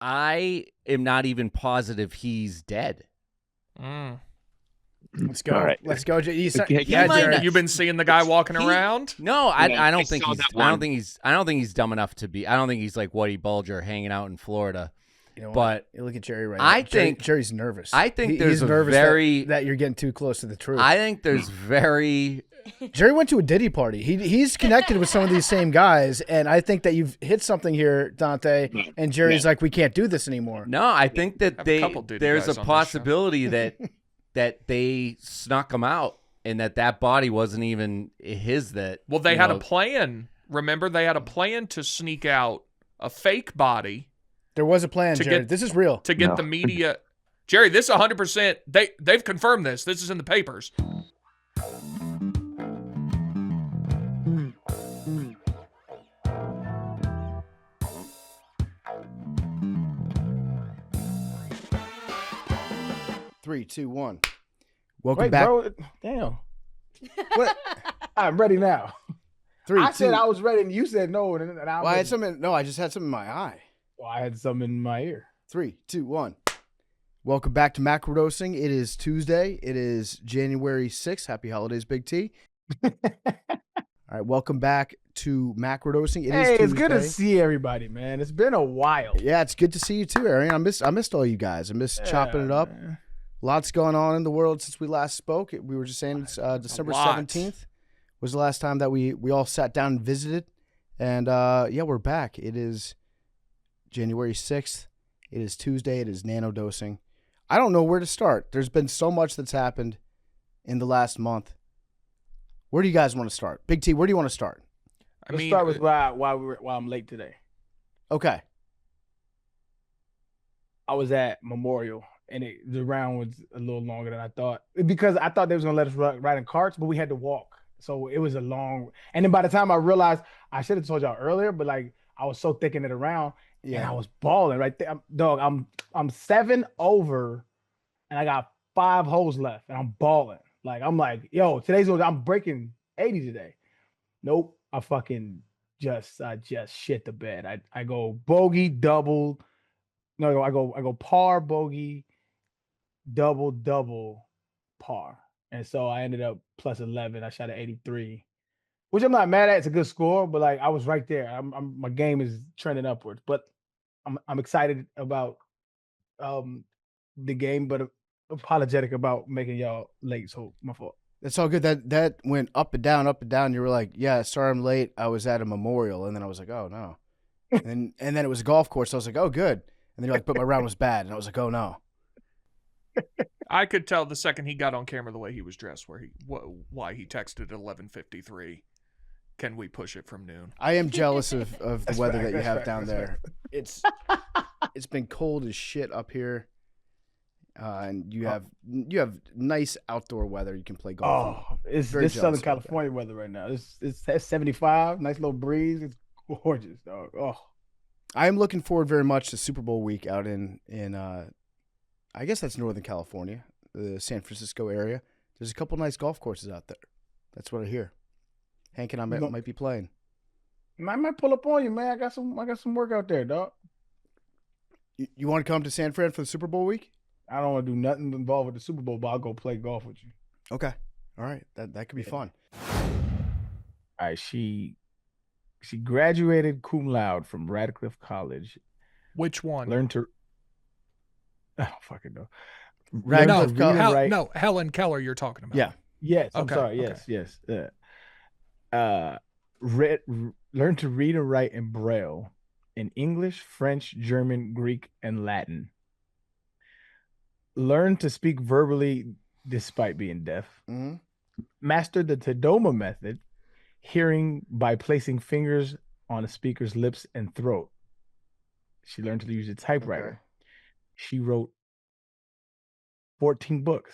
I am not even positive he's dead. Let's go. All right. Let's go. He might not- You've been seeing the guy walking around? No, I don't think saw he's. that I don't one. think he's. I don't think he's dumb enough to be. I don't think he's like Whitey Bulger hanging out in Florida. You know But what? You look at Jerry right now. I think Jerry's nervous. I think He's there's a nervous very that you're getting too close to the truth. I think there's very. Jerry went to a Diddy party. He's connected with some of these same guys, and I think that you've hit something here, Dante. And Jerry's like, we can't do this anymore. No, I think that Have a couple Diddy there's guys a on this possibility that they snuck him out and that body wasn't even his. That Well, they had a plan. Remember, they had a plan to sneak out a fake body There was a plan, To Jerry. get- This is real. to get the media. Jerry, this 100%. They've confirmed this. This is in the papers. Three, two, one. Welcome Wait, back. bro. Damn. What? I'm ready now. Three, I said two- I was ready, and you said no, and I, Well, I had something. No, I just had something in my eye. well, I had something in my ear. 3, 2, 1. Welcome back to Macrodosing. It is Tuesday. It is January 6th. Happy holidays, Big T. All right, welcome back to Macrodosing. It is Hey, it's good to Tuesday. see everybody, man. It's been a while. Yeah, it's good to see you too, Arian. I missed all you guys. I missed chopping it up. Man. Lots going on in the world since we last spoke. We were just saying it's December lot. 17th was the last time that we all sat down and visited. And yeah, we're back. It is January 6th. It is Tuesday. It is nanodosing. I don't know where to start. There's been so much that's happened in the last month. Where do you guys want to start? Big T, where do you want to start? Let's start with why I'm late today. Okay. I was at Memorial, and the round was a little longer than I thought because I thought they was gonna let us ride in carts, but we had to walk, so it was a long. And then by the time I realized, I should have told y'all earlier, but like I was so thinking it around, and I was balling right there. I'm 7 over, and I got 5 holes left, and I'm balling. Like I'm like, yo, I'm breaking 80 today. Nope, I just shit the bed. I go bogey, double. No, I go par, bogey, double, par. And so I ended up plus 11. I shot at 83, which I'm not mad at. It's a good score, but like I was right there. My game is trending upwards. But I'm excited about the game, but apologetic about making y'all late. So my fault. It's all good. That went up and down, up and down. You were like, yeah, sorry I'm late. I was at a memorial. And then I was like, oh, no. and then it was a golf course. I was like, oh, good. And then you're like, but my round was bad. And I was like, oh, no. I could tell the second he got on camera the way he was dressed, why he texted at 11:53. Can we push it from noon? I am jealous of the That's weather right, that you that's have right, down that's there. It's been cold as shit up here. And you have nice outdoor weather. You can play golf. Oh, it's Very this Southern jealous about that. California weather right now. It's 75, nice little breeze. It's gorgeous, dog. Oh, I am looking forward very much to Super Bowl week out in I guess that's Northern California, the San Francisco area. There's a couple nice golf courses out there. That's what I hear. Hank and I might be playing. I might pull up on you, man. I got some work out there, dog. You want to come to San Fran for the Super Bowl week? I don't want to do nothing involved with the Super Bowl, but I'll go play golf with you. Okay. All right. That could be fun. All right, she graduated cum laude from Radcliffe College. Which one? Learned to I don't fucking know. Radcliffe Learned to read and write. No, Helen Keller you're talking about. Yeah. Yes, I'm Okay, sorry. okay. Yes. Learn to read and write in Braille in English, French, German, Greek, and Latin. Learn to speak verbally despite being deaf. Mm-hmm. Mastered the Tadoma method, hearing by placing fingers on a speaker's lips and throat. She learned to use a typewriter. Okay. She wrote 14 books.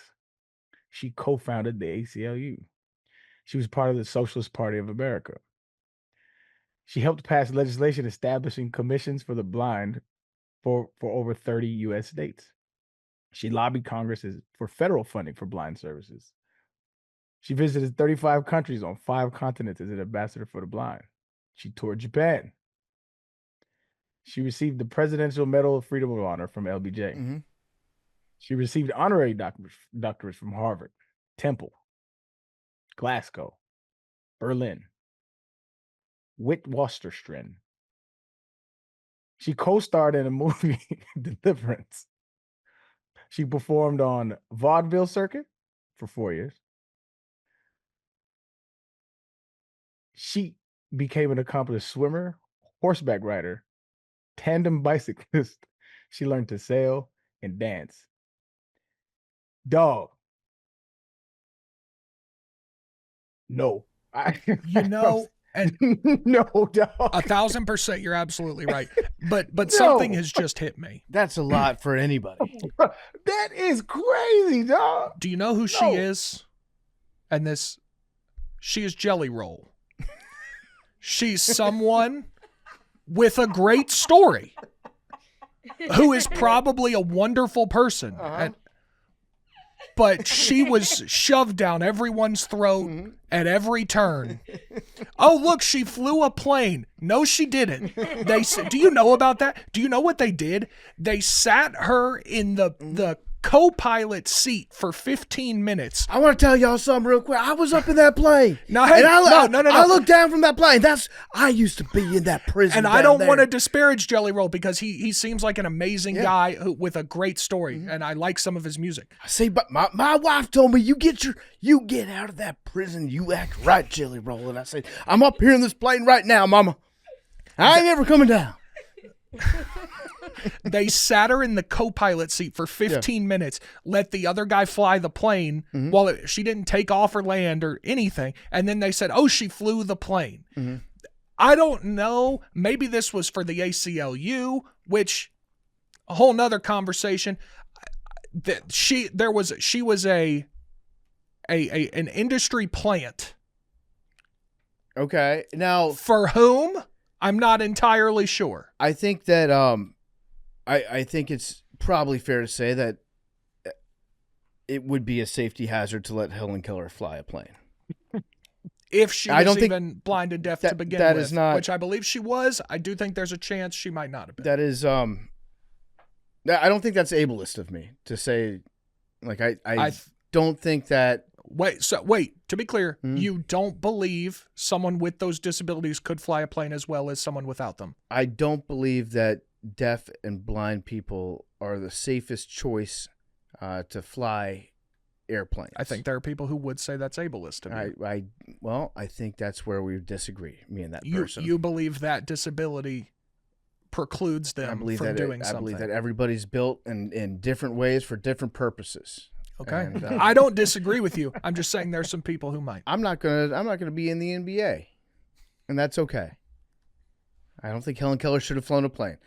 She co-founded the ACLU. She was part of the Socialist Party of America. She helped pass legislation establishing commissions for the blind for over 30 U.S. states. She lobbied Congress for federal funding for blind services. She visited 35 countries on 5 continents as an ambassador for the blind. She toured Japan. She received the Presidential Medal of Freedom of Honor from LBJ. Mhm. She received honorary doctorates from Harvard, Temple, Glasgow, Berlin, Witwatersrand. She co-starred in a movie, Deliverance. She performed on vaudeville circuit for 4 years. She became an accomplished swimmer, horseback rider, tandem bicyclist. She learned to sail and dance. Dog. No. You know, and no, dog. 1,000% you're absolutely right. But No. something has just hit me. That's a lot for anybody. That is crazy, dog. Do you know who she No. is? And she is Jelly Roll. She's someone with a great story who is probably a wonderful person. But she was shoved down everyone's throat at every turn. Oh, look, she flew a plane. No, she didn't. Do you know about that? Do you know what they did? They sat her in the co-pilot seat for 15 minutes. I want to tell y'all something real quick. I was up in that plane. No, hey, and no. I looked down from that plane. I used to be in that prison. And I don't want to disparage Jelly Roll because he seems like an amazing guy with a great story, and I like some of his music. See, but my wife told me you get out of that prison, you act right, Jelly Roll. And I said, I'm up here in this plane right now, Mama. I ain't ever coming down. They sat her in the co-pilot seat for 15 minutes, let the other guy fly the plane while she didn't take off or land or anything. And then they said, oh, she flew the plane. I don't know. Maybe this was for the ACLU, which a whole nother conversation. She was an industry plant. Okay. Now, For whom? I'm not entirely sure. I think that I think it's probably fair to say that it would be a safety hazard to let Helen Keller fly a plane. If she I was don't think even blind and deaf to begin that with, is not- which I believe she was, I do think there's a chance she might not have been. That is I don't think that's ableist of me to say. Like I don't think that. Wait, to be clear, you don't believe someone with those disabilities could fly a plane as well as someone without them? I don't believe that deaf and blind people are the safest choice to fly airplanes. I think there are people who would say that's ableist to me. I think that's where we disagree, me and that You person. believe that disability precludes them from doing something. I believe that everybody's built in different ways for different purposes. Okay. And, I don't disagree with you. I'm just saying there's some people who might. I'm not gonna be in the NBA, and that's okay. I don't think Helen Keller should have flown a plane.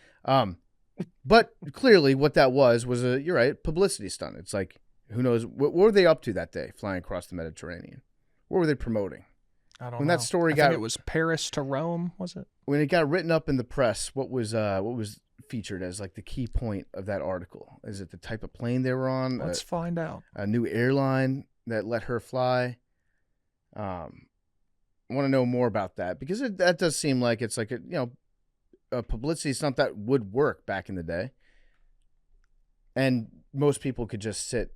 But clearly, what that was you're right, publicity stunt. It's like, who knows what were they up to that day, flying across the Mediterranean? What were they promoting? I don't When know. that story I got think it was Paris to Rome, was it? When it got written up in the press, what was featured as like the key point of that article? Is it the type of plane they were on? Let's find out. A new airline that let her fly. I want to know more about that because that does seem like it's like a publicity stunt that would work back in the day, and most people could just sit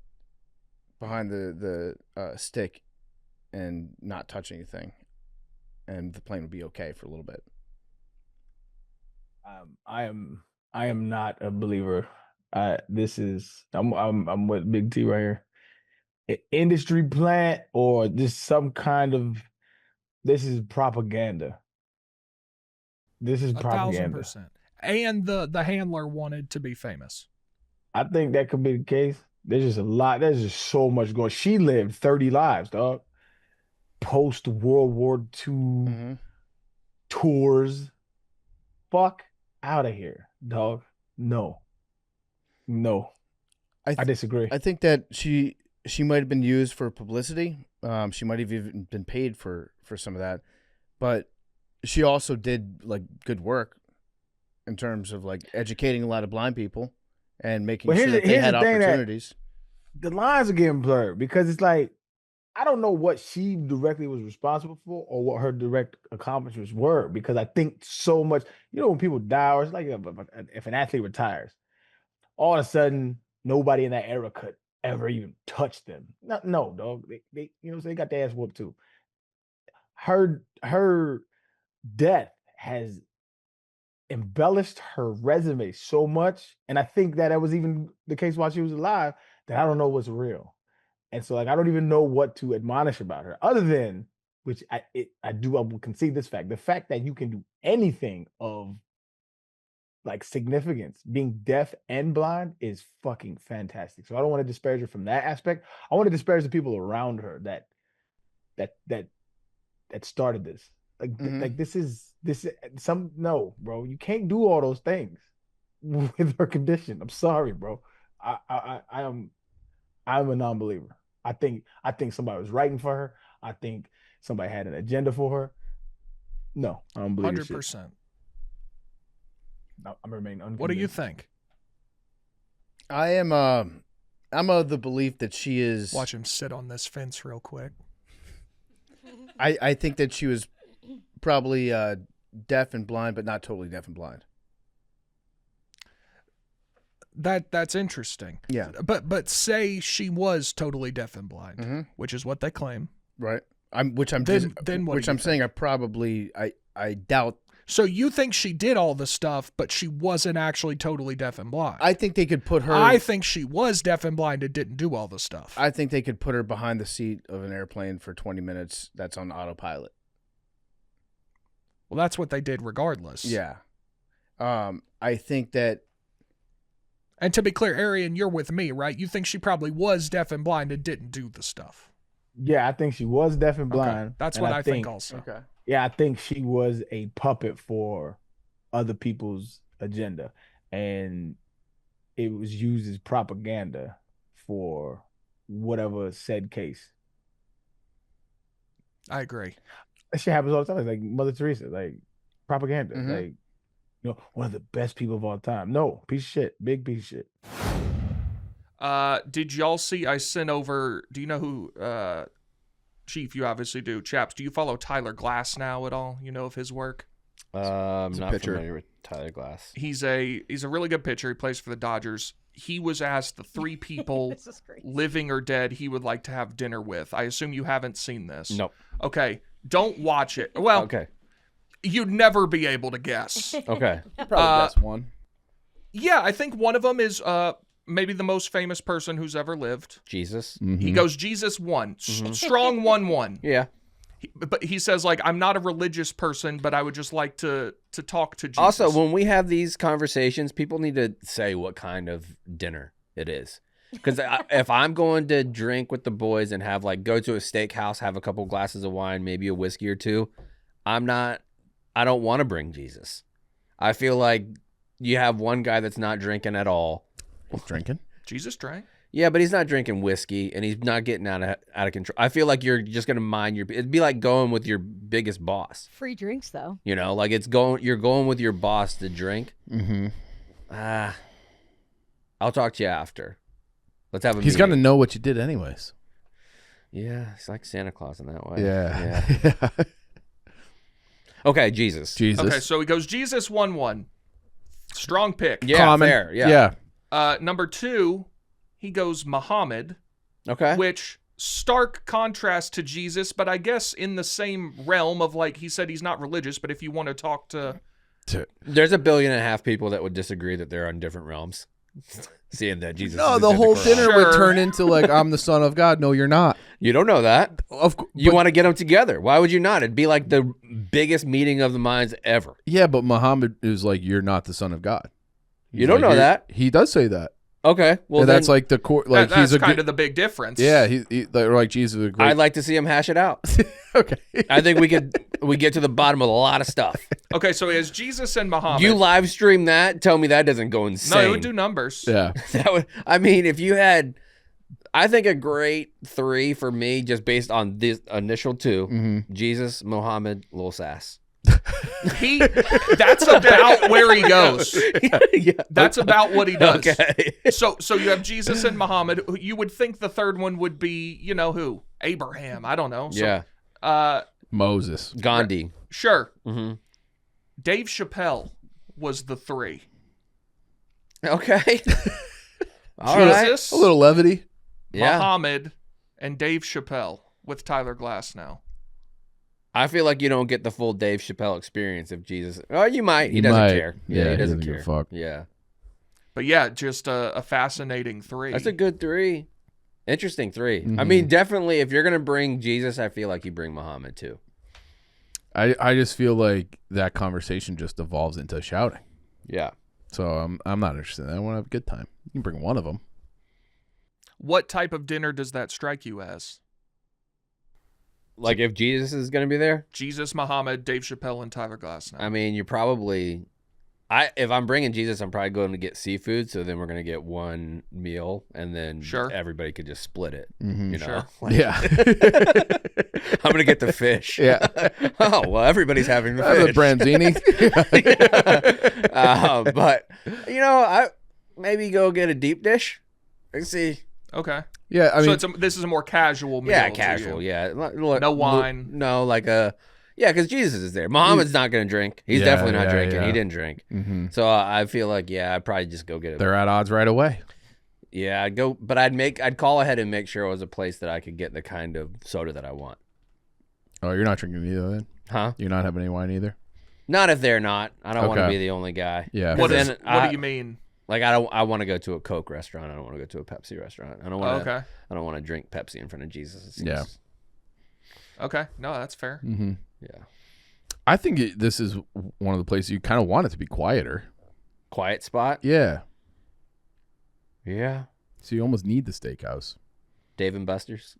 behind the stick and not touch anything, and the plane would be okay for a little bit. I am not a believer. I'm with Big T right here. An industry plant or just some kind of. This is propaganda. This is propaganda. 1,000%. And the handler wanted to be famous. I think that could be the case. There's just a lot. There's just so much going. She lived 30 lives, dog. Post World War II tours. Fuck out of here, dog. No. I disagree. I think that she might have been used for publicity. She might have even been paid for some of that, but she also did like good work in terms of like educating a lot of blind people and making sure that they had opportunities. The lines are getting blurred because it's like I don't know what she directly was responsible for or what her direct accomplishments were, because I think so much, when people die, or it's like if an athlete retires, all of a sudden nobody in that era could ever even touch them. No, dog. They so they got their ass whooped too. Her death has embellished her resume so much, and I think that was even the case while she was alive, that I don't know what's real. And so, like, I don't even know what to admonish about her, other than, which I will concede this fact, the fact that you can do anything of like significance, being deaf and blind, is fucking fantastic. So I don't want to disparage her from that aspect. I want to disparage the people around her that started this. Like this is some, no, bro, you can't do all those things with her condition. I'm sorry, bro. I'm a non-believer. I think somebody was writing for her. I think somebody had an agenda for her. No, I don't believe 100%. No, I'm remain unconvinced. What do you think? I'm of the belief that she is. Watch him sit on this fence real quick. I think that she was probably deaf and blind, but not totally deaf and blind. That's interesting. Yeah. But say she was totally deaf and blind, which is what they claim. Right. I doubt. So you think she did all the stuff, but she wasn't actually totally deaf and blind? I think they could put her. I think she was deaf and blind and didn't do all the stuff. I think they could put her behind the seat of an airplane for 20 minutes. That's on autopilot. Well, that's what they did regardless. Yeah. I think that. And to be clear, Arian, you're with me, right? You think she probably was deaf and blind and didn't do the stuff. Yeah, I think she was deaf and blind. Okay. That's what I think also. Okay. Yeah, I think she was a puppet for other people's agenda, and it was used as propaganda for whatever said case. I agree. That shit happens all the time. Like Mother Teresa, like propaganda. Like, one of the best people of all time. No, piece of shit. Big piece of shit. Did y'all see I sent over, do you know who, Chief, you obviously do. Chaps, do you follow Tyler Glass now at all? You know of his work? I'm not familiar with Tyler Glass. He's a really good pitcher. He plays for the Dodgers. He was asked the 3 people living or dead he would like to have dinner with. I assume you haven't seen this. Nope. Okay, don't watch it. Well, okay. You'd never be able to guess. Okay. Probably guess one. Yeah, I think one of them is maybe the most famous person who's ever lived. Jesus. He goes Jesus 1. Strong 1-1. Yeah. But he says, like, I'm not a religious person, but I would just like to talk to Jesus. Also, when we have these conversations, people need to say what kind of dinner it is. Because if I'm going to drink with the boys and have, like, go to a steakhouse, have a couple glasses of wine, maybe a whiskey or two, I don't want to bring Jesus. I feel like you have one guy that's not drinking at all. Drinking? Jesus drank. Yeah, but he's not drinking whiskey, and he's not getting out of control. I feel like you're just gonna mind your. It'd be like going with your biggest boss. Free drinks, though. Like you're going with your boss to drink. I'll talk to you after. Let's have a. He's gonna know what you did, anyways. Yeah, it's like Santa Claus in that way. Yeah. Okay, Jesus. Okay, so he goes Jesus 1-1. Strong pick. Yeah, Common. fair. Yeah. Number 2, he goes Muhammad. Okay. Which stark contrast to Jesus, but I guess in the same realm of, like, he said he's not religious, but if you want to talk to There's 1.5 billion people that would disagree that they're on different realms. Seeing that Jesus. No, is the whole different dinner realm. would turn into like, I'm the son of God. No, you're not. You don't know that. Of course, You want to get them together. Why would you not? It'd be like the biggest meeting of the minds ever. Yeah, but Muhammad is like, you're not the son of God. You don't know that. He does say that. Okay. Well, And that's like the core. Like that's he's a kind good, of the big difference. Yeah, like Jesus is a great. I'd like to see him hash it out. Okay. I think we get to the bottom of a lot of stuff. Okay, so he has Jesus and Muhammad. You live stream that? Tell me that doesn't go insane. No, it would do numbers. Yeah. That would. I mean, if you had, I think a great 3 for me, just based on this initial 2, Jesus, Muhammad, Lil Sass. That's about where he goes. Yeah. That's about what he does. Okay. So you have Jesus and Muhammad. You would think the third one would be, who? Abraham. I don't know. Yeah. Moses. Gandhi. Sure. Mm-hmm. Dave Chappelle was the 3. Okay. All right. Jesus, A little levity. Yeah. Muhammad, and Dave Chappelle with Tyler Glass now. I feel like you don't get the full Dave Chappelle experience of Jesus. Oh, you might. He You doesn't might. care. Yeah, he doesn't give care. a fuck. Yeah. But yeah, just a fascinating 3. That's a good 3. Interesting 3. I Mhm. mean, definitely, if you're going to bring Jesus, I feel like you bring Muhammad too. I just feel like that conversation just evolves into shouting. Yeah. So I'm not interested. I want to have a good time. You can bring one of them. What type of dinner does that strike you as? Like if Jesus is going to be there, Jesus, Muhammad, Dave Chappelle, and Tyler Glass now. I mean, you're probably. If I'm bringing Jesus, I'm probably going to get seafood. So then we're going to get one meal, and then Sure. everybody could just split it. Mhm. You know, Sure. Like, Yeah. I'm going to get the fish. Yeah. Oh well, everybody's having the I have a fish. branzini. But I maybe go get a deep dish. Let's see. Okay. Yeah, I mean, So this is a more casual meal. Yeah, to casual. you. Yeah, No wine. No, like because Jesus is there. Muhammad's not going to drink. He's Yeah, definitely not yeah, drinking. yeah. He didn't drink. mhm. So I feel like I'd probably just go get it. They're at odds right away. Yeah, I'd go, but I'd call ahead and make sure it was a place that I could get the kind of soda that I want. Oh, you're not drinking either then? Huh? You're not having any wine either? Not if they're not. I don't want to Okay. be the only guy. Yeah. What, Then what do you mean? Like I want to go to a Coke restaurant. I don't want to go to a Pepsi restaurant. I don't want to. Okay. I don't want to drink Pepsi in front of Jesus. It seems- Yeah. Okay. No, that's fair. Mm-hmm. Yeah. I think this is one of the places you kind of want it to be quieter. Quiet spot. Yeah. Yeah. So you almost need the steakhouse. Dave and Buster's.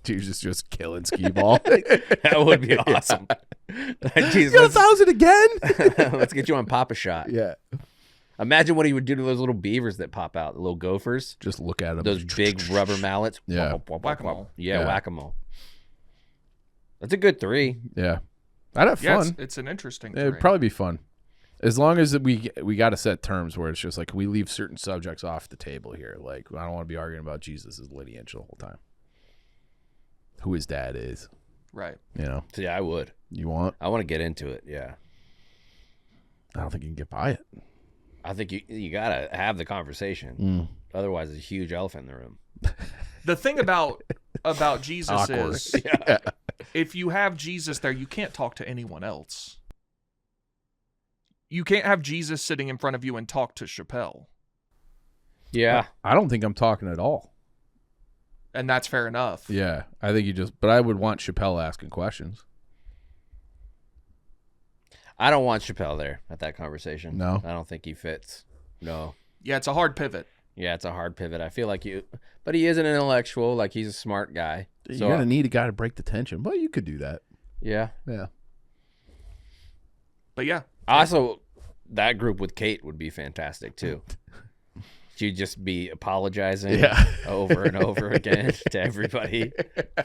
Jesus just killing skee ball. That would be awesome. Jesus, You got 1,000 again? let's get you on Papa Shot. Yeah. Imagine what he would do to those little beavers that pop out, the little gophers, Just look at them. those big rubber mallets. Yeah. Whack-a-mole. Yeah, Yeah. whack-a-mole. That's a good 3. Yeah. I'd have Yeah, fun. it's an interesting It'd three. probably be fun. As long as we got to set terms where it's just like we leave certain subjects off the table here. Like I don't want to be arguing about Jesus' lineage the whole time. Who his dad is, Right. you know. So yeah, I would. You want? I want to get into it. Yeah. I don't think you can get by it. I think you got to have the conversation. Otherwise, there's a huge elephant in the room. The thing about Jesus Awkward. is Yeah. if you have Jesus there, you can't talk to anyone else. You can't have Jesus sitting in front of you and talk to Chappelle. Yeah. I don't think I'm talking at all. And that's fair enough. Yeah, I think but I would want Chappelle asking questions. I don't want Chappelle there at that conversation. No? I don't think he fits. No. Yeah, it's a hard pivot. Yeah, it's a hard pivot. I feel like but he is an intellectual. Like he's a smart guy. You're gonna need a guy to break the tension, but you could do that. Yeah. Yeah. But yeah, Also, that group with Kate would be fantastic too. She'd just be apologizing over and over again to everybody.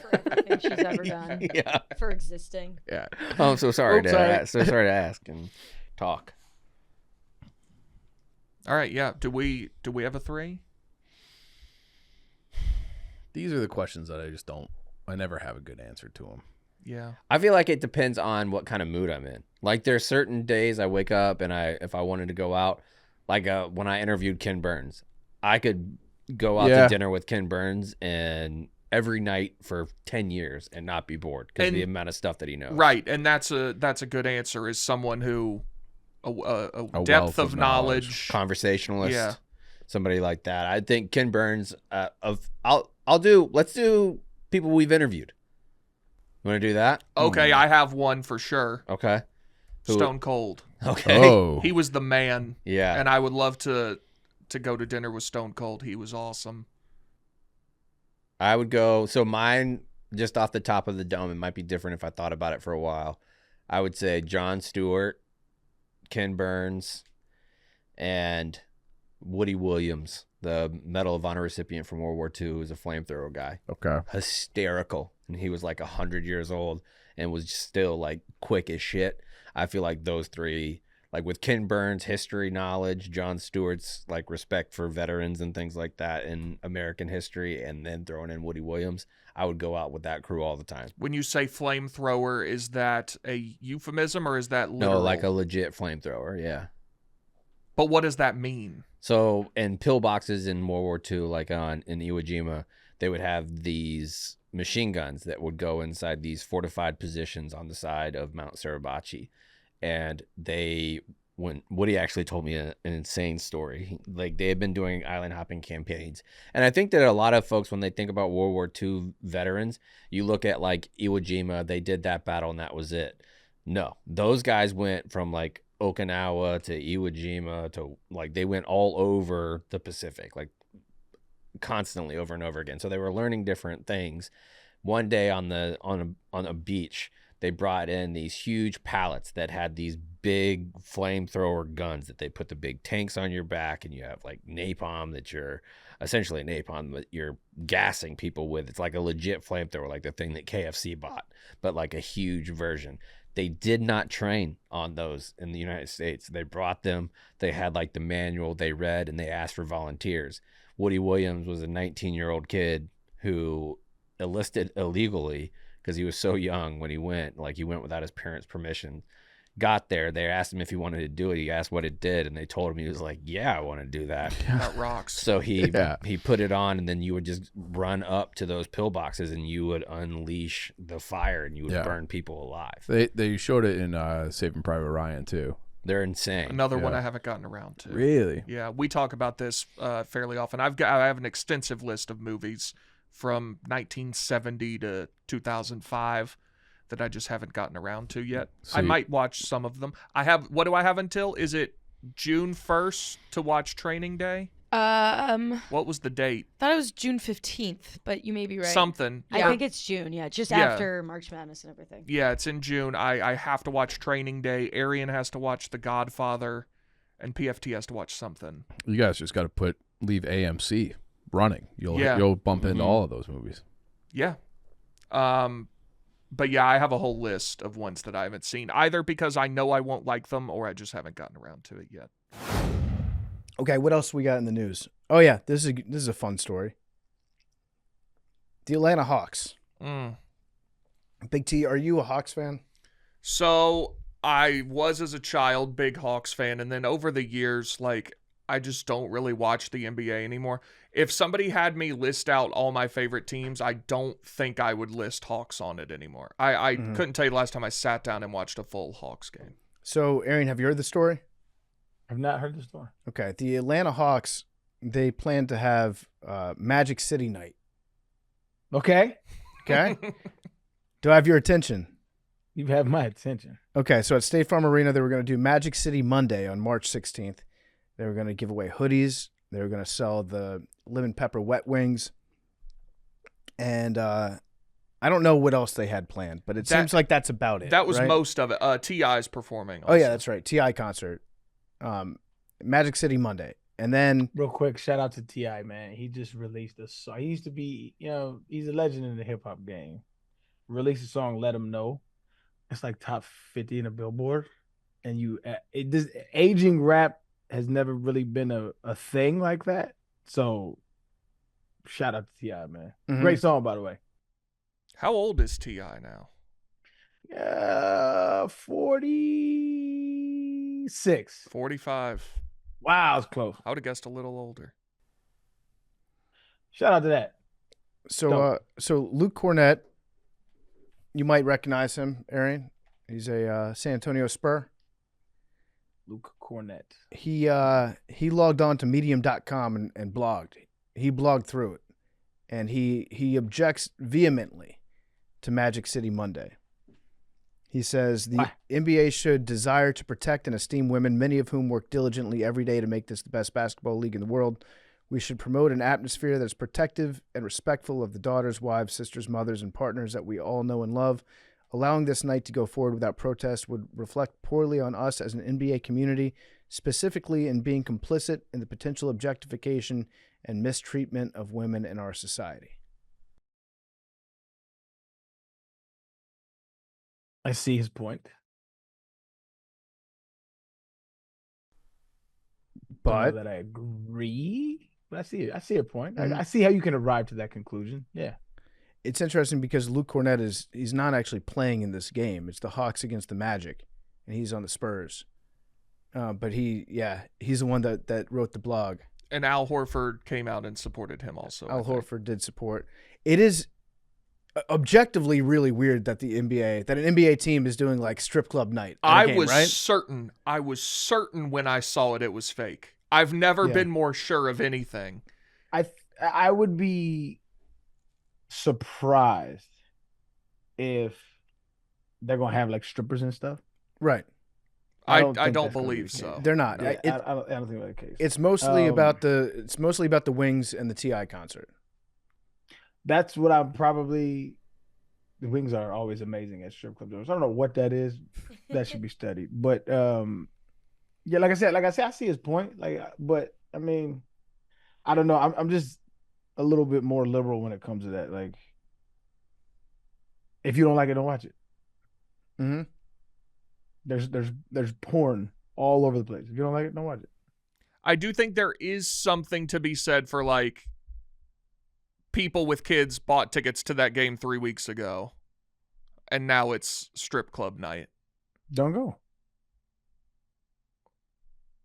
For everything she's ever done. Yeah. For existing. Yeah. Oh, I'm so sorry Oops, to sorry. so sorry to ask and talk. all right. Yeah. Do we have a 3? These are the questions that I never have a good answer to them. Yeah. I feel like it depends on what kind of mood I'm in. Like there's certain days I wake up and if I wanted to go out, like when I interviewed Ken Burns, I could go out Yeah. to dinner with Ken Burns and every night for 10 years and not be bored because And- the amount of stuff that he knows. Right. And that's a good answer. Is someone who a wealth depth of of knowledge. Conversationalist. Yeah. Somebody like that. I think Ken Burns let's do people we've interviewed. You want to do that? Okay, I have one for sure. Okay. Who- Stone Cold. Okay. Oh. He was the man. Yeah. And I would love to go to dinner with Stone Cold. He was awesome. I would go. So mine, just off the top of the dome, it might be different if I thought about it for a while. I would say Jon Stewart, Ken Burns, and Woody Williams, the Medal of Honor recipient from World War II, who was a flamethrower guy. Okay. Hysterical. And he was like 100 years old and was still like quick as shit. I feel like those three, like with Ken Burns' history knowledge, Jon Stewart's like respect for veterans and things like that in American history, and then throwing in Woody Williams, I would go out with that crew all the time. When you say flamethrower, is that a euphemism or is that literal? No, like a legit flamethrower, yeah. But what does that mean? So in pillboxes in World War II, like in Iwo Jima, they would have these machine guns that would go inside these fortified positions on the side of Mount Suribachi. And when Woody actually told me an insane story, like they had been doing island hopping campaigns. And I think that a lot of folks, when they think about World War II veterans, you look at like Iwo Jima, they did that battle and that was it. No, those guys went from like Okinawa to Iwo Jima to like, they went all over the Pacific, like constantly over and over again. So they were learning different things. One day on a beach, they brought in these huge pallets that had these big flamethrower guns that they put the big tanks on your back, and you have like napalm that you're essentially napalm that you're gassing people with. It's like a legit flamethrower, like the thing that KFC bought, but like a huge version. They did not train on those in the United States. They brought them, they had like the manual they read, and they asked for volunteers. Woody Williams was a 19-year-old kid who enlisted illegally because he was so young when he went. Like he went without his parents' permission. Got there, they asked him if he wanted to do it. He asked what it did, and they told him. He was like, yeah, I want to do that. That rocks. So he put it on, and then you would just run up to those pillboxes and you would unleash the fire and you would burn people alive. They showed it in Saving Private Ryan too. They're insane. Another one I haven't gotten around to. Really? Yeah, we talk about this fairly often. I have an extensive list of movies from 1970 to 2005 that I just haven't gotten around to yet. So I might watch some of them. What do I have until? Is it June 1st to watch Training Day? What was the date? Thought it was June 15th, but you may be right. Something. I think it's June, just after March Madness and everything. Yeah, it's in June. I have to watch Training Day. Arian has to watch The Godfather, and PFT has to watch something. You guys just got to leave AMC running. You'll bump into all of those movies. Yeah. But yeah, I have a whole list of ones that I haven't seen, either because I know I won't like them or I just haven't gotten around to it yet. Okay, what else we got in the news? Oh yeah, this is a fun story. The Atlanta Hawks. Big T, are you a Hawks fan? So I was, as a child, big Hawks fan, and then over the years, like, I just don't really watch the NBA anymore. If somebody had me list out all my favorite teams, I don't think I would list Hawks on it anymore. I couldn't tell you the last time I sat down and watched a full Hawks game. So, Arian, have you heard the story? I've not heard the story. Okay, the Atlanta Hawks, they plan to have Magic City night. Okay. Okay? Do I have your attention? You have my attention. Okay, so at State Farm Arena, they were going to do Magic City Monday on March 16th. They were going to give away hoodies. They were going to sell the lemon pepper wet wings. And I don't know what else they had planned, but it seems like that's about it. That was right? most of it. T.I.'s performing also. Oh, yeah, that's right. T.I. concert. Magic City Monday. And then... Real quick, shout out to T.I., man. He just released a song. He used to be, he's a legend in the hip-hop game. Released a song, Let Him Know. It's like top 50 in the Billboard. And this aging rap has never really been a thing like that. So, shout out to T.I., man. Mhm. Great song, by the way. How old is T.I. now? 46. 45. Wow, it's close. I would have guessed a little older. Shout out to that. So Luke Cornett, you might recognize him, Arian. He's a San Antonio Spur. Luke Cornett. He logged on to medium.com and blogged. He blogged through it. And he objects vehemently to Magic City Monday. He says the NBA should desire to protect and esteem women, many of whom work diligently every day to make this the best basketball league in the world. We should promote an atmosphere that is protective and respectful of the daughters, wives, sisters, mothers, and partners that we all know and love. Allowing this night to go forward without protest would reflect poorly on us as an NBA community, specifically in being complicit in the potential objectification and mistreatment of women in our society. I see his point. don't know But that I agree. But I see it. I see your point. Mhm. I see how you can arrive to that conclusion. Yeah. it's interesting because Luke Cornett he's not actually playing in this game. It's the Hawks against the Magic, and he's on the Spurs. But he's the one that wrote the blog. And Al Horford came out and supported him also. Al Horford did support. It is objectively really weird that an NBA team is doing like strip club night. I game, was right? certain when I saw it was fake. I've never been more sure of anything. I would be surprised if they're gonna have like strippers and stuff. Right. I don't think don't that's gonna be believe the so. case. They're not. Yeah, I don't think that's the case. It's mostly about the Wings and the T.I. concert. That's what I'm probably. The Wings are always amazing at strip club doors. I don't know what that is. That should be studied. But yeah, like I said, I see his point. But I mean, I don't know. I'm just a little bit more liberal when it comes to that. Like, if you don't like it, don't watch it. Mm-hmm. There's porn all over the place. If you don't like it, don't watch it. I do think there is something to be said for like people with kids bought tickets to that game 3 weeks ago, and now it's strip club night. Don't go.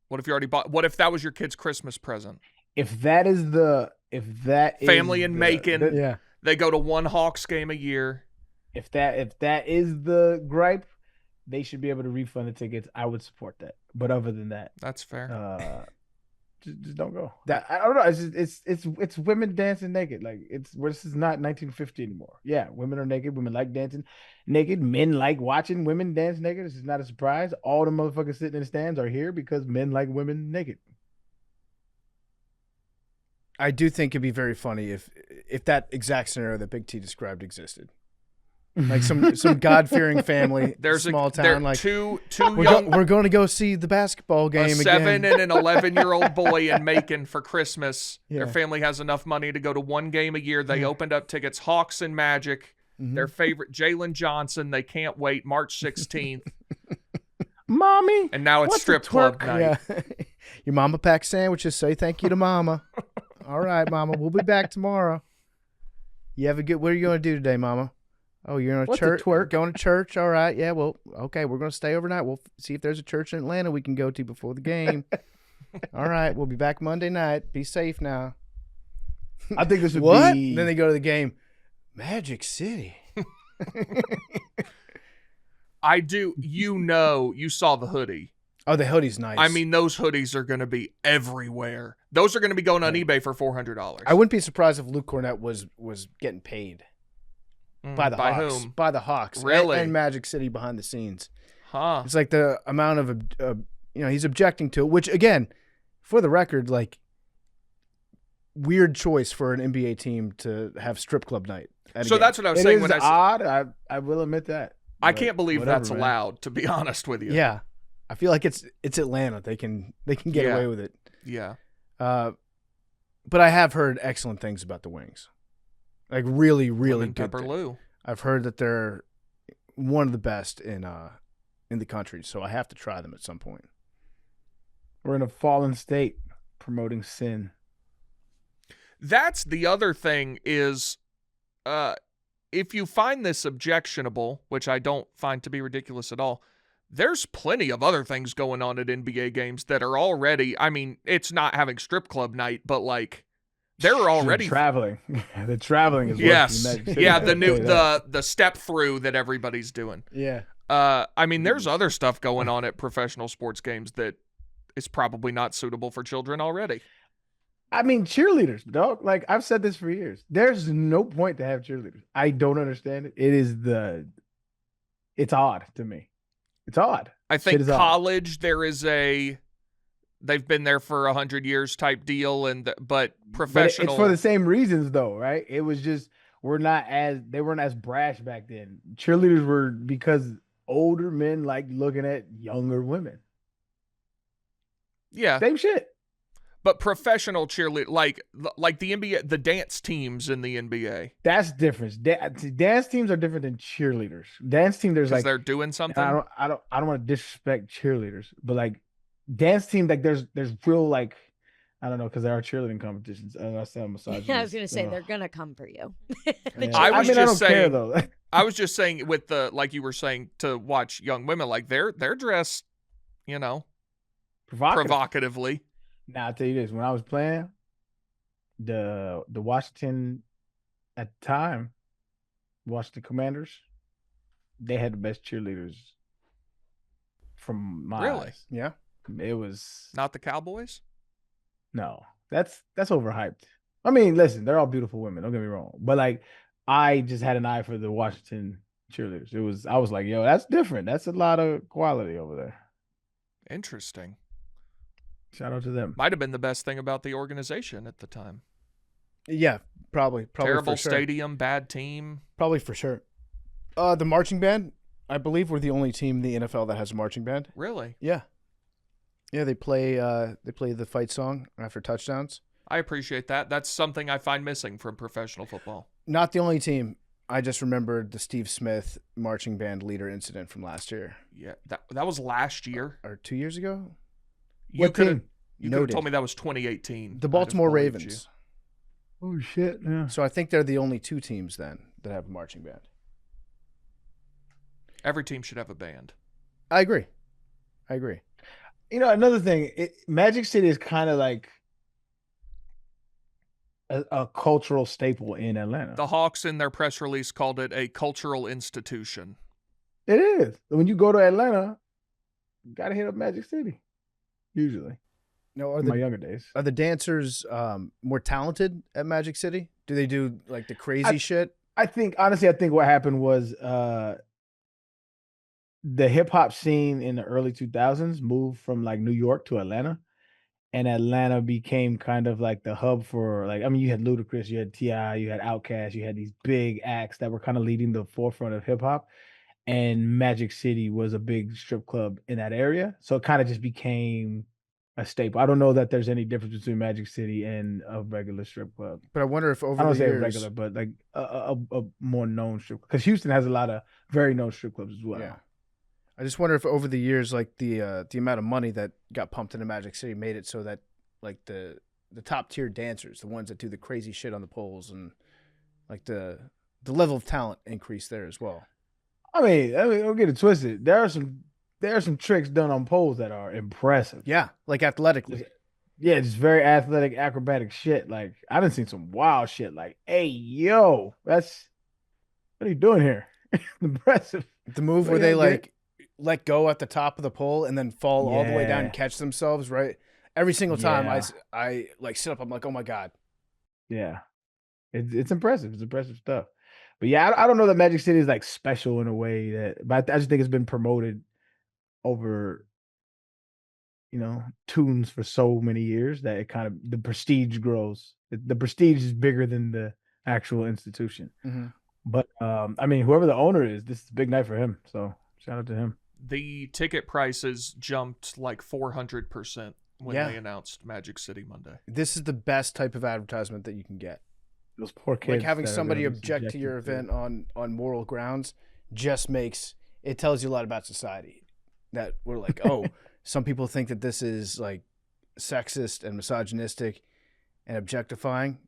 What if you already bought? What if that was your kid's Christmas present? If that is Family in Macon. Yeah. They go to one Hawks game a year. If that is the gripe, they should be able to refund the tickets. I would support that. But other than that, That's fair. just don't go. I don't know. It's women dancing naked. Like this is not 1950 anymore. Yeah, women are naked. Women like dancing naked. Men like watching women dance naked. This is not a surprise. All the motherfuckers sitting in the stands are here because men like women naked. I do think it'd be very funny if that exact scenario that Big T described existed. Like some God-fearing family, There's small there town. Like two we're going to go see the basketball game a again. 7 and an 11-year-old boy in Macon for Christmas. Yeah. Their family has enough money to go to one game a year. They opened up tickets, Hawks and Magic. Mhm. Their favorite, Jalen Johnson. They can't wait, March 16th. Mommy, And now it's what's strip the club twerk? night. Yeah. Your mama packs sandwiches. Say thank you to mama. All right, mama. We'll be back tomorrow. You have a good. What are you going to do today, mama? Oh, you're going to What's a church. twerk? Going to church. All right. Yeah. Well, okay. We're going to stay overnight. We'll see if there's a church in Atlanta we can go to before the game. All right. We'll be back Monday night. Be safe now. I think this would What? be. Then they go to the game. Magic City. I do. You saw the hoodie. Oh, the hoodie's nice. I mean, those hoodies are going to be everywhere. Those are going to be going on eBay for $400. I wouldn't be surprised if Luke Cornett was getting paid by the Hawks. whom? By the Hawks. Really? And Magic City behind the scenes. Huh. It's like the amount of, he's objecting to it, which, again, for the record, like, weird choice for an NBA team to have strip club night. So that's what I was It saying is when odd. I will admit that. I But can't believe whatever, that's man. allowed, to be honest with you. Yeah. I feel like it's Atlanta. They can get Yeah. away with it. Yeah. But I have heard excellent things about the Wings. Like really, really Lemon good. Pepper Lou. I've heard that they're one of the best in the country, so I have to try them at some point. We're in a fallen state, promoting sin. That's the other thing is, if you find this objectionable, which I don't find to be ridiculous at all, there's plenty of other things going on at NBA games that are already, I mean, it's not having strip club night, but like they're already traveling. The traveling is Yes. worse than Magic City. Yeah, I'll the tell new you that. the step through that everybody's doing. Yeah. I mean, there's other stuff going on at professional sports games that is probably not suitable for children already. I mean, cheerleaders, dog. Like I've said this for years. There's no point to have cheerleaders. I don't understand it. It's odd to me. It's odd. I think Shit is odd. college they've been there for 100 years type deal, but But professional. it's for the same reasons though, right? It was just they weren't as brash back then. Cheerleaders were because older men liked looking at younger women. yeah, Same shit. but professional cheerleader like the NBA, the dance teams in the NBA, That's different. Dance teams are different than cheerleaders. Dance team, there's because like they're doing something. I don't want to disrespect cheerleaders, but like dance team, like there's real like, I don't know, because there are cheerleading competitions. I sound misogynist. Yeah, I was gonna say they're gonna come for you. Yeah. I I was mean, I just don't care saying- though. I was just saying with the like you were saying to watch young women, like they're dressed, you know, provocatively. Now I'll tell you this: when I was playing, the Washington at the time, Washington Commanders, they had the best cheerleaders from my Really? eyes. Yeah. It was Not the Cowboys. no, that's overhyped. I mean, listen, they're all beautiful women. Don't get me wrong, but like, I just had an eye for the Washington cheerleaders. I was like, yo, that's different. That's a lot of quality over there. Interesting. Shout out to them. Might have been the best thing about the organization at the time. Yeah, probably Terrible for sure. stadium, bad team. Probably for sure. The marching band, I believe we're the only team in the NFL that has a marching band. Really? Yeah. Yeah, they play the fight song after touchdowns. I appreciate that. That's something I find missing from professional football. Not the only team. I just remembered the Steve Smith marching band leader incident from last year Yeah, that was last year. or 2 years ago. You What could have team? Noted. told me that was 2018. I'd The have Baltimore believed Ravens. Oh shit! Yeah. So I think they're the only two teams then that have a marching band. you. Every team should have a band. I agree. You know, another thing, Magic City is kind of like a cultural staple in Atlanta. The Hawks in their press release called it a cultural institution. It is. When you go to Atlanta, you gotta hit up Magic City. Usually, No, are in my the younger days. dancers more talented at Magic City? Do they do like the crazy shit? I think honestly, I think what happened was the hip hop scene in the early 2000s moved from like New York to Atlanta, and Atlanta became kind of like the hub for like, I mean, you had Ludacris, you had T.I., you had Outkast, you had these big acts that were kind of leading the forefront of hip hop, and Magic City was a big strip club in that area, so it kind of just became a staple. I don't know that there's any difference between Magic City and a regular strip club. But I wonder if I over don't the say years, regular, but like a more known strip, because Houston has a lot of very known strip clubs as well. yeah. I just wonder if over the years, like the amount of money that got pumped into Magic City made it so that like the top tier dancers, the ones that do the crazy shit on the poles, and like the level of talent increased there as well. I mean, don't get it twisted. There are some tricks done on poles that are impressive. Yeah, like athletically. Yeah, just very athletic, acrobatic shit. Like, I done seen some wild shit. Like, hey, yo, what are you doing here? Impressive. The move Well, where they yeah, like let go at the top of the pole and then fall all the way down Yeah. and catch themselves, right? Every single time Yeah. I like sit up, I'm like, oh my God. Yeah, it's impressive. It's impressive stuff. But yeah, I don't know that Magic City is like special in a way that, but I just think it's been promoted over, tunes for so many years that it kind of, the prestige grows. The prestige is bigger than the actual institution. Mhm. But I mean, whoever the owner is, this is a big night for him. So shout out to him. The ticket prices jumped like 400% when Yeah. they announced Magic City Monday. This is the best type of advertisement that you can get. Those poor kids. Like having that are somebody gonna be object to your subjected event on moral grounds just makes it tells you a lot about society. That we're like, oh, some people think that this is like sexist and misogynistic and objectifying.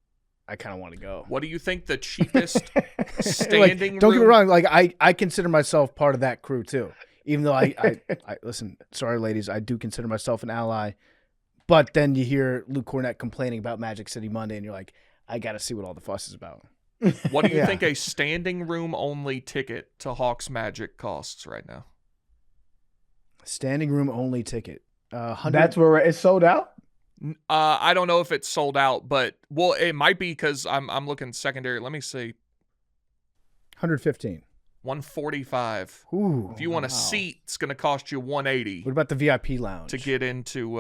I kind of want to go. What do you think the cheapest Like, standing don't get me room- wrong. Like I consider myself part of that crew too. Even though I listen, sorry ladies, I do consider myself an ally. But then you hear Luke Cornett complaining about Magic City Monday, and you're like, I got to see what all the fuss is about. What do you Yeah. think a standing room only ticket to Hawks Magic costs right now? Standing room only ticket. That's where it's sold out. I don't know if it's sold out, but well, it might be because I'm looking secondary. Let me see. 115. 145. Ooh. If you want a wow. seat, it's going to cost you 180 What about the VIP lounge? to get into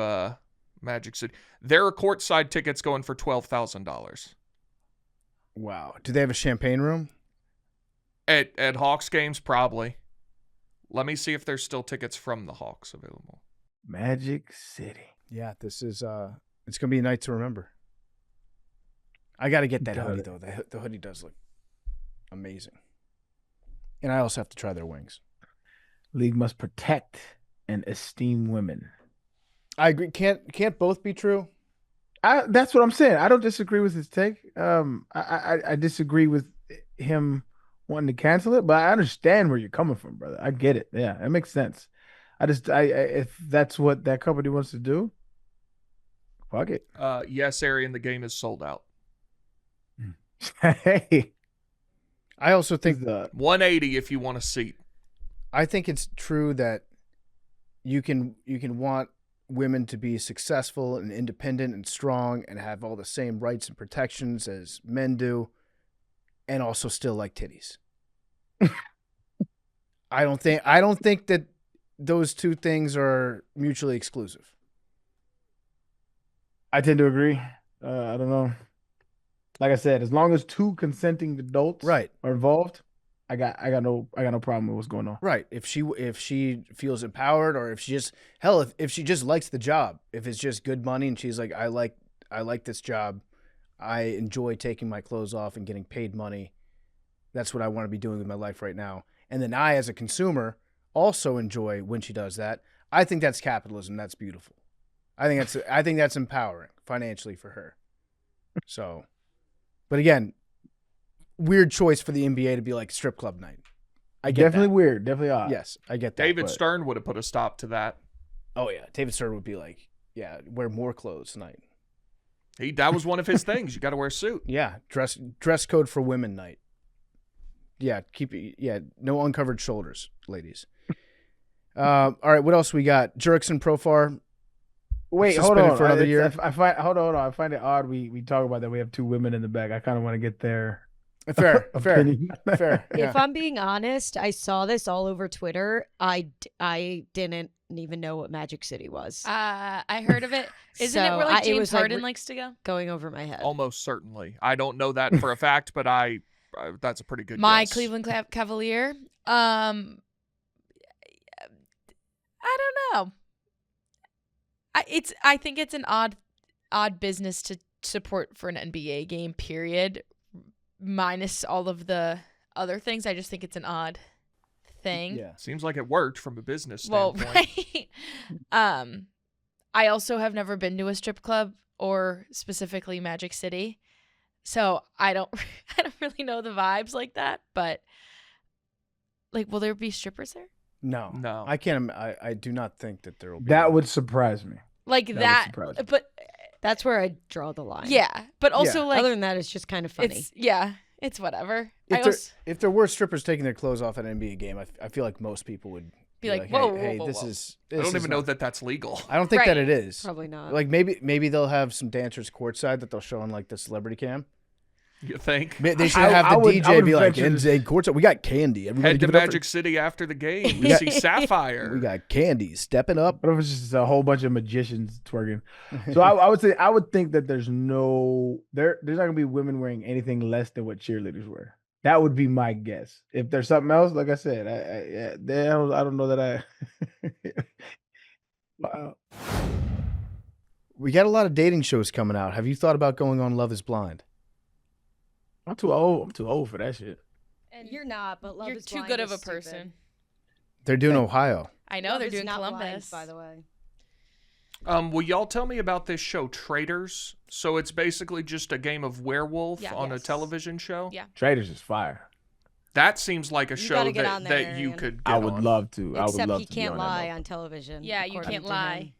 Magic City. There are courtside tickets going for $12,000 Wow. Do they have a champagne room? at Hawks games. Probably. Let me see if there's still tickets from the Hawks available. Magic City. Yeah, this is it's gonna be a night to remember. I got to get that Got hoodie it. though. The hoodie does look amazing, and I also have to try their wings. League must protect and esteem women. I agree. Can't both be true. That's what I'm saying. I don't disagree with his take. I disagree with him wanting to cancel it, but I understand where you're coming from, brother. I get it. Yeah, it makes sense. If that's what that company wants to do, fuck it. Yes, Arian, the game is sold out. Hey, I also think 180 if you want a seat. I think it's true that you can want women to be successful and independent and strong and have all the same rights and protections as men do, and also still like titties. I don't think that those two things are mutually exclusive. I tend to agree. I don't know. Like I said, as long as two consenting adults are involved, I got no problem with what's going on. Right. If she feels empowered, or if she just if she just likes the job, if it's just good money and she's like, I like this job, I enjoy taking my clothes off and getting paid money. That's what I want to be doing with my life right now. And then I, as a consumer, also enjoy when she does that. I think that's capitalism. That's beautiful. I think that's empowering financially for her. So, but again, weird choice for the NBA to be like strip club night. I get Definitely that. weird. Definitely odd. Yes, I get that. David but- Stern would have put a stop to that. Oh yeah, David Stern would be like, yeah, wear more clothes tonight. That was one of his things. You got to wear a suit. Yeah, dress code for women night. Yeah, no uncovered shoulders, ladies. All right, what else we got? Jurickson Profar. Wait, hold suspended on. for another year. Hold on. I find it odd we talk about that. We have two women in the back. I kind of want to get their Fair. opinion. Yeah. If I'm being honest, I saw this all over Twitter. I didn't even know what Magic City was. I heard of it. Isn't it So where like it James was, like, Harden likes to go? Going over my head. Almost certainly. I don't know that for a fact, but that's a pretty good My guess. Cleveland Cavalier. I don't know. I think it's an odd business to support for an NBA game, period. Minus all of the other things. I just think it's an odd thing. Yeah. Seems like it worked from a business Well, standpoint. right. I also have never been to a strip club or specifically Magic City. So I don't really know the vibes like that, but like, will there be strippers there? No. No. I can't. I do not think that there will be. That would surprise me. Like That would that, surprise me. but That's where I draw the line. yeah, but also like Other than that, it's just kind of funny. it's whatever. If there were strippers taking their clothes off at an NBA game, I feel like most people would Be like, hey, whoa, hey, whoa, this whoa. is. I this don't is even know not- that that's legal. I don't think that Right. it is. Probably not. Like maybe they'll have some dancers courtside that they'll show on like the celebrity cam. You think? They should I have the would- I DJ would be like, venture to- "NJ courtside, we got candy. Everybody Head to give it up for- Magic City after the game. We see Sapphire. We got candy stepping up." What if it's just a whole bunch of magicians twerking? So I would say I would think that there's not gonna be women wearing anything less than what cheerleaders wear. That would be my guess. If there's something else, like I said, I don't know that I. Wow. We got a lot of dating shows coming out. Have you thought about going on Love Is Blind? I'm too old. I'm too old for that shit. And You're not, but Love you're is too Blind good is of a stupid. person. They're doing Ohio. I know Love they're is doing not Columbus. blind, by the way. Will y'all tell me about this show, Traitors? So it's basically just a game of werewolf Yeah. on a Yes. television show? Yeah. Traders is fire. That seems like a You show gotta get on that, there, that you Arian. could get I would on. love to. I would Except love he to be can't on that lie motherfucker. on television. Yeah, you according can't to lie. him.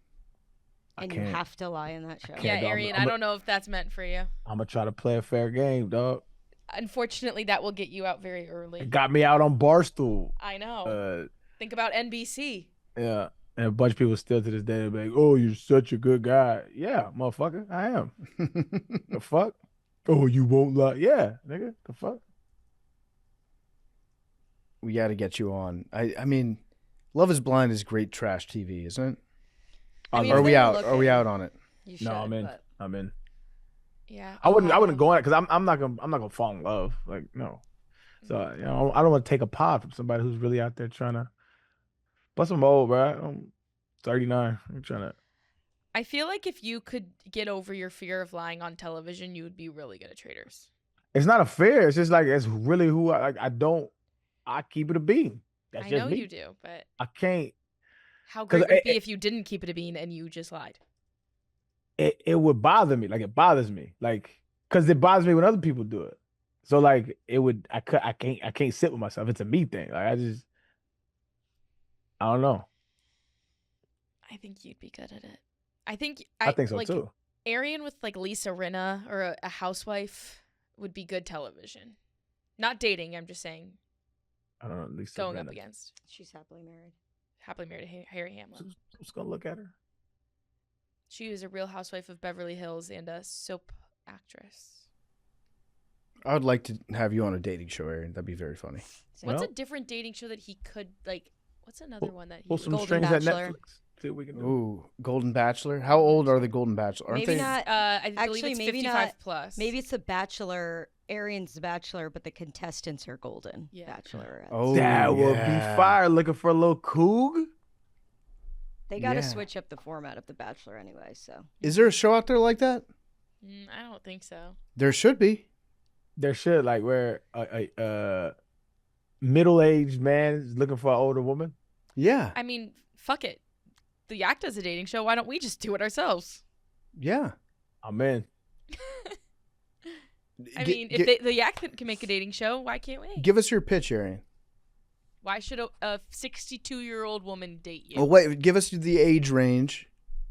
I And you can't. have to lie in that show. can't. Yeah, I'm- Arian, I'm I a- don't know if that's meant for you. I'm gonna try to play a fair game, dog. Unfortunately, that will get you out very early. It got me out on Barstool. I know. Think about NBC. Yeah. And a bunch of people still to this day be like, "Oh, you're such a good guy." Yeah, motherfucker, I am. The fuck? Oh, you won't lie? Yeah, nigga. The fuck? We got to get you on. I mean, Love Is Blind is great trash TV, isn't it? I mean, Or are if we they out? look Are we at- out on it? You should, No, I'm in. but- I'm in. Yeah. I wouldn't go on it because I'm not gonna fall in love. Like, no. So I don't want to take a pod from somebody who's really out there trying to. Plus, I'm old, bro. I'm 39. I'm trying to. I feel like if you could get over your fear of lying on television, you would be really good at Traders. It's not a fear. It's just like it's really who I like. I keep it a bean. That's I just know me. you do, but I can't. How great would it be if you didn't keep it a bean and you just lied? It would bother me. Like, it bothers me. Like, because it bothers me when other people do it. So like I can't sit with myself. It's a me thing. Like I don't know. I think you'd be good at it. I think so like, too. Arian with like Lisa Rinna or a housewife would be good television. Not dating, I'm just saying. I don't know. Lisa going Rinna. up against. She's happily married. Happily married to Harry Hamlin. Who's gonna look at her? She was a Real Housewife of Beverly Hills and a soap actress. I would like to have you on a dating show, Aaron. That'd be very funny. What's a different dating show that he could like? What's another one that he pull would some Golden strings at Bachelor. Netflix. See what we can do. Ooh, Golden Bachelor. How old are the Golden Bachelor? Aren't Maybe they? not. I believe Actually, it's maybe 55 not. plus. Maybe it's the Bachelor. Arian's the Bachelor, but the contestants are Golden Yeah. Bachelor. Oh, That would be yeah. fire. Looking for a little coog. They got to Yeah. switch up the format of the Bachelor anyway. So Is there a show out there like that? I don't think so. There should be. There should, like, where a middle-aged man is looking for an older woman. Yeah. I mean, fuck it. The Yak does a dating show. Why don't we just do it ourselves? Yeah. I'm in. I mean, if the Yak can make a dating show, why can't we? Give us your pitch, Arian. Why should a 62-year-old woman date you? Well, wait. Give us the age range,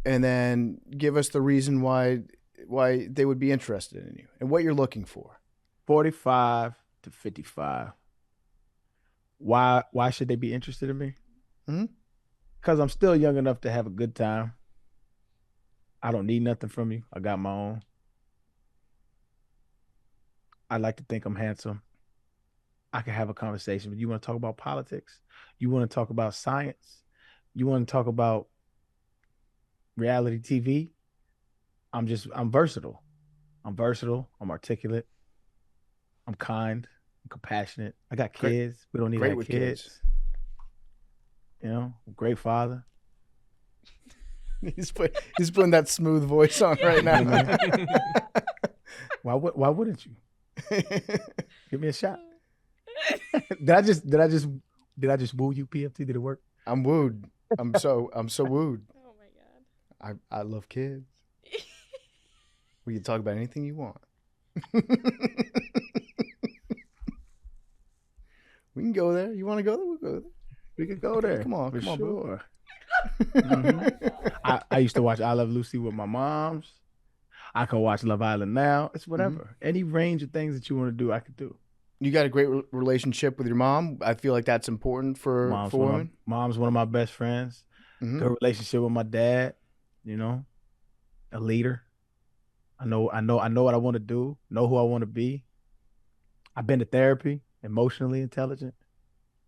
and then give us the reason why they would be interested in you and what you're looking for. 45 to 55. Why should they be interested in me? Because I'm still young enough to have a good time. I don't need nothing from you. I got my own. I like to think I'm handsome. I can have a conversation. But you want to talk about politics? You want to talk about science? You want to talk about reality TV? I'm versatile. I'm versatile. I'm articulate. I'm kind. I'm compassionate. I got kids. We don't need to Great have with kids. kids. You know, great father. He's putting that smooth voice on right now. Why wouldn't you? Give me a shot. Did I just woo you, PFT? Did it work? I'm wooed. I'm so wooed. Oh my god. I love kids. We can talk about anything you want. We can go there. You want to go there? We'll go there. We could go there. Come on, for come on, sure. I used to watch I Love Lucy with my moms. I can watch Love Island now. It's whatever. Any range of things that you want to do, I could do. You got a great relationship with your mom. I feel like that's important for women. Mom's one of my best friends. Good relationship with my dad. You know, a leader. I know what I want to do. Know who I want to be. I've been to therapy. Emotionally intelligent,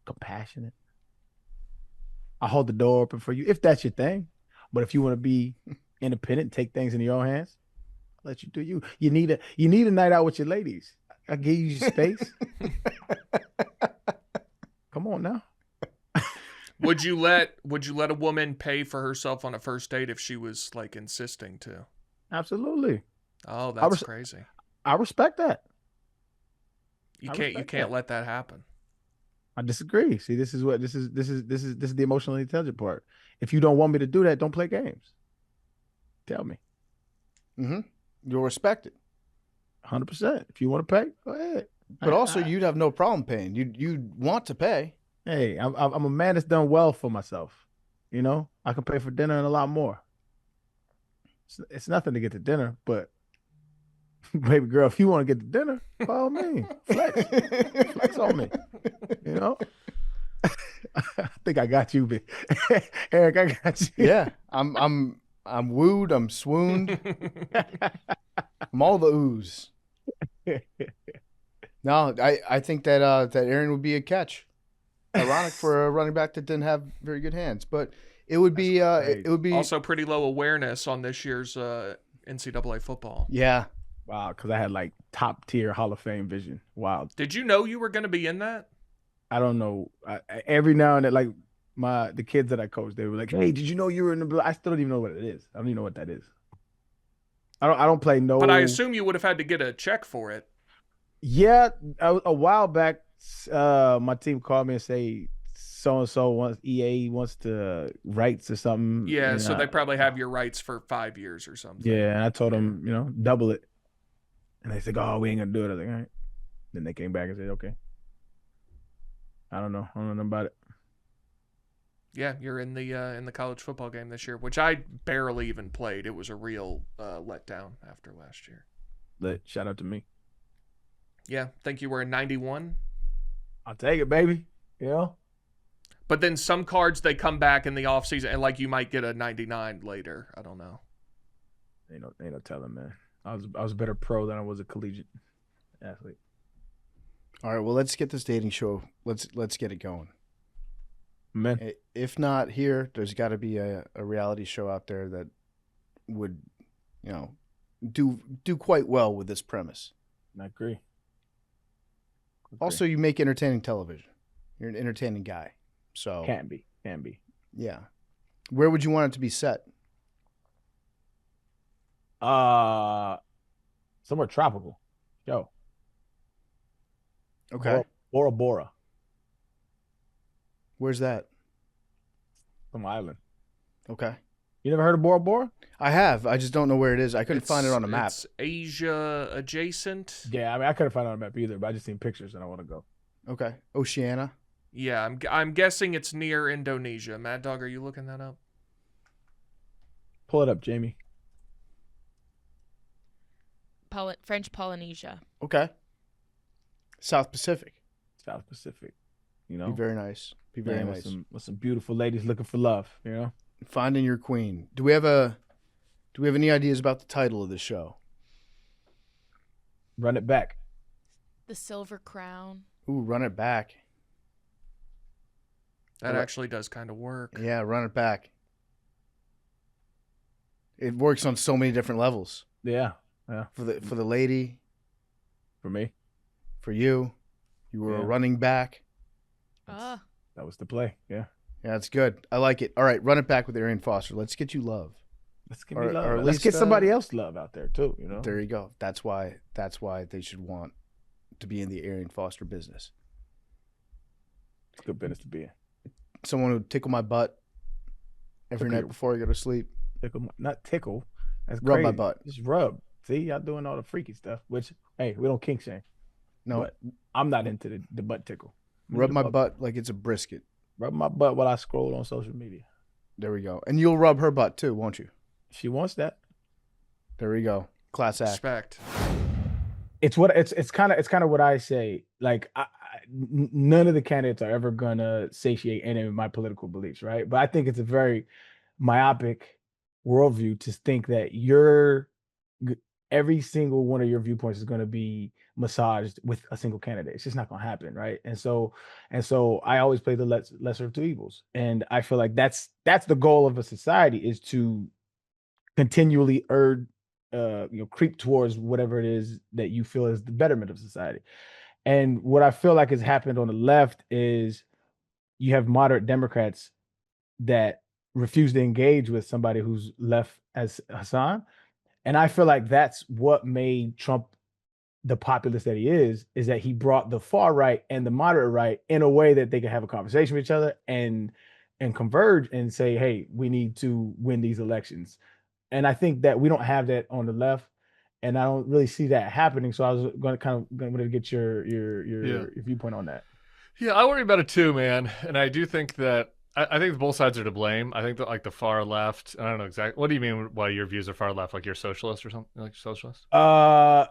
compassionate. I hold the door open for you if that's your thing. But if you want to be independent, take things into your own hands, I'll let you do you. You need a night out with your ladies. I give you space. Come on now. Would you let a woman pay for herself on a first date if she was like insisting to? Absolutely. Oh, that's crazy. I respect that. You can't let that happen. I disagree. See, this is the emotionally intelligent part. If you don't want me to do that, don't play games. Tell me. You'll respect it. 100%. If you want to pay, go ahead. But also, you'd have no problem paying. You'd want to pay. Hey, I'm a man that's done well for myself. You know, I can pay for dinner and a lot more. It's nothing to get to dinner, but baby girl, if you want to get to dinner, by all means, flex on me. You know, I think I got you, Eric. I got you. Yeah, I'm wooed. I'm swooned. I'm all the ooze. No, I think that Aaron would be a catch. Ironic for a running back that didn't have very good hands, but it would be it would be also pretty low awareness on this year's NCAA football. Yeah. Wow, because I had like top tier Hall of Fame vision. Wow. Did you know you were going to be in that? I don't know. Every now and then, like the kids that I coach, they were like, "Hey, did you know you were in the?" I still don't even know what it is. I don't even know what that is. I don't play no. But I assume you would have had to get a check for it. Yeah, a while back, my team called me and say so and so wants EA wants to rights or something. Yeah, and so they probably have your rights for 5 years or something. Yeah, and I told them, double it. And they said, "Oh, we ain't gonna do it." I was like, "All right." Then they came back and said, "Okay." I don't know nothing about it. Yeah, you're in the college football game this year, which I barely even played. It was a real letdown after last year. But shout out to me. Yeah, think you were a 91. I'll take it, baby. But then some cards, they come back in the offseason, and like you might get a 99 later. I don't know. Ain't no telling, man. I was a better pro than I was a collegiate athlete. All right, well, let's get this dating show. Let's get it going. Man, If not here, there's got to be a reality show out there that would, do quite well with this premise. I agree. Also, you make entertaining television. You're an entertaining guy. So can be. Yeah. Where would you want it to be set? Somewhere tropical. Yo. Okay. Bora Bora. Where's that? Some island. Okay. You never heard of Bora Bora? I have. I just don't know where it is. I couldn't find it on a map. It's Asia adjacent. Yeah, I mean, I couldn't find it on a map either, but I just seen pictures and I want to go. Okay. Oceania. Yeah, I'm guessing it's near Indonesia. Mad Dog, are you looking that up? Pull it up, Jamie. French Polynesia. Okay. South Pacific. South Pacific. Be very nice. Be very nice. With some beautiful ladies looking for love, Finding your queen. Do we have any ideas about the title of the show? Run it back. The Silver Crown. Ooh, Run It Back. That actually does kind of work. Yeah, Run It Back. It works on so many different levels. Yeah. For the lady, For me, for you were a running back. Ah. that was the play. Yeah. Yeah, that's good. I like it. All right, Run It Back with Arian Foster. Let's get you love. Let's give me Or love. at Let's least, get somebody else love out there too. There you go. That's why they should want to be in the Arian Foster business. It's good business to be in. Someone who tickle my butt every Tickle night before I go to sleep. Not tickle. That's Rub my crazy. butt. Just rub. See, y'all doing all the freaky stuff. Which, hey, we don't kink shame. No, But I'm not into the butt tickle. rub my butt like it's a brisket. Rub my butt while I scroll on social media. There we go. And you'll rub her butt too, won't you? She wants that. There we go. Class act. Respect. It's kind of what I say. Like, none of the candidates are ever gonna satiate any of my political beliefs, right? But I think it's a very myopic worldview to think that every single one of your viewpoints is going to be massaged with a single candidate. It's just not going to happen, right? And so I always play the lesser of two evils, and I feel like that's the goal of a society, is to continually creep towards whatever it is that you feel is the betterment of society. And what I feel like has happened on the left is you have moderate Democrats that refuse to engage with somebody who's left as Hassan. And I feel like that's what made Trump the populist that he is that he brought the far right and the moderate right in a way that they can have a conversation with each other and converge and say, hey, we need to win these elections. And I think that we don't have that on the left, and I don't really see that happening. So I was going to get your viewpoint on that. Yeah, I worry about it too, man. And I do think that I think both sides are to blame. I think that like the far left, I don't know exactly. What do you mean by your views are far left? Like you're socialist or something? Like socialist? So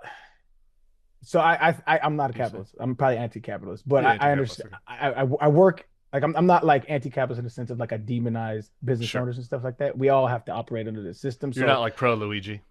I'm not a capitalist. I'm probably anti-capitalist, but Yeah, I understand. I work like I'm not like anti-capitalist in the sense of like I demonize business owners and stuff like that. We all have to operate under the system. You're not like pro Luigi.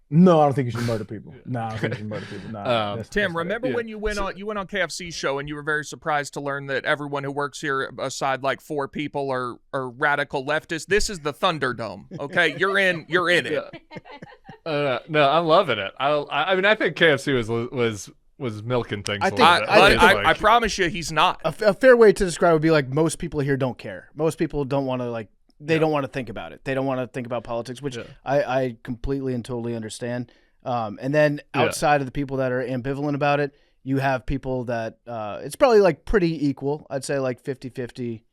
No, I don't think you should murder people. No, I don't think you should murder people. No. Tim, remember when you went on KFC's show and you were very surprised to learn that everyone who works here, aside like 4 people, are radical leftists? This is the Thunderdome. Okay, you're in it. No, I'm loving it. I mean, I think KFC was milking things. I a think- little bit. I promise you, he's not. A fair way to describe it would be like most people here don't care. Most people don't want to they don't want to think about it. They don't want to think about politics, which I completely and totally understand. And then outside of the people that are ambivalent about it, You have people that it's probably like pretty equal. I'd say like 50-50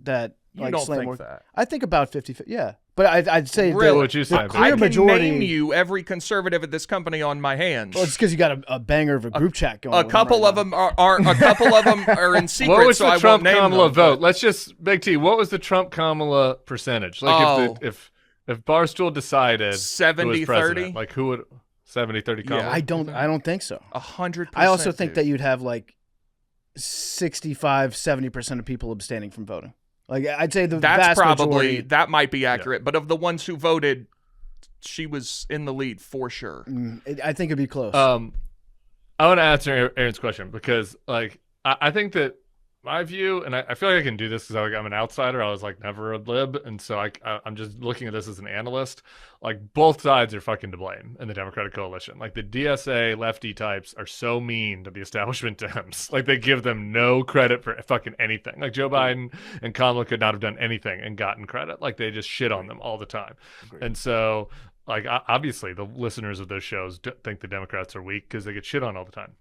that You like don't slam think more. that. I think about 50-50. Yeah. But I'd say Really? the, What would you say, the Ben? clear I can majority. name you every conservative at this company on my hands. Well, it's because you got a banger of a group chat going. A with couple right of now. them are a couple of them are in secret, What was so the I Trump won't name Kamala them, vote? but- Let's just Big T. What was the Trump Kamala percentage? Like Oh. if Barstool decided 70-30? 30, like who would 70-30 Kamala? I don't think so. 100%. I also think that you'd have like 65-70% of people abstaining from voting. Like I'd say the that's vast probably majority. that might be accurate, but of the ones who voted, she was in the lead for sure. I think it'd be close. I want to answer Aaron's question because, like, I think that my view, and I feel like I can do this because I'm an outsider. I was like never a lib, and so I'm just looking at this as an analyst. Like both sides are fucking to blame in the Democratic coalition. Like the DSA lefty types are so mean to the establishment Dems. Like they give them no credit for fucking anything. Like Joe Biden and Kamala could not have done anything and gotten credit. Like they just shit on them all the time, and so. Like, obviously, the listeners of those shows think the Democrats are weak because they get shit on all the time.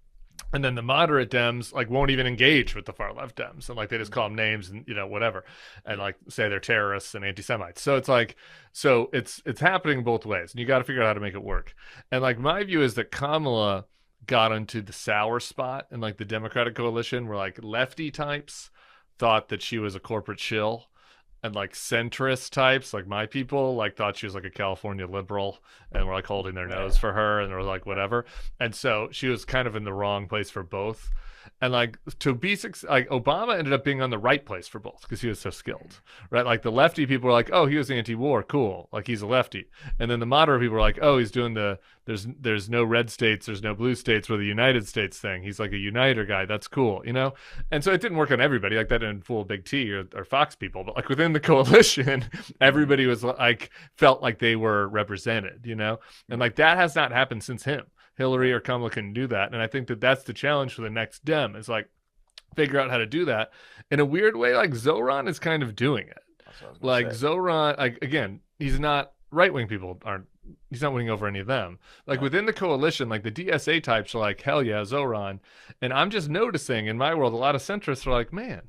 And then the moderate Dems, like, won't even engage with the far left Dems. And, like, they just call them names and, you know, whatever. And, like, say they're terrorists and anti-Semites. So it's like, it's happening both ways. And you got to figure out how to make it work. And, like, my view is that Kamala got into the sour spot in, like, the Democratic coalition where, like, lefty types thought that she was a corporate shill. And like centrist types, like my people, like thought she was like a California liberal and were like holding their nose for her and were like whatever. And so she was kind of in the wrong place for both. And like to be like Obama ended up being on the right place for both because he was so skilled, right? Like the lefty people were like, oh, he was anti-war, cool, like he's a lefty. And then the moderate people were like, oh, he's doing the there's no red states, there's no blue states, we're the United States thing. He's like a uniter guy, that's cool, you know. And so it didn't work on everybody. Like that didn't fool Big T or Fox people, but like within the coalition, everybody was like felt like they were represented, you know. And like that has not happened since him. Hillary or Kamala can do that. And I think that that's the challenge for the next Dem is like figure out how to do that in a weird way. Like Zoran is kind of doing it. Like Zoran, like again, he's not right-wing people he's not winning over any of them. Like within the coalition, like the DSA types are like, hell yeah, Zoran. And I'm just noticing in my world, a lot of centrists are like, man,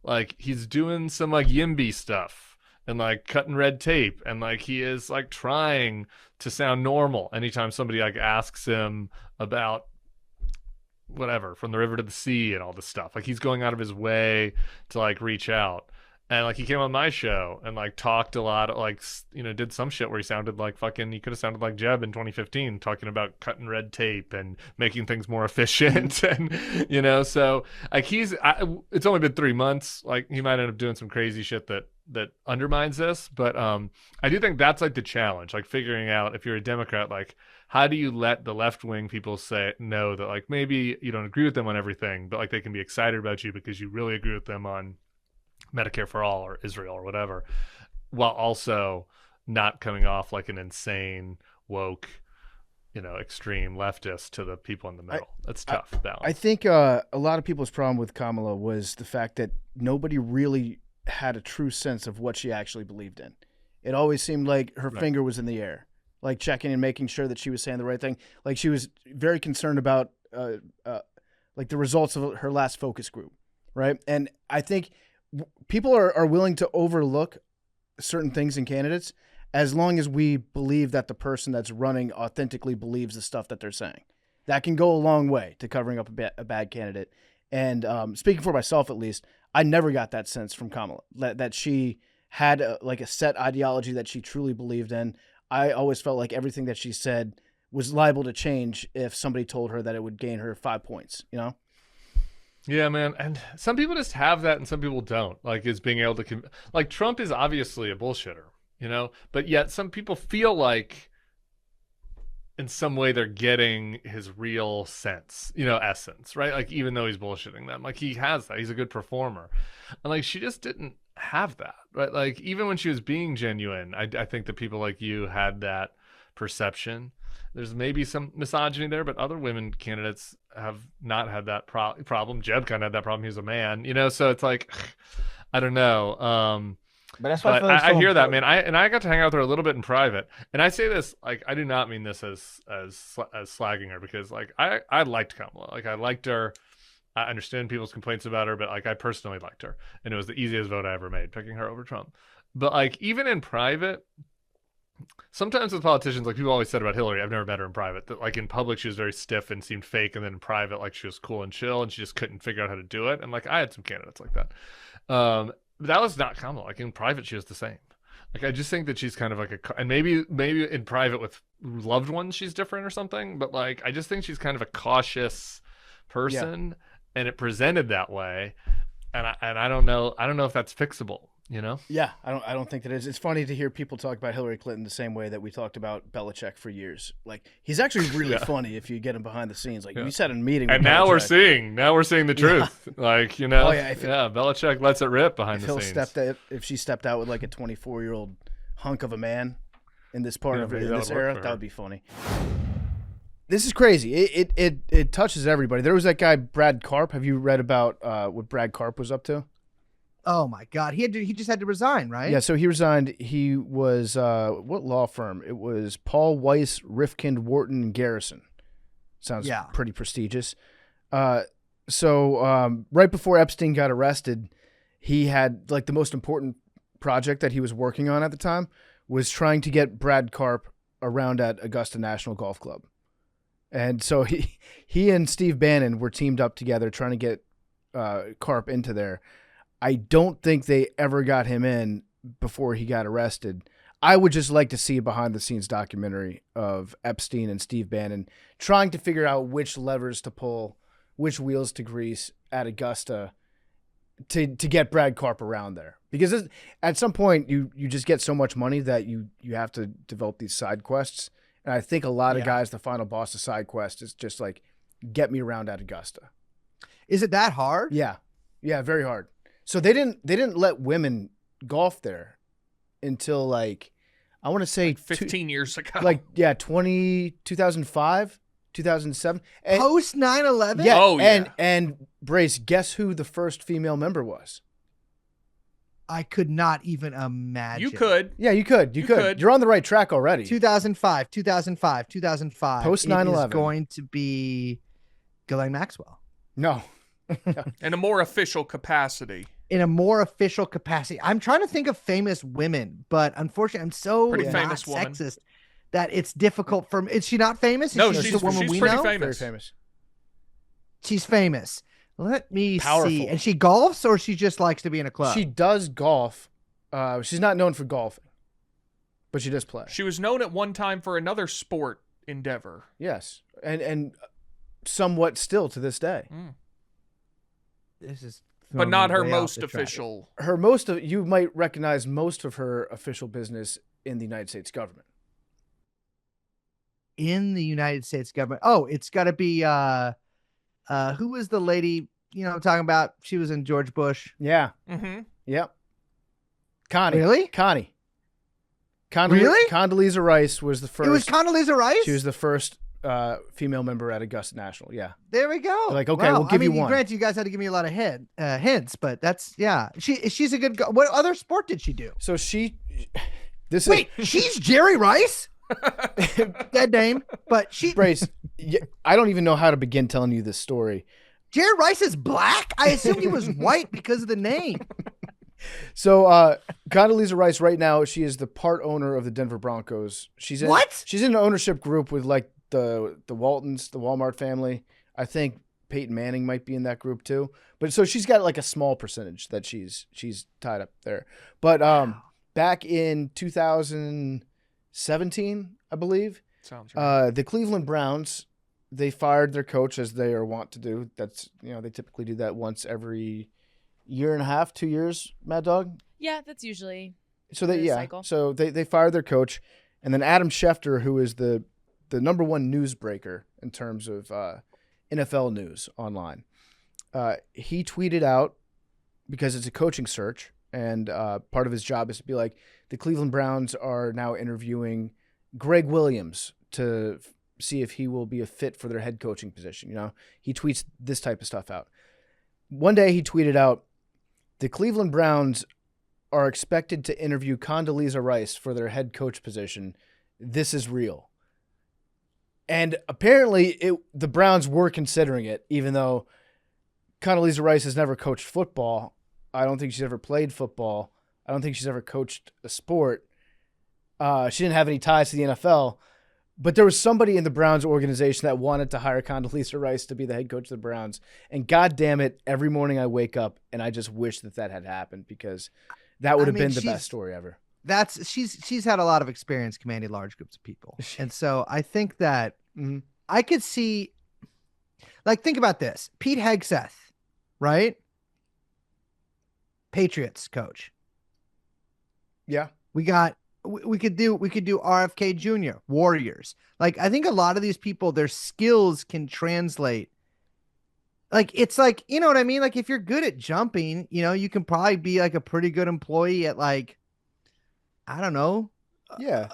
like he's doing some like YIMBY stuff and like cutting red tape. And like he is like trying to sound normal anytime somebody like asks him about whatever from the river to the sea and all this stuff. Like he's going out of his way to like reach out. And like he came on my show and like talked a lot, like, you know, did some shit where he sounded like he could have sounded like Jeb in 2015 talking about cutting red tape and making things more efficient. And, you know, so like it's only been 3 months. Like he might end up doing some crazy shit that undermines this. But I do think that's like the challenge, like figuring out if you're a Democrat, like how do you let the left wing people know that like maybe you don't agree with them on everything, but like they can be excited about you because you really agree with them on Medicare for all or Israel or whatever, while also not coming off like an insane woke, you know, extreme leftist to the people in the middle. That's tough balance. I think a lot of people's problem with Kamala was the fact that nobody really had a true sense of what she actually believed in. It always seemed like her finger was in the air, like checking and making sure that she was saying the right thing. Like she was very concerned about like the results of her last focus group, right? And I think people are willing to overlook certain things in candidates as long as we believe that the person that's running authentically believes the stuff that they're saying. That can go a long way to covering up a bad candidate. And speaking for myself, at least, I never got that sense from Kamala, that she had like a set ideology that she truly believed in. I always felt like everything that she said was liable to change if somebody told her that it would gain her 5 points, you know? Yeah, man. And some people just have that and some people don't. Like, is being able to... like, Trump is obviously a bullshitter, you know? But yet some people feel like in some way they're getting his real sense, you know, essence, right? Like, even though he's bullshitting them. Like, he has that. He's a good performer. And, like, she just didn't have that, right? Like, even when she was being genuine, I think that people like you had that perception. There's maybe some misogyny there, but other women candidates have not had that problem. Jeb kind of had that problem. He was a man, you know? So it's like, I don't know. But that's why But I feel like I so hear that, important. man. I got to hang out with her a little bit in private, and I say this like I do not mean this as slagging her, because like I liked Kamala, like I liked her. I understand people's complaints about her, but like I personally liked her, and it was the easiest vote I ever made, picking her over Trump. But like even in private, sometimes with politicians, like people always said about Hillary, I've never met her in private, that like in public she was very stiff and seemed fake, and then in private like she was cool and chill, and she just couldn't figure out how to do it. And like I had some candidates like that. But that was not Kamala. Like in private she was the same. Like I just think that she's kind of like and maybe in private with loved ones she's different or something, but like I just think she's kind of a cautious person, and it presented that way. And I don't know if that's fixable. You know? Yeah, I don't think that is. It's funny to hear people talk about Hillary Clinton the same way that we talked about Belichick for years. Like he's actually really funny if you get him behind the scenes. Like you sat in a meeting, and with now Belichick. we're seeing the truth. Like you know, if Belichick lets it rip behind the scenes. If she stepped out with like a 24-year-old hunk of a man in this part of maybe in that this would work era, for that her. would be funny. This is crazy. It touches everybody. There was that guy Brad Karp. Have you read about what Brad Karp was up to? Oh my God, he just had to resign, right? Yeah, so he resigned. He was what law firm? It was Paul Weiss, Rifkind, Wharton, and Garrison. Sounds pretty prestigious. So right before Epstein got arrested, he had like the most important project that he was working on at the time was trying to get Brad Karp around at Augusta National Golf Club. And so he and Steve Bannon were teamed up together trying to get Karp into there. I don't think they ever got him in before he got arrested. I would just like to see a behind-the-scenes documentary of Epstein and Steve Bannon trying to figure out which levers to pull, which wheels to grease at Augusta to get Brad Karp around there. Because at some point, you just get so much money that you have to develop these side quests. And I think a lot of guys, the final boss of side quest is just like, get me around at Augusta. Is it that hard? Yeah, very hard. So they didn't let women golf there until like I want to say 15 years ago. 2005, 2007. Post 9/11? Yeah. Oh, yeah. And Brace, guess who the first female member was? I could not even imagine. You could. Yeah, you could. You're on the right track already. 2005. Post 9/11. It is going to be Ghislaine Maxwell. No. In a more official capacity. In a more official capacity. I'm trying to think of famous women, but unfortunately, I'm so Pretty not famous woman. sexist that it's difficult for me. Is she not famous? No, just she's a woman we pretty know? famous. Very famous. She's famous. Let me Powerful. see. And she golfs, or she just likes to be in a club? She does golf. She's not known for golfing, but she does play. She was known at one time for another sport endeavor. Yes, and somewhat still to this day. This is, But not her way off most the track. official. You might recognize most of her official business in the United States government. In the United States government. Oh, it's got to be who was the lady? You know, what I'm talking about. She was in George Bush. Yeah. Mm-hmm. Yep. Connie. Really? Connie. Really? Condoleezza Rice was the first. It was Condoleezza Rice. She was the first female member at Augusta National. Yeah. There we go. Like, okay, we'll give you one. Granted, you guys had to give me a lot of hints, but that's She's a good. What other sport did she do? So Wait, she's Jerry Rice. Dead name, but she. Brace, I don't even know how to begin telling you this story. Jerry Rice is black. I assumed he was white because of the name. So Condoleezza Rice right now, she is the part owner of the Denver Broncos. She's in an ownership group with like the Waltons, the Walmart family. I think Peyton Manning might be in that group too. But so she's got like a small percentage that she's tied up there. But back in 2017, I believe, Sounds right. the Cleveland Browns, they fired their coach, as they are wont to do. That's, they typically do that once every year and a half, 2 years, Mad Dog. Yeah, that's usually So the cycle. So they fired their coach, and then Adam Schefter, who is the number one newsbreaker in terms of NFL news online, he tweeted out, because it's a coaching search, and part of his job is to be like, the Cleveland Browns are now interviewing Greg Williams to see if he will be a fit for their head coaching position. He tweets this type of stuff out. One day he tweeted out, the Cleveland Browns are expected to interview Condoleezza Rice for their head coach position. This is real. And apparently the Browns were considering it, even though Condoleezza Rice has never coached football. I don't think she's ever played football. I don't think she's ever coached a sport. She didn't have any ties to the NFL. But there was somebody in the Browns organization that wanted to hire Condoleezza Rice to be the head coach of the Browns. And God damn it, every morning I wake up and I just wish that had happened, because that would have been the best story ever. She's had a lot of experience commanding large groups of people. And so I think that I could see, like, think about this. Pete Hegseth, right? Patriots coach. Yeah. We could do RFK Jr., Warriors. Like, I think a lot of these people, their skills can translate. Like, it's like, you know what I mean? Like, if you're good at jumping, you know, you can probably be like a pretty good employee at, like, I don't know. Yeah.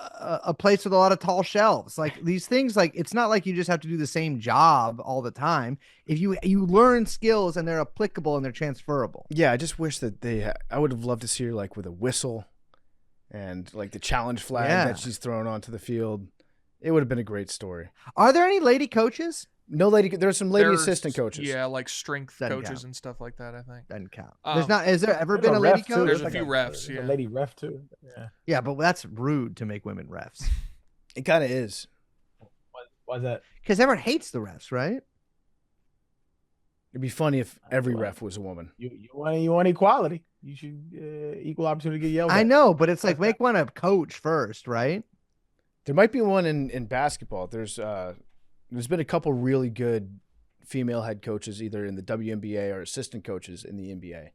A place with a lot of tall shelves. Like, these things, like, it's not like you just have to do the same job all the time. If you learn skills and they're applicable and they're transferable. Yeah. I just wish that I would have loved to see her, like, with a whistle and, like, the challenge flag that she's thrown onto the field. It would have been a great story. Are there any lady coaches? No lady. There's some lady assistant coaches. Yeah, like strength Doesn't coaches count. and stuff like that, I think. Doesn't count. There's not. Has there ever There's been a lady ref, too. coach? There's a Like few refs, a yeah. lady ref too. Yeah. Yeah, but that's rude to make women refs. It kind of is. Why's that? Because everyone hates the refs, right? It'd be funny if every ref was a woman. You want equality. You should equal opportunity to get yelled at. I know, but it's like, make one a coach first, right? There might be one in basketball. There's been a couple really good female head coaches, either in the WNBA or assistant coaches in the NBA.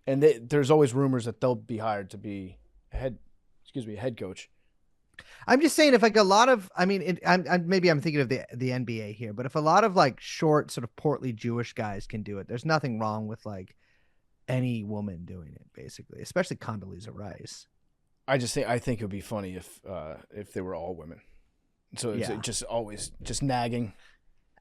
And there's always rumors that they'll be hired to be a head coach. I'm just saying, if like a lot of, I mean, maybe I'm thinking of the NBA here, but if a lot of like short, sort of portly Jewish guys can do it, there's nothing wrong with like any woman doing it, basically, especially Condoleezza Rice. I think it would be funny if they were all women. So it's just always just nagging.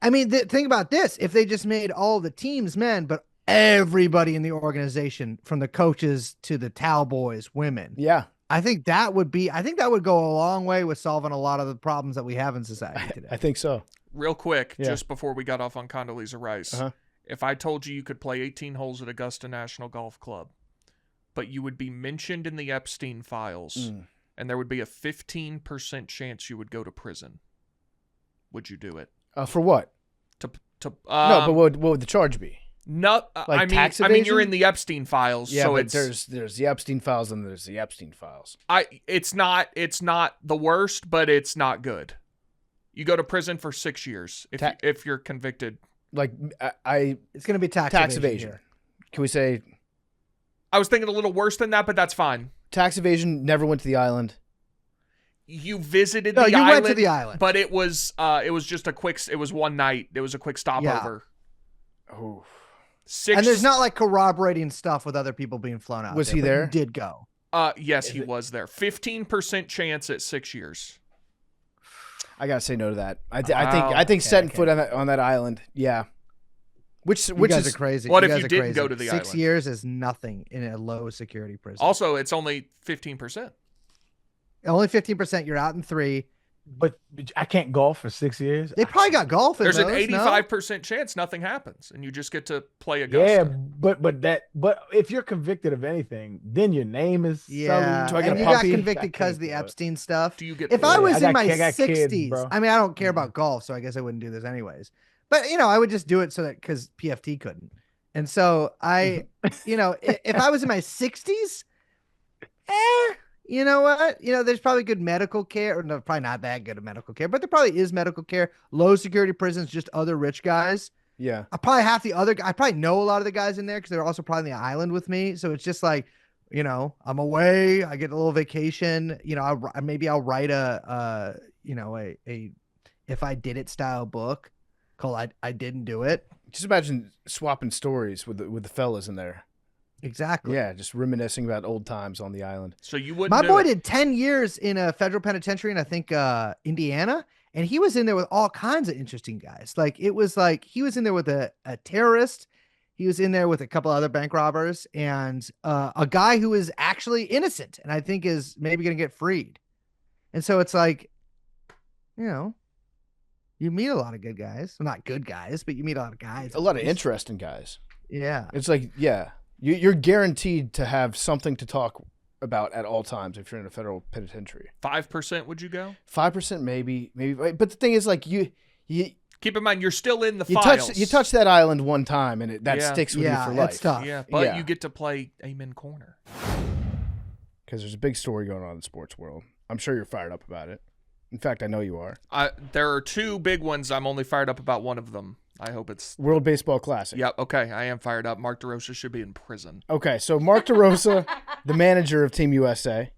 I mean, think about this: if they just made all the teams men, but everybody in the organization, from the coaches to the towel boys, women. Yeah. I think that would go a long way with solving a lot of the problems that we have in society today. I think so. Real quick, Yeah. just before we got off on Condoleezza Rice, Uh-huh. if I told you could play 18 holes at Augusta National Golf Club, but you would be mentioned in the Epstein files, and there would be a 15% chance you would go to prison, would you do it? For what? No, No, but what would the charge be? No, Like tax I mean, you're evasion? in the Epstein files, Yeah, so but it's there's the Epstein files and there's the Epstein files. it's not the worst, but it's not good. You go to prison for 6 years if you're convicted. Like It's going to be tax evasion. here. Can we say I was thinking a little worse than that, but that's fine. tax evasion? Never went to the island. You visited No, the you island. went to the island. But it was just a quick. It was one night. It was a quick stopover. Oh, 6. And there's not like corroborating stuff with other people being flown out. Was there, he but there? You did go. Yes, he was there. 15% chance at 6 years. I gotta say no to that. I Wow. think setting foot on that island. Yeah. Which You which guys is are crazy. What You if guys you are didn't crazy. go to the 6 island? years is nothing in a low security prison. Also, it's only 15%. Only 15%. You're out in 3. But I can't golf for 6 years. They probably got golf in There's an those, no? 85% chance nothing happens, and you just get to play Augusta. Yeah, but if you're convicted of anything, then your name is Yeah, Do I get and a you got puppy? convicted I because of can't the do it. Epstein stuff. Do you get? If I was I in got my kids, 60s, bro. I mean, I don't care about golf, so I guess I wouldn't do this anyways. But, you know, I would just do it so that because PFT couldn't. And so if I was in my 60s, you know what? You know, there's probably good medical care, or no, probably not that good of medical care, but there probably is medical care. Low security prisons, just other rich guys. yeah. I probably know a lot of the guys in there because they're also probably on the island with me. So it's just like, you know, I'm away. I get a little vacation. You know, maybe I'll write a if I did it style book called I Didn't Do It. Just imagine swapping stories with the fellas in there. Exactly. Yeah, just reminiscing about old times on the island. So you wouldn't. My do boy it. did 10 years in a federal penitentiary in, I think, Indiana. And he was in there with all kinds of interesting guys. Like, it was like he was in there with a terrorist. he was in there with a couple other bank robbers and a guy who is actually innocent and I think is maybe going to get freed. And so it's like, you meet a lot of good guys. Well, not good guys, but you meet a lot of guys. A lot of interesting guys. Yeah. It's like, you're guaranteed to have something to talk about at all times if you're in a federal penitentiary. 5% would you go? 5% maybe. But the thing is, like, you keep in mind you're still in the files. You touch that island one time and that sticks with you for life. It's tough. Yeah, but you get to play Amen Corner. Because there's a big story going on in the sports world. I'm sure you're fired up about it. In fact, I know you are. There are two big ones. I'm only fired up about one of them. I hope it's World Baseball Classic. Yep. Okay, I am fired up. Mark DeRosa should be in prison. Okay, so Mark DeRosa, the manager of Team USA,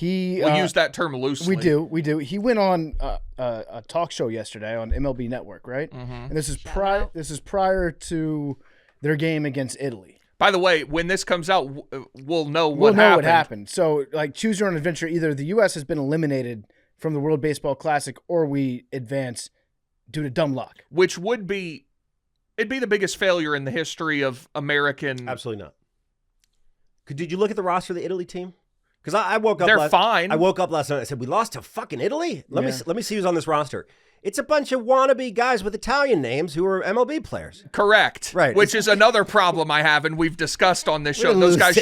we use that term loosely. We do. He went on a talk show yesterday on MLB Network, right? Mm-hmm. And this is prior to their game against Italy. By the way, when this comes out, we'll know what happened. So, like, choose your own adventure. Either the U.S. has been eliminated from the World Baseball Classic, or we advance due to dumb luck. Which it'd be the biggest failure in the history of American. Absolutely not. Did you look at the roster of the Italy team? Because I woke up. They're fine. I woke up last night and I said, we lost to fucking Italy? Let me see who's on this roster. It's a bunch of wannabe guys with Italian names who are MLB players. Correct. Right. Which is another problem I have, and we've discussed on this show. Those guys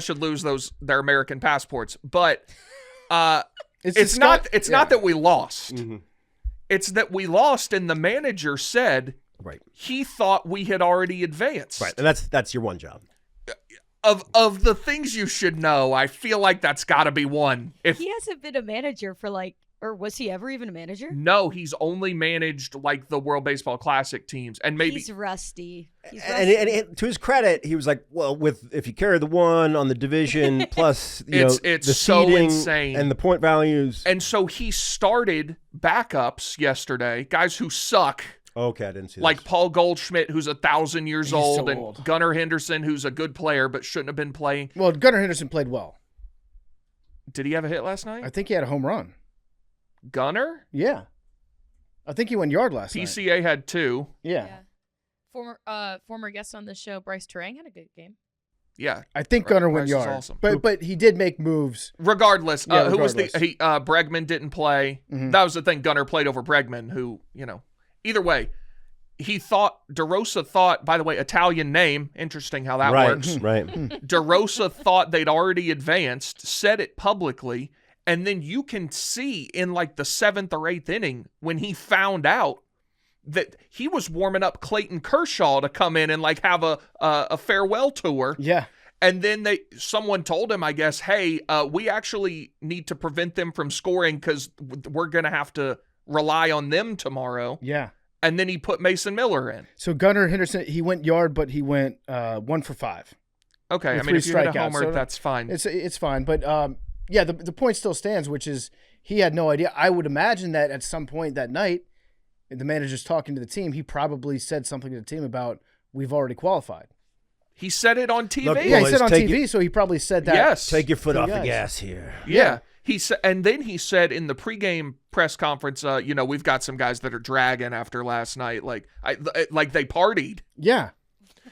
should lose their American passports. But it's not that we lost. Mm-hmm. It's that we lost, and the manager said he thought we had already advanced. Right. And that's your one job. Of the things you should know, I feel like that's got to be one. He hasn't been a manager for or was he ever even a manager? No, he's only managed like the World Baseball Classic teams, and maybe he's rusty. And to his credit, he was like, "Well, if you carry the one on the division plus it's the so seeding insane and the point values." And so he started backups yesterday, guys who suck. Okay, I didn't see like this. Paul Goldschmidt, who's 1,000 years old, so and old. Gunnar Henderson, who's a good player but shouldn't have been playing. Well, Gunnar Henderson played well. Did he have a hit last night? I think he had a home run. Gunnar? Yeah. I think he went yard last night. PCA had 2. Yeah. Former guest on this show, Bryce Terang, had a good game. Yeah. I think Gunnar went Bryce is yard. awesome. But he did make moves. Regardless, Yeah, who was Bregman didn't play. Mhm. That was the thing. Gunnar played over Bregman, who, either way, DeRosa thought, by the way, Italian name, interesting how that works. Right. DeRosa thought they'd already advanced, said it publicly, and then you can see in like the 7th or 8th inning when he found out that he was warming up Clayton Kershaw to come in and like have a farewell tour. Yeah. And then someone told him, I guess, hey, we actually need to prevent them from scoring because we're going to have to rely on them tomorrow. Yeah. And then he put Mason Miller in. So Gunnar Henderson, he went yard, but he went 1 for 5. Okay, With I mean, if 3 you hit a strikeouts, homer, so that's fine. It's fine, but the point still stands, which is he had no idea. I would imagine that at some point that night, the manager's talking to the team. He probably said something to the team about we've already qualified. He said it on TV. Look, Yeah, he boys, said on TV, so he probably said that. Yes. Take your foot to off the the guys. gas here. Yeah. He said, and then he said in the pregame press conference, we've got some guys that are dragging after last night, like they partied. Yeah.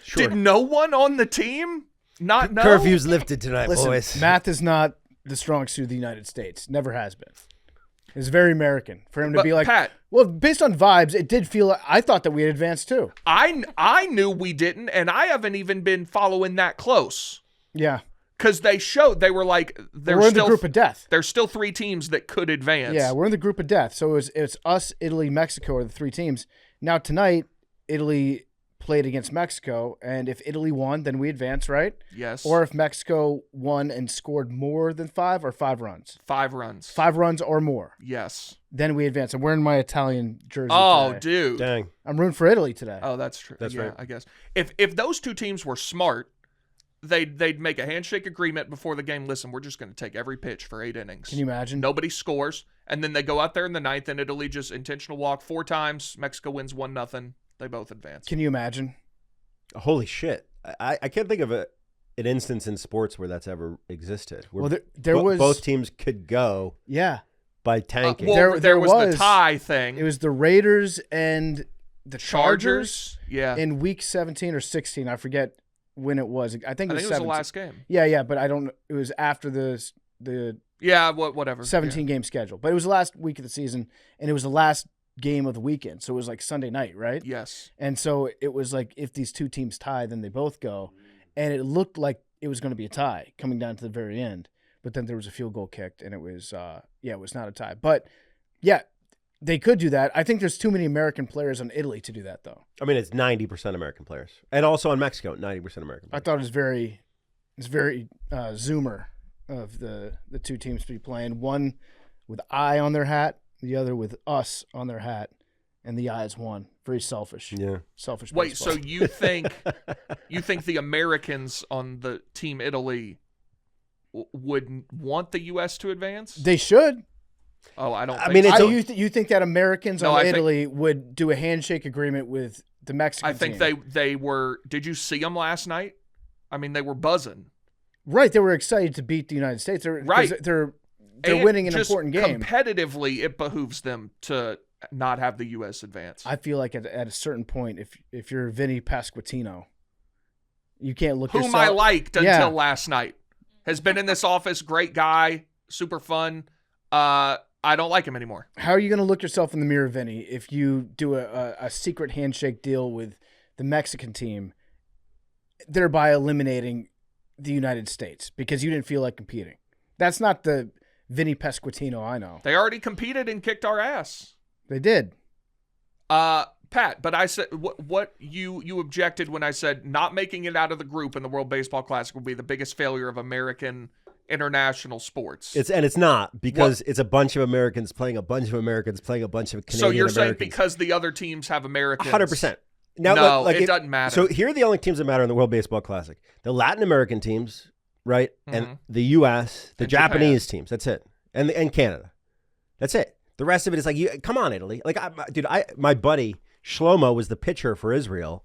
Sure. Did no one on the team not know? Curfew's lifted tonight, Listen, boys. math is not the strong suit of the United States. Never has been. It's very American for him to But, be like, Pat, well, based on vibes, it did feel. I thought that we had advanced too. I knew we didn't, and I haven't even been following that close. Yeah. Because they were like, We're in the group of death. There's still 3 teams that could advance. Yeah, we're in the group of death. So it's us, Italy, Mexico are the 3 teams. Now tonight, Italy played against Mexico, and if Italy won, then we advance, right? Yes. Or if Mexico won and scored more than 5 or 5 runs. 5 runs. 5 runs or more. Yes. Then we advance. I'm wearing my Italian jersey Oh, today. dude. Dang. I'm rooting for Italy today. Oh, that's true. That's right. I guess if those 2 teams were smart, they'd make a handshake agreement before the game. Listen, we're just going to take every pitch for 8 innings. Can you imagine? Nobody scores, and then they go out there in the 9th, and Italy just intentional walk 4 times. Mexico wins 1-0. They both advance. Can you imagine? Holy shit. I can't think of an instance in sports where that's ever existed. Where Well, there was both teams could go Yeah. by tanking. Well, there was the was- tie thing. It was the Raiders and the Chargers. Yeah. in week 17 or 16. I forget when it was. I think it was 17. The last game. Yeah, but I don't. It was after the Yeah, whatever. 17 game schedule, but it was the last week of the season, and it was the last game of the weekend, so it was like Sunday night, right? Yes. And so it was like if these two teams tie, then they both go, and it looked like it was going to be a tie coming down to the very end, but then there was a field goal kicked, and it was it was not a tie, but yeah. They could do that. I think there's too many American players on Italy to do that, though. I mean, it's 90% American players, and also on Mexico, 90% American players. I thought it was very Zoomer of the two teams to be playing. One with I on their hat, the other with us on their hat, and the I is one. Very selfish. Yeah, selfish. Wait, baseball. so you think the Americans on the team Italy would want the U.S. to advance? They should. Oh, I don't. I mean, so. You think that Americans on Italy would do a handshake agreement with the Mexican I think team? they were. Did you see them last night? I mean, they were buzzing. Right, they were excited to beat the United States. They're winning an important game. Competitively, it behooves them to not have the U.S. advance. I feel like at a certain point, if you're Vinny Pasquantino, you can't look. Whom I liked until last night, has been in this office. Great guy, super fun. I don't like him anymore. How are you going to look yourself in the mirror, Vinny, if you do a secret handshake deal with the Mexican team, thereby eliminating the United States because you didn't feel like competing? That's not the Vinny Pasquantino I know. They already competed and kicked our ass. They did. Pat, but I said what you objected when I said not making it out of the group in the World Baseball Classic will be the biggest failure of American international sports. It's not because it's a bunch of Americans playing a bunch of Americans playing a bunch of Canadian So you're saying Americans. because the other teams have Americans? 100%. Now, no, it doesn't matter. So here are the only teams that matter in the World Baseball Classic: the Latin American teams, right, and the U.S., the and Japanese Japan. teams. That's it, and Canada. That's it. The rest of it is like, come on, Italy. Like, my buddy Shlomo was the pitcher for Israel.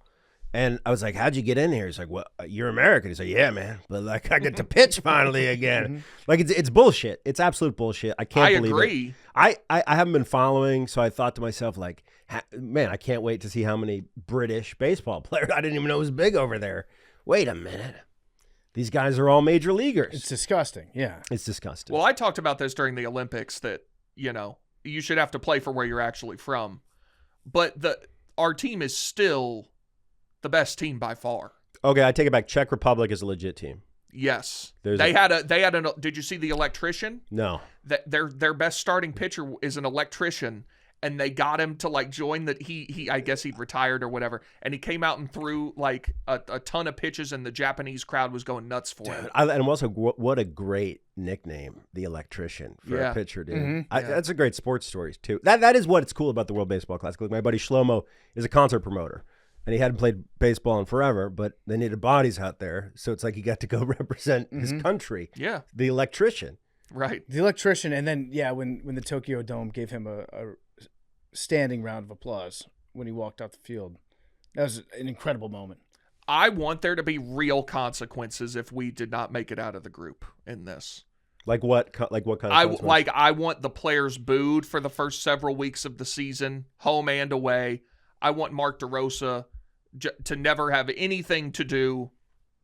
And I was like, how'd you get in here? He's like, well, you're American. He's like, yeah, man. But like, I get to pitch finally again. Like, it's bullshit. It's absolute bullshit. I can't believe agree. it. I haven't been following, so I thought to myself, like, man, I can't wait to see how many British baseball players. I didn't even know it was big over there. Wait a minute. These guys are all major leaguers. It's disgusting. Yeah. It's disgusting. Well, I talked about this during the Olympics that, you should have to play for where you're actually from. But our team is still the best team by far. Okay, I take it back. Czech Republic is a legit team. Yes. Did you see the electrician? No. Their best starting pitcher is an electrician, and they got him to like join I guess he'd retired or whatever, and he came out and threw like a ton of pitches, and the Japanese crowd was going nuts for him. And also, what a great nickname, the electrician, for a pitcher, dude. Mm-hmm. That's a great sports story too. That is what's cool about the World Baseball Classic. Like, my buddy Shlomo is a concert promoter, and he hadn't played baseball in forever, but they needed bodies out there, so it's like he got to go represent his country. Yeah, the electrician, right? The electrician, and then when the Tokyo Dome gave him a standing round of applause when he walked out the field, that was an incredible moment. I want there to be real consequences if we did not make it out of the group in this. Like what? Like what kind of consequences? I want the players booed for the first several weeks of the season, home and away. I want Mark DeRosa to never have anything to do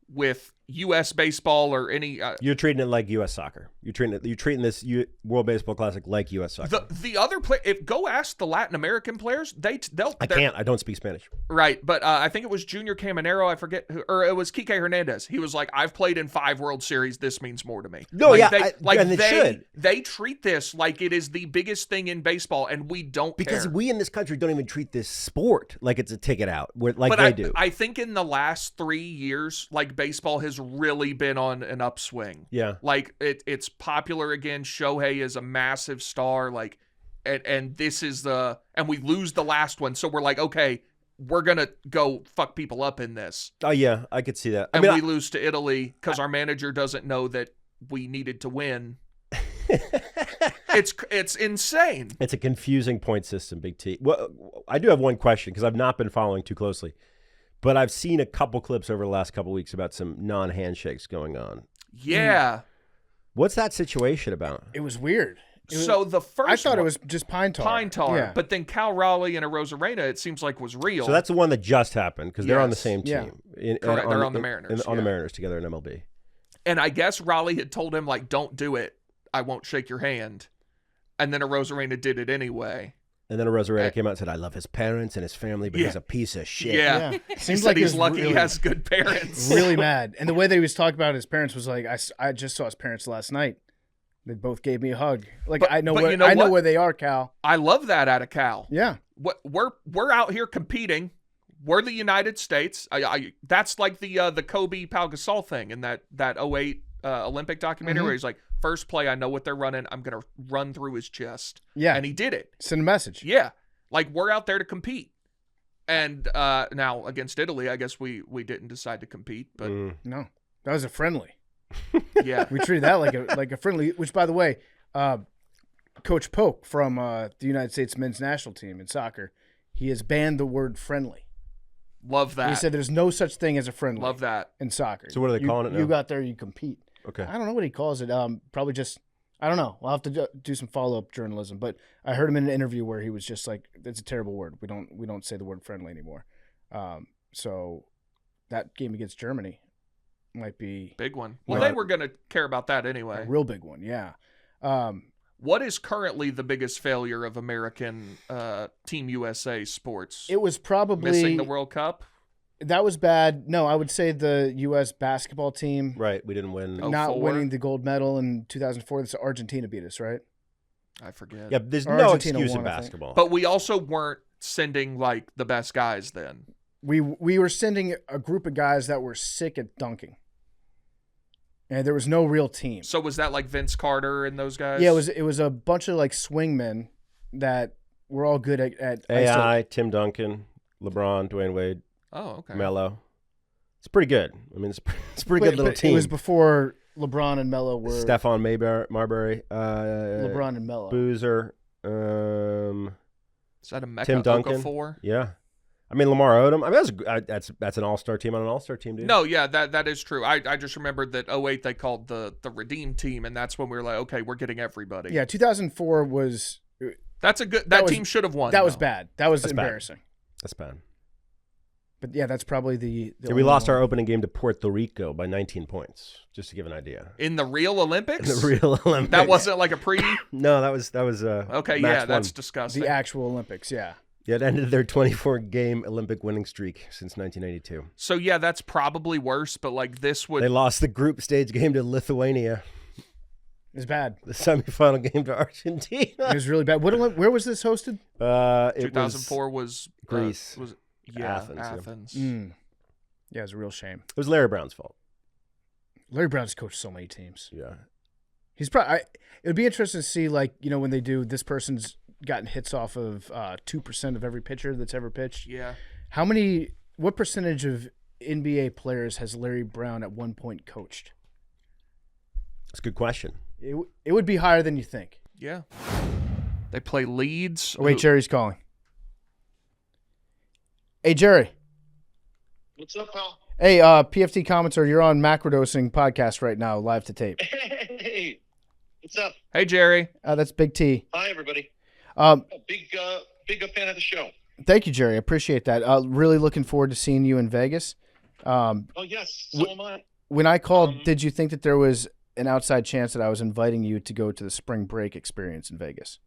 with U.S. baseball or any. You're treating it like U.S. soccer. You're treating this World Baseball Classic like U.S. soccer. The other go ask the Latin American players. They'll. I can't. I don't speak Spanish. Right, but I think it was Junior Caminero. I forget who, or it was Kike Hernandez. He was like, "I've played in 5 World Series. This means more to me." No, like, yeah, and it should. They treat this like it is the biggest thing in baseball, and we don't because care. we in this country don't even treat this sport like it's a ticket out, like they do. I think in the last 3 years, like baseball has really been on an upswing. Yeah, like it's popular again. Shohei is a massive star. Like, and this is and we lose the last one, so we're like, okay, we're gonna go fuck people up in this. Oh yeah, I could see that. And we lose to Italy because our manager doesn't know that we needed to win. It's insane. It's a confusing point system, Big T. Well, I do have one question because I've not been following too closely, but I've seen a couple clips over the last couple weeks about some non-handshakes going on. Yeah. What's that situation about? It was weird. So the first I thought it one- was just pine tar. pine tar, Yeah. but then Cal Raleigh and a Rosarena, it seems like was real. So that's the one that just happened because they're on the Yes. same Yeah. team. Correct. They're on the Mariners, on the yeah. Mariners together in MLB. And I guess Raleigh had told him, like, don't do it. I won't shake your hand. And then a Rosarena did it anyway. And then a Rosarena came out and said, I love his parents and his family, but Yeah. he's a piece of shit. Yeah. Yeah. He Seems said like he's he was lucky really, he has good parents. really mad. And the way that he was talking about his parents was like, I just saw his parents last night. They both gave me a hug. Like, But- I know but where you know I know what? where they are, Cal. I love that out of Cal. Yeah. We're out here competing. We're the United States. That's like the Kobe Pau Gasol thing in that 08 Olympic documentary where he's like, first play, I know what they're running. I'm gonna run through his chest. Yeah. And he did it. Send a message. Yeah. Like, we're out there to compete. And now against Italy, I guess we didn't decide to compete, but No. That was a friendly. yeah. We treated that like a friendly, which, by the way, Coach Polk from the United States men's national team in soccer, he has banned the word friendly. Love that. He said there's no such thing as a friendly. Love that. in soccer. So what are they calling it now? You got there, you compete. Okay. I don't know what he calls it. Probably just, I don't know. I'll have to do some follow-up journalism. But I heard him in an interview where he was just like, "It's a terrible word. We don't say the word friendly anymore." So that game against Germany might be Big one. Well, Right. they were going to care about that a anyway. real big one. Yeah. What is currently the biggest failure of American Team USA sports? It was probably Missing the World Cup? That was bad. No, I would say the U.S. basketball team Right. We didn't win. Oh, not 04? winning the gold medal in 2004. This Argentina beat us, right? I forget. Yeah, there's Or no Argentina excuse won, in I think. basketball. But we also weren't sending, like, the best guys then. We were sending a group of guys that were sick at dunking, and there was no real team. So was that like Vince Carter and those guys? Yeah, it was a bunch of like swingmen that were all good at AI, Tim Duncan, LeBron, Dwayne Wade, Oh, okay. Melo. It's pretty good. I mean, it's a pretty But- good little but team. It was before LeBron and Melo were Stephon Marbury, LeBron and Melo. Boozer, Is that a Mecca Tim Duncan. Okafor? Yeah. I mean, Lamar Odom. I mean, that's an all-star team on an all-star team, dude. No, yeah, that is true. I just remembered that 08 they called the Redeem team, and that's when we were like, okay, we're getting everybody. Yeah, 2004 was That's a good. That was- team should have won. that was though. bad. That was That's bad. embarrassing. That's bad. But yeah, that's probably the Yeah, we only lost one. our opening game to Puerto Rico by 19 points, just to give an idea. In the real In Olympics. the real Olympics. That wasn't like a pre. No, that was Okay, match yeah, that's one. disgusting. the actual Olympics. Yeah. Yeah, it ended their 24-game Olympic winning streak since 1982. So yeah, that's probably worse. But like this would. They lost the group stage game to Lithuania, It's bad. the semifinal game to It Argentina. was really bad. Where was this hosted? It 2004 was Greece. Was yeah, Athens, yeah. Athens. Yeah, it was a real shame. It was Larry Brown's fault. Larry Brown's coached so many teams. Yeah. He's probably. It would be interesting to see, like, you know, when they do this person's gotten hits off of 2% of every pitcher that's ever pitched. Yeah. What percentage of NBA players has Larry Brown at one point coached? That's a good question. It would be higher than you think. Yeah. They play Leeds. Oh, wait, Jerry's calling. Hey, Jerry. What's up, pal? Hey, PFT commenter, you're on Macrodosing podcast right now, live to tape. Hey, what's up? Hey, Jerry. That's Big T. Hi, everybody. Um, A big fan of the show. Thank you, Jerry. I appreciate that. Really looking forward to seeing you in Vegas. Oh, yes, so am I. When I called, did you think that there was an outside chance that I was inviting you to go to the spring break experience in Vegas?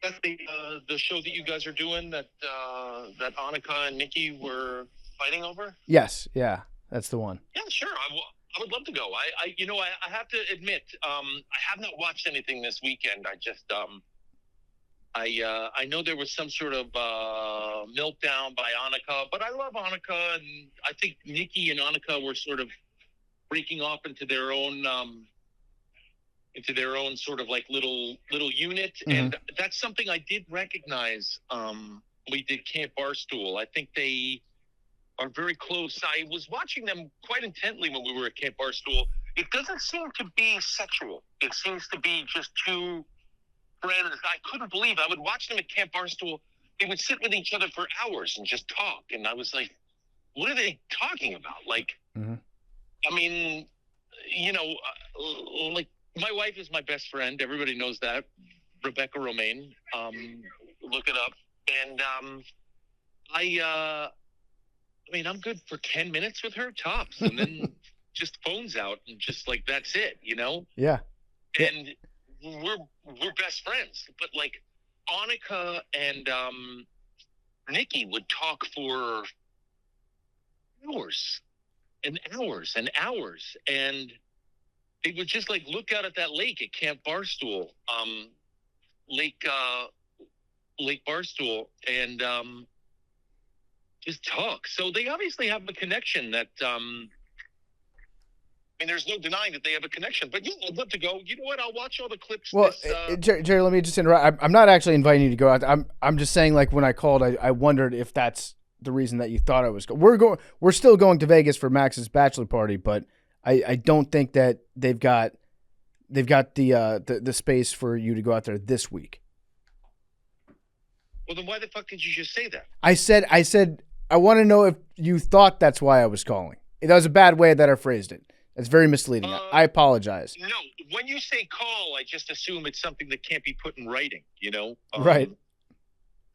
That's the show that you guys are doing that Annika and Nikki were fighting over. Yes. Yeah, that's the one. Yeah, sure. I would love to go. I have to admit, I have not watched anything this weekend. I just I know there was some sort of meltdown by Annika, but I love Annika, and I think Nikki and Annika were sort of breaking off into their own sort of like little unit, and that's something I did recognize. We did Camp Barstool. I think they are very close. I was watching them quite intently when we were at Camp Barstool. It doesn't seem to be sexual. It seems to be just two friends. I couldn't believe it. I would watch them at Camp Barstool. They would sit with each other for hours and just talk. And I was like, what are they talking about? Like, I mean, you know, like My wife is my best friend. Everybody knows that. Rebecca Romaine. Look it up. And I mean, I'm good for 10 minutes with her tops, and then just phones out and just like that's it, you know. Yeah. And we're best friends. But like Annika and Nikki would talk for hours and hours and hours, and they would just like look out at that lake at Camp Barstool, Lake Barstool, and just talk. So they obviously have a connection that I mean, there's no denying that they have a connection. But yeah, I'd love to go. You know what? I'll watch all the clips. Well, Jerry, let me just interrupt. I'm not actually inviting you to go out. I'm just saying, like, when I called, I wondered if that's the reason that you thought I was going. We're still going to Vegas for Max's bachelor party, but I don't think that they've got the space for you to go out there this week. Well, then why the fuck did you just say that? I said I want to know if you thought that's why I was calling. That was a bad way that I phrased it. It's very misleading. I apologize. No, when you say call, I just assume it's something that can't be put in writing, you know? Right.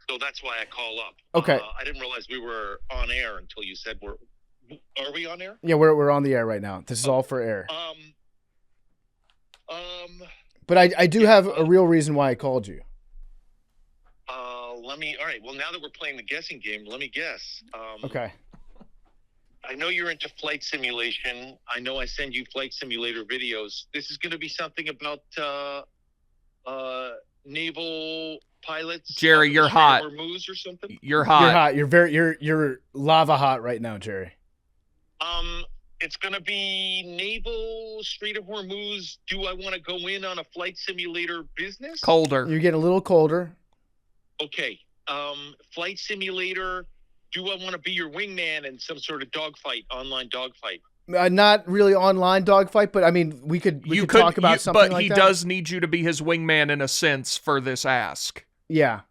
So that's why I call up. Okay. I didn't realize we were on air until you said are we on air? Yeah, we're on the air right now. This is all for air. But I do have a real reason why I called you. All right. Well, now that we're playing the guessing game, let me guess. Okay. I know you're into flight simulation. I know I send you flight simulator videos. This is going to be something about naval pilots. Jerry, you're hot. Hormuz or something. You're hot. You're hot. You're lava hot right now, Jerry. It's going to be naval Strait of Hormuz. Do I want to go in on a flight simulator business? Colder. You're getting a little colder. Okay. Flight simulator. Do I want to be your wingman in some sort of dogfight, online dogfight? Not really online dogfight, but I mean, we could talk about something like that. But he does need you to be his wingman in a sense for this ask. Yeah.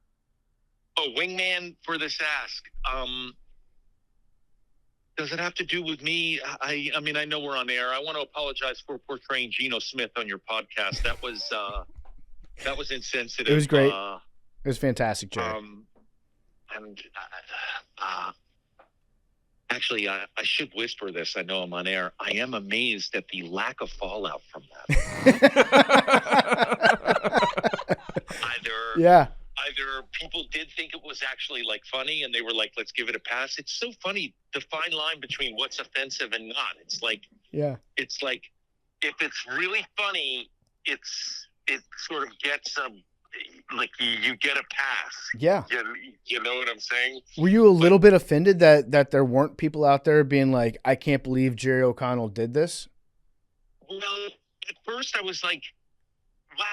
Oh, wingman for this ask. Does it have to do with me? I mean, I know we're on air. I want to apologize for portraying Geno Smith on your podcast. That was insensitive. It was great. It was fantastic, Jerry. And actually, I should whisper this. I know I'm on air. I am amazed at the lack of fallout from that. Either people did think it was actually like funny and they were like, let's give it a pass. It's so funny, the fine line between what's offensive and not. It's like, it's like, if it's really funny, it sort of gets like you get a pass. Yeah. You know what I'm saying? Were you a little bit offended that there weren't people out there being like, I can't believe Jerry O'Connell did this? Well, at first I was like, wow,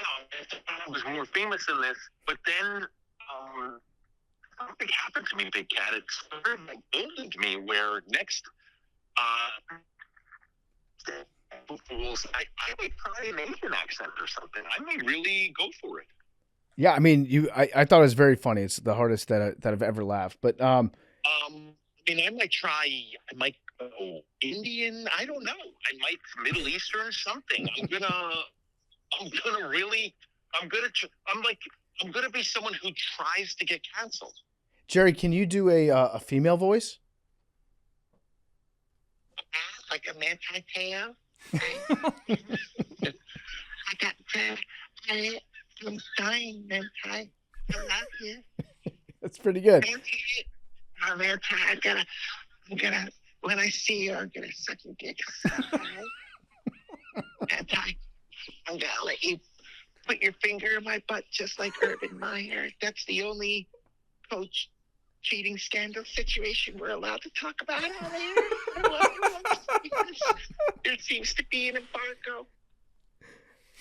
I was more famous than this. But then something happened to me, Big Cat. It sort of like emboldened me where next I may try an Asian accent or something. I may really go for it. Yeah, I mean, I thought it was very funny. It's the hardest that I've ever laughed. But I mean, I might go Indian. I don't know. I might Middle Eastern something. I'm gonna be someone who tries to get canceled. Jerry, can you do a female voice? Like a Manti Teo? I got I'm dying, Manti. I love you. That's pretty good. Manti, I'm gonna, when I see you, I'm gonna suck your dick. Manti, I'm gonna let you put your finger in my butt just like Urban Meyer. That's the only coach cheating scandal situation we're allowed to talk about out there. There seems to be an embargo.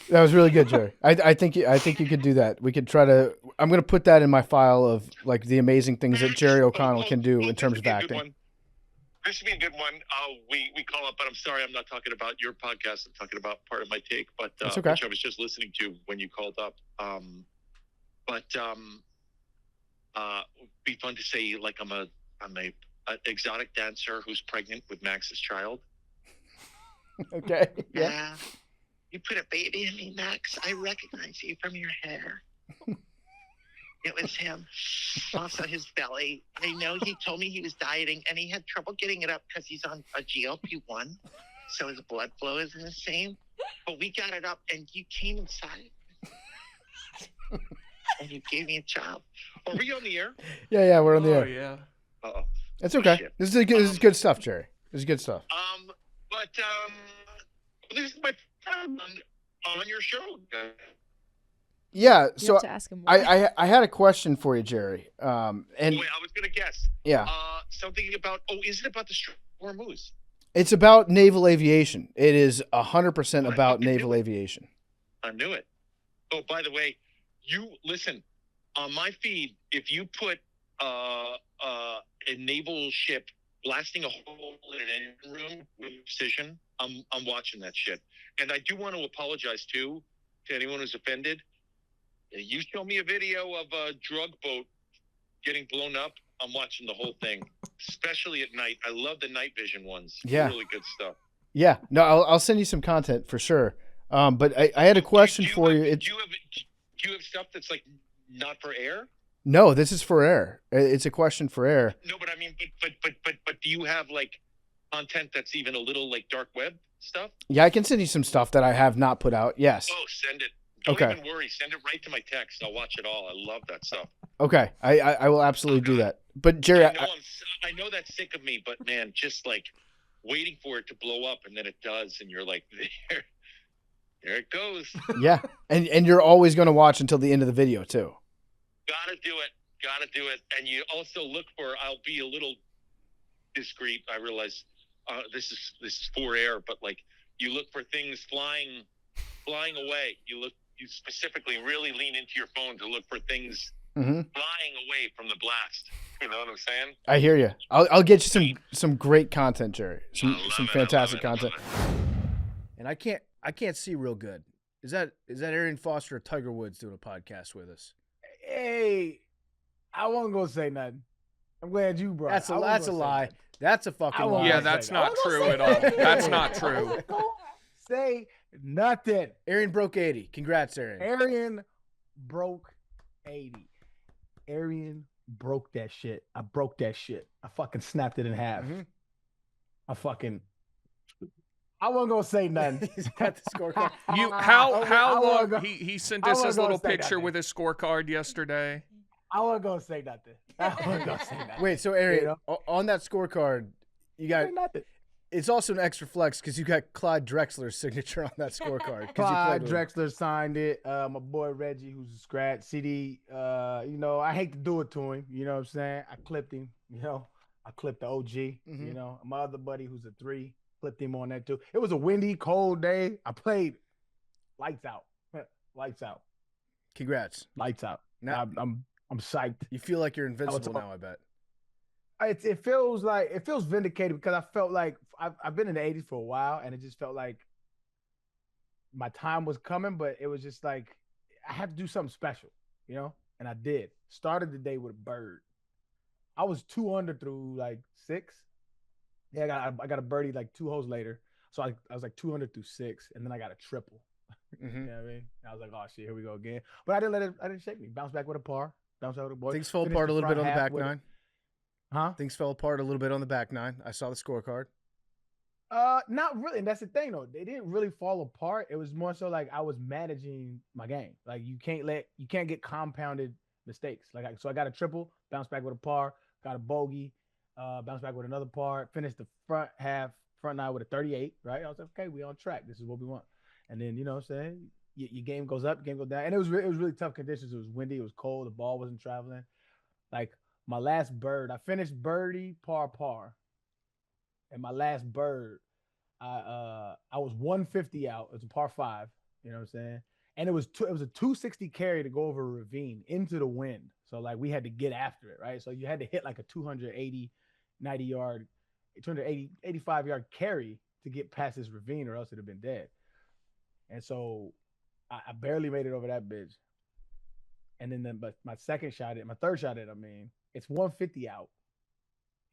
That was really good, Jerry. I think you could do that. We could try to. I'm going to put that in my file of like the amazing things that Jerry O'Connell can do in terms of acting. This would be a good one. We call up, but I'm sorry, I'm not talking about your podcast. I'm talking about part of my take, but okay. Which I was just listening to when you called up. It'd be fun to say like I'm a exotic dancer who's pregnant with Max's child. Okay. Yeah. You put a baby in me, Max. I recognize you from your hair. It was him. Also, his belly. I know he told me he was dieting, and he had trouble getting it up because he's on a GLP-1, so his blood flow isn't the same. But we got it up, and you came inside, and you gave me a job. Are we on the air? Yeah, we're on the Oh air. yeah. Uh-oh. That's okay. Shit. This is good stuff, Jerry. This is good stuff. This is my friend on your show. Yeah, You so have to ask him more. I had a question for you, Jerry. And Wait, I was gonna guess. yeah, Something about. Oh, is it about the Storm Moose? it's about naval aviation. It is 100% Well, I about fucking knew naval it. aviation. I knew it. Oh, by the way, you listen on my feed. If you put a naval ship blasting a hole in an engine room with precision, I'm watching that shit. And I do want to apologize too to anyone who's offended. You show me a video of a drug boat getting blown up, I'm watching the whole thing, especially at night. I love the night vision ones. Yeah. Really good stuff. Yeah, no, I'll send you some content for sure. But I had a question for you. Do you have stuff that's like not for air? No, this is for air. It's a question for air. No, but I mean, but do you have like content that's even a little like dark web stuff? Yeah, I can send you some stuff that I have not put out. Yes. Oh, send it. Don't Okay. even worry. Send it right to my text. I'll watch it all. I love that stuff. Okay, I will absolutely do that. But Jerry, I know that's sick of me, but man, just like waiting for it to blow up, and then it does, and you're like, there it goes. yeah, and you're always going to watch until the end of the video too. Gotta do it. And you also look for. I'll be a little discreet. I realize this is for air, but like you look for things flying away. You specifically really lean into your phone to look for things flying away from the blast. You know what I'm saying? I hear you. I'll get you some great content, Jerry. Some fantastic content. And I can't see real good. Is that Arian Foster or Tiger Woods doing a podcast with us? Hey, I wasn't gonna say nothing. I'm glad you brought. That's a lie. That's a fucking lie. Yeah, that's not true at all. That's not true. Say nothing. Arian broke 80. Congrats, Arian. Arian broke 80. Arian broke that shit. I broke that shit. I fucking snapped it in half. I wasn't gonna say nothing. He's got the scorecard. How wasn't long gonna- he sent I us his wasn't little gonna say picture nothing. with his scorecard yesterday. I wasn't gonna say nothing. Wait, so Arian, You know? on that scorecard, you got Say nothing. it's also an extra flex because you got Clyde Drexler's signature on that scorecard. 'cause you Clyde played with him. Drexler signed it. My boy Reggie, who's a scratch CD. I hate to do it to him. You know what I'm saying? I clipped him. I clipped the OG. My other buddy who's a 3 clipped him on that too. It was a windy, cold day. I played lights out. Lights out. Congrats. Lights out. Now, I'm psyched. you feel like you're invincible now, I bet. It feels vindicated because I felt like I've been in the 80s for a while, and it just felt like my time was coming, but it was just like I had to do something special, and I did. Started the day with a bird. I was 2 under through like 6. Yeah, I got a birdie like 2 holes later, so I was like 2 under through 6, and then I got a triple. You know what I mean? And I was like, oh shit, here we go again. But I didn't shake me. Bounce back with a par. Bounce out with a boy. Things fell Finished apart a the little bit on front the half back with a- nine. Huh? Things fell apart a little bit on the back nine. I saw the scorecard. Not really. And that's the thing though. They didn't really fall apart. It was more so like I was managing my game. Like you can't get compounded mistakes. So I got a triple, bounced back with a par, got a bogey, bounced back with another par, finished the front nine with a 38, right? I was like, okay, we on track. This is what we want. And then, you know what I'm saying? Your game goes up, game goes down. And it was really tough conditions. It was windy, it was cold, the ball wasn't traveling. Like my last bird, I finished birdie, par. And my last bird, I was 150 out. It was a par 5, you know what I'm saying? And it was a 260 carry to go over a ravine into the wind. So like we had to get after it, right? So you had to hit like a 280, 90 yard, 280, 85 yard carry to get past this ravine, or else it'd have been dead. And so I barely made it over that bitch. And then but my third shot, it's 150 out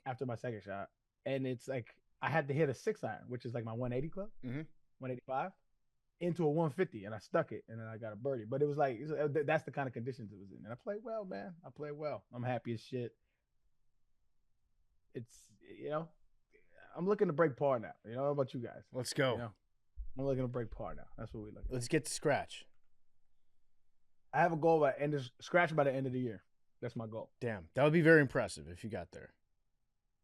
after my second shot. And it's like I had to hit a 6 iron, which is like my 180 club, 185. into a 150 and I stuck it and then I got a birdie. But it was like that's the kind of conditions it was in. And I played well, man. I played well. I'm happy as shit. It's I'm looking to break par now. How about you guys? Let's go. I'm looking to break par now. That's what we look at. Let's get to scratch. I have a goal by scratch by the end of the year. That's my goal. Damn, that would be very impressive if you got there.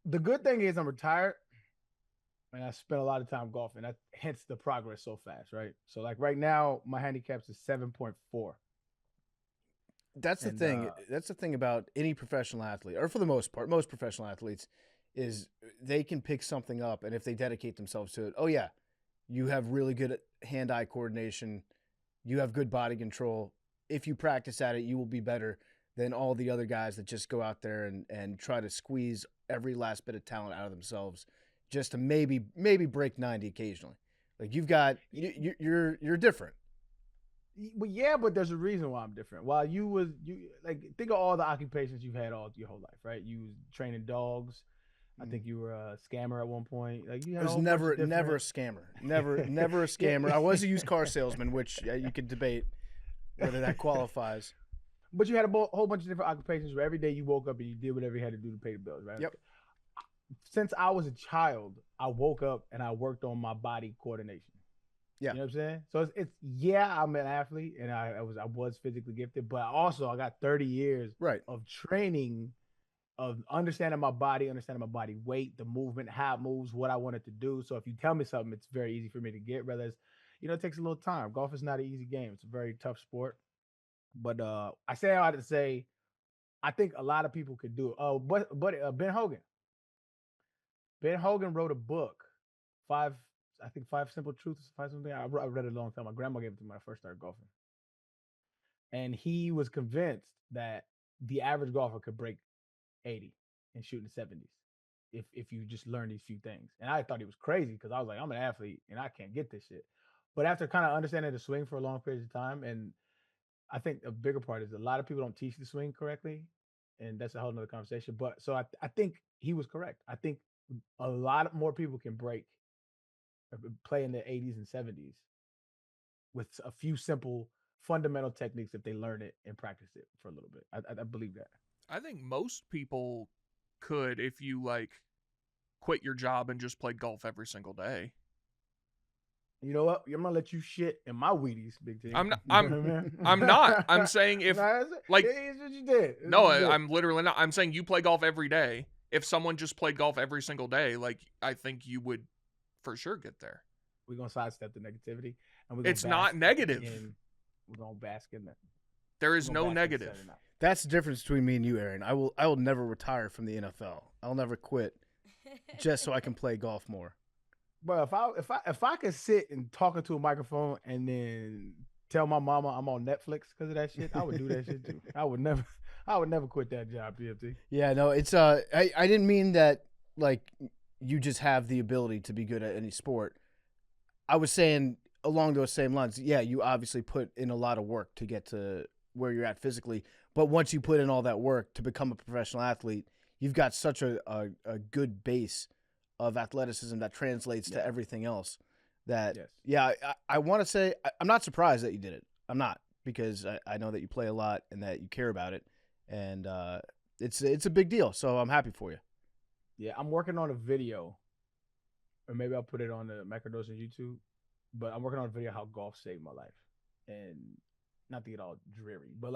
The good thing is I'm retired, and I spent a lot of time golfing. That hence the progress so fast, right? So like right now, my handicap's is 7.4. That's the thing. That's the thing about any professional athlete, or for the most part, most professional athletes, is they can pick something up, and if they dedicate themselves to it, oh yeah, you have really good hand-eye coordination, you have good body control. If you practice at it, you will be better than all the other guys that just go out there and try to squeeze every last bit of talent out of themselves just to maybe break 90 occasionally. Like you're different. Well, yeah, but there's a reason why I'm different. While you think of all the occupations you've had all your whole life, right? You was training dogs. I think you were a scammer at one point. Like you had I was never a scammer. Never a scammer. I was a used car salesman, which you could debate whether that qualifies. But you had a whole bunch of different occupations where every day you woke up and you did whatever you had to do to pay the bills, right? Yep. Since I was a child, I woke up and I worked on my body coordination. Yeah. You know what I'm saying? So it's I'm an athlete and I was physically gifted, but I got 30 years of training, of understanding my body weight, the movement, how it moves, what I wanted to do. So if you tell me something, it's very easy for me to get, whether it's, it takes a little time. Golf is not an easy game. It's a very tough sport. But I say all that to say, I think a lot of people could do it. But Ben Hogan. Ben Hogan wrote a book, Five Simple Truths, something. I read it a long time. My grandma gave it to me when I first started golfing. And he was convinced that the average golfer could break 80 and shoot in the 70s if you just learn these few things. And I thought he was crazy because I was like, I'm an athlete and I can't get this shit. But after kind of understanding the swing for a long period of time, and I think a bigger part is a lot of people don't teach the swing correctly, and that's a whole nother conversation. But so I think he was correct. I think a lot more people can play in the 80s and 70s with a few simple fundamental techniques if they learn it and practice it for a little bit. I believe that. I think most people could if you quit your job and just played golf every single day. You know what? I'm gonna let you shit in my Wheaties, Big T. I'm not. I'm saying if it's what you did. I'm literally not. I'm saying you play golf every day. If someone just played golf every single day, I think you would for sure get there. We're gonna sidestep the negativity, and it's not negative. We're gonna bask in that. There is no negative. That's the difference between me and you, Aaron. I will never retire from the NFL. I'll never quit just so I can play golf more. But if I could sit and talk into a microphone and then tell my mama I'm on Netflix because of that shit, I would do that shit too. I would never quit that job, PFT. Yeah, no, it's I didn't mean that you just have the ability to be good at any sport. I was saying along those same lines. Yeah, you obviously put in a lot of work to get to where you're at physically, but once you put in all that work to become a professional athlete, you've got such a good base of athleticism that translates to everything else that, I want to say, I'm not surprised that you did it. I'm not, because I know that you play a lot and that you care about it. And it's a big deal. So I'm happy for you. Yeah, I'm working on a video, or maybe I'll put it on the Macrodosing YouTube, but I'm working on a video how golf saved my life. And not to get all dreary, but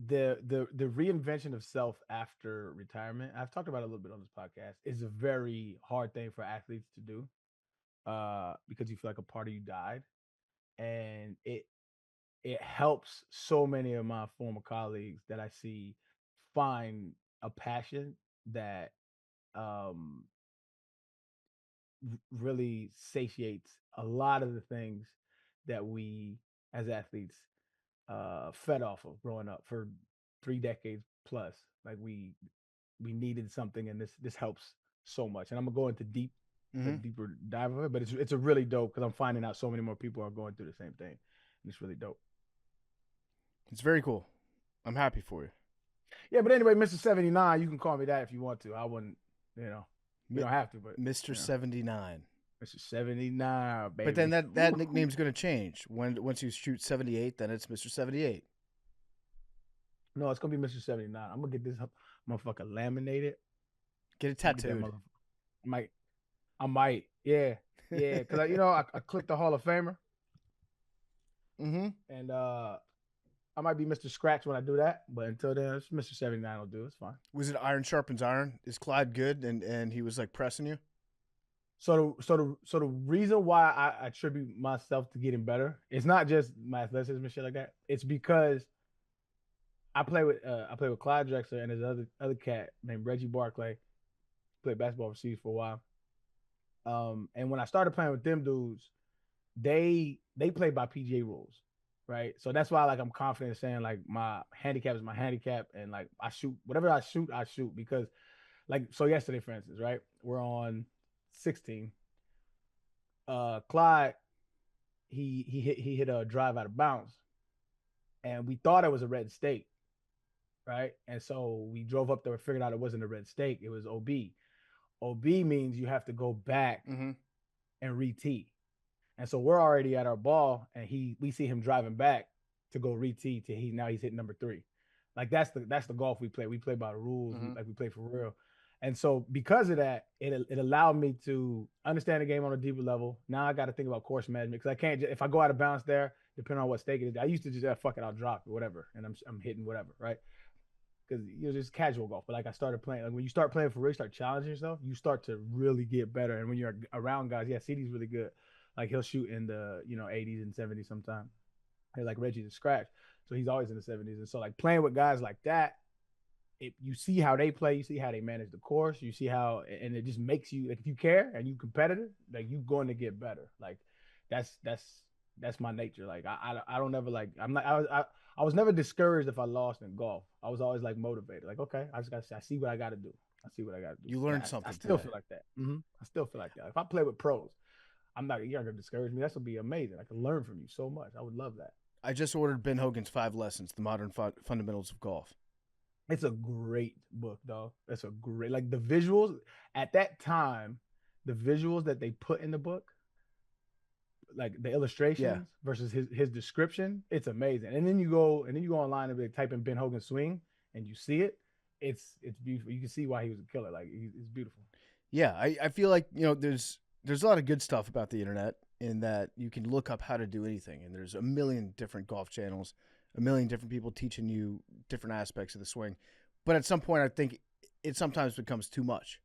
the reinvention of self after retirement, I've talked about it a little bit on this podcast, is a very hard thing for athletes to do because you feel like a part of you died. And it helps so many of my former colleagues that I see find a passion that really satiates a lot of the things that we as athletes fed off of growing up for 3 decades plus. Like we needed something, and this helps so much. And I'm gonna go into deeper dive of it, but it's a really dope because I'm finding out so many more people are going through the same thing, and it's really dope. It's very cool. I'm happy for you. Yeah, but anyway, Mr. 79, you can call me that if you want to. I wouldn't, you don't have to, but Mr. 79. Mr. 79, baby. But then that nickname's going to change. Once you shoot 78, then it's Mr. 78. No, it's gonna be Mr. 79. I'm gonna get this motherfucker laminated. Get it Get that tattooed. I might. Yeah. Yeah. Cause I clicked the Hall of Famer. Mm-hmm. And I might be Mr. Scratch when I do that. But until then, it's Mr. 79 will do. It's fine. Was it iron sharpens iron? Is Clyde good and he was like pressing you? So the reason why I attribute myself to getting better, it's not just my athleticism and shit like that. It's because I play with Clyde Drexler and there's other cat named Reggie Barclay. Played basketball overseas for a while. And when I started playing with them dudes, they play by PGA rules, right? So that's why I'm confident saying my handicap is my handicap, and I shoot whatever I shoot because so yesterday, for instance, right? We're on 16. Clyde, he hit a drive out of bounds, and we thought it was a red stake, right? And so we drove up there and figured out it wasn't a red stake, it was OB. OB means you have to go back and re-tee. And so we're already at our ball, and we see him driving back to go re-tee now he's hitting number 3. That's the golf we play. We play by the rules, we play for real. And so because of that, it allowed me to understand the game on a deeper level. Now I got to think about course management, because I can't if I go out of bounds there, depending on what stake it is. I used to just fuck it, I'll drop it, whatever, and I'm hitting whatever, right? Because just casual golf. But I started playing, when you start playing for real, start challenging yourself, you start to really get better. And when you're around guys, CD's really good. He'll shoot in the 80s and 70s sometimes. Like Reggie's a scratch, so he's always in the 70s. And so playing with guys like that, you see how they play, you see how they manage the course, you see how, and it just makes you if you care and you competitive, you're going to get better. That's my nature. I don't ever I was never discouraged if I lost in golf. I was always motivated. Okay, I see what I got to do. You learned something. I still feel like that. I still feel like that. If I play with pros, you're not gonna discourage me. That's gonna be amazing. I can learn from you so much. I would love that. I just ordered Ben Hogan's 5 Lessons, the Modern Fundamentals of Golf. It's a great book, dog. It's a great, the visuals at that time, the visuals that they put in the book, the illustrations versus his description, it's amazing. And then you go online and type in Ben Hogan swing and you see it. It's beautiful. You can see why he was a killer. It's beautiful. Yeah, I feel like there's a lot of good stuff about the internet in that you can look up how to do anything, and there's a million different golf channels, a million different people teaching you different aspects of the swing. But at some point, I think it sometimes becomes too much.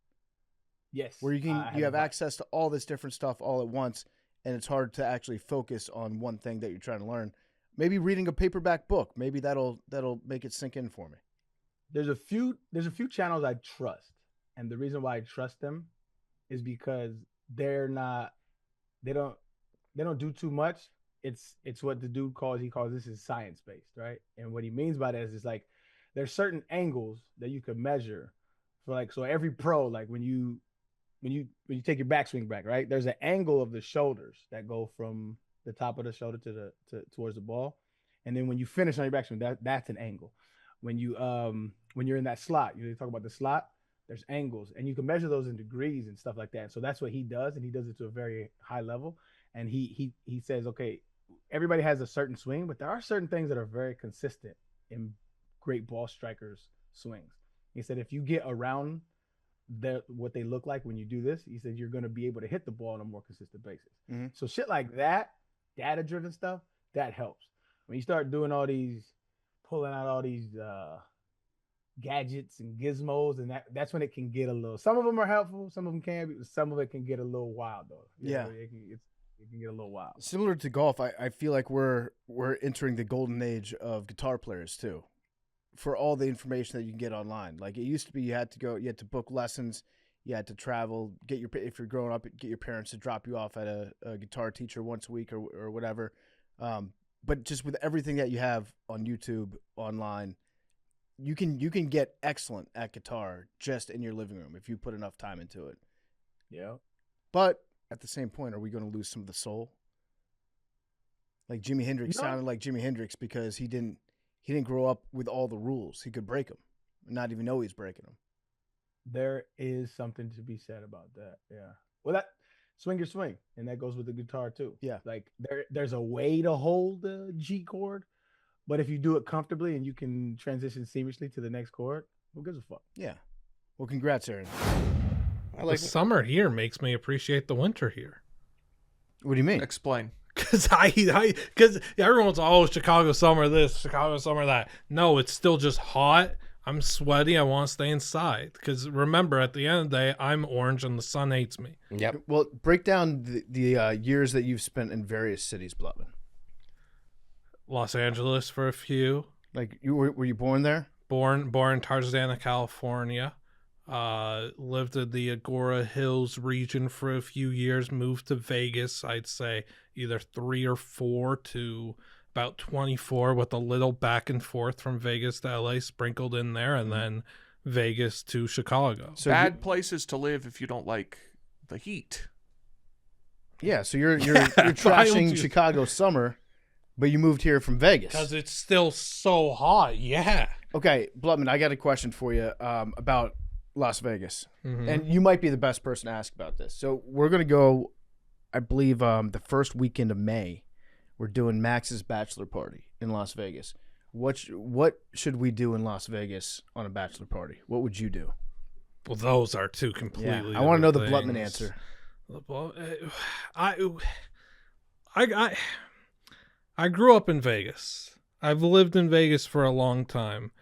Yes. Where you have access to all this different stuff all at once, and it's hard to actually focus on one thing that you're trying to learn. Maybe reading a paperback book, maybe that'll make it sink in for me. There's a few channels I trust, and the reason why I trust them is because they don't do too much. It's what the dude calls this is science based, right? And what he means by that is there's certain angles that you can measure for so every pro, when you take your backswing back, right? There's an angle of the shoulders that go from the top of the shoulder to towards the ball, and then when you finish on your backswing, that's an angle. When you're in that slot, you talk about the slot. There's angles, and you can measure those in degrees and stuff like that. So that's what he does, and he does it to a very high level. And he says, okay, everybody has a certain swing, but there are certain things that are very consistent in great ball strikers' swings. He said if you get around what they look like when you do this, he said you're going to be able to hit the ball on a more consistent basis. Mm-hmm. So shit like that, data-driven stuff, that helps. When you start doing pulling out all these gadgets and gizmos, and that's when it can get a little. Some of them are helpful, some of them can be. Some of it can get a little wild though. It can get a little wild. Similar to golf, I feel like we're entering the golden age of guitar players too. For all the information that you can get online, it used to be, you had to book lessons, you had to travel, if you're growing up, get your parents to drop you off at a guitar teacher once a week or whatever. But just with everything that you have on YouTube, online, you can get excellent at guitar just in your living room if you put enough time into it. Yeah. But at the same point, are we going to lose some of the soul? Like Jimi Hendrix sounded like Jimi Hendrix because he didn't grow up with all the rules. He could break them and not even know he's breaking them. There is something to be said about that. Yeah. Well, swing your swing, and that goes with the guitar too. Yeah. Like there's a way to hold the G chord, but if you do it comfortably and you can transition seamlessly to the next chord, who gives a fuck? Yeah. Well, congrats, Aaron. The summer here makes me appreciate the winter here. What do you mean? Explain. Because everyone's Chicago summer this, Chicago summer that. No, it's still just hot. I'm sweaty. I want to stay inside. Because remember, at the end of the day, I'm orange and the sun hates me. Yep. Well, break down the years that you've spent in various cities, Blutman. Los Angeles for a few. Like, were you born there? Born in Tarzana, California. Lived in the Agora Hills region for a few years. Moved to Vegas, I'd say either 3 or 4 to about 24, with a little back and forth from Vegas to LA sprinkled in there, and then Vegas to Chicago. So Bad places to live if you don't like the heat. Yeah, so you're trashing Chicago summer, but you moved here from Vegas. Because it's still so hot, yeah. Okay, Blutman, I got a question for you about Las Vegas. Mm-hmm. And you might be the best person to ask about this. So we're going to go, I believe, the first weekend of May. We're doing Max's bachelor party in Las Vegas. What should we do in Las Vegas on a bachelor party? What would you do? Well, those are two completely. I want to know the different Blutman things. answer. I grew up in Vegas. I've lived in Vegas for a long time.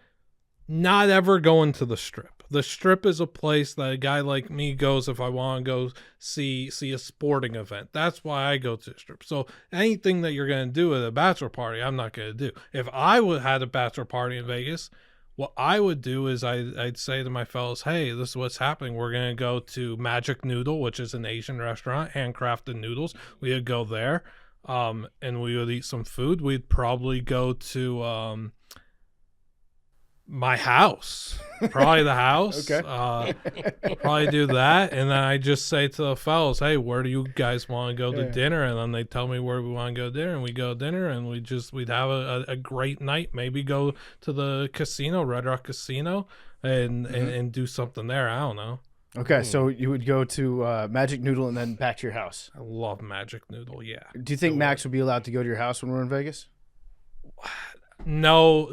Not ever going to the Strip. The Strip is a place that a guy like me goes if I want to go see a sporting event. That's why I go to the Strip. So anything that you're going to do at a bachelor party, I'm not going to do. If I had a bachelor party in Vegas, what I would do is I'd say to my fellows, hey, this is what's happening. We're going to go to Magic Noodle, which is an Asian restaurant, handcrafted noodles. We would go there, and we would eat some food. We'd probably go to my house, probably the house. Okay. Probably do that, and then I just say to the fellas, hey, where do you guys want to go to dinner? And then they tell me where we want to go to dinner, and we go to dinner, and we'd have a great night. Maybe go to the casino, Red Rock Casino, and do something there. I don't know. Okay, so you would go to Magic Noodle and then back to your house. I love Magic Noodle, yeah. Do you think Max would be allowed to go to your house when we're in Vegas? No,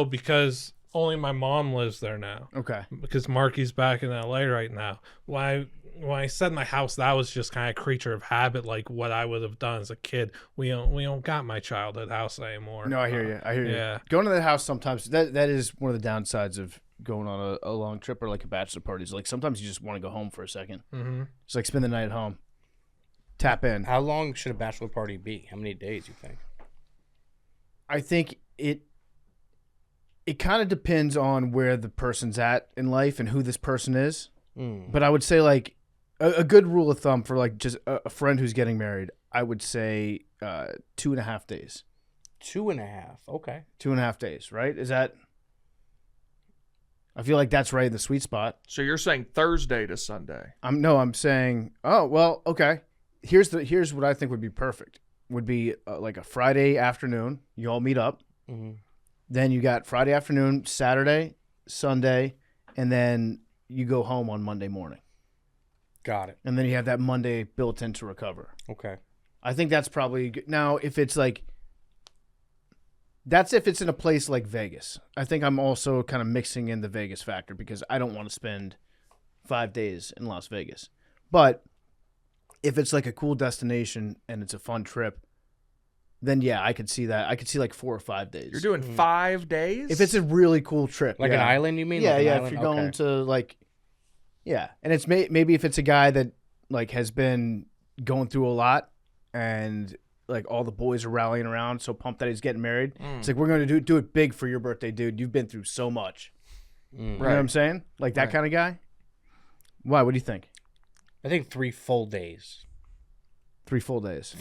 because only my mom lives there now. Okay. Because Marky's back in LA right now. When I said my house, that was just kind of creature of habit, like what I would have done as a kid. We don't got my childhood house anymore. No, I hear you. I hear you. Yeah. Going to that house sometimes, that is one of the downsides of going on a long trip or like a bachelor party. Is like sometimes you just want to go home for a second. Mm-hmm. Just like spend the night at home. Tap in. How long should a bachelor party be? How many days you think? I think it kind of depends on where the person's at in life and who this person is. But I would say like a good rule of thumb for like just a friend who's getting married, I would say 2.5 days. 2.5. Okay. 2.5 days, right? Is that? I feel like that's right in the sweet spot. So you're saying Thursday to Sunday? I'm saying, oh well, okay. Here's what I think would be perfect. Would be like a Friday afternoon. You all meet up. Mm-hmm. Then you got Friday afternoon, Saturday, Sunday, and then you go home on Monday morning. Got it. And then you have that Monday built in to recover. Okay. I think that's probably good. Now, if it's like, that's if it's in a place like Vegas. I think I'm also kind of mixing in the Vegas factor because I don't want to spend 5 days in Las Vegas. But if it's like a cool destination and it's a fun trip, then yeah, I could see that. I could see like 4 or 5 days. You're doing 5 days? If it's a really cool trip. Like an island, you mean? Yeah, like an yeah. island? If you're going to like, yeah. And it's maybe if it's a guy that like has been going through a lot and like all the boys are rallying around, so pumped that he's getting married. It's like, we're going to do it big for your birthday, dude. You've been through so much. You know what I'm saying? Like that kind of guy. Why? What do you think? I think 3 full days. 3 full days.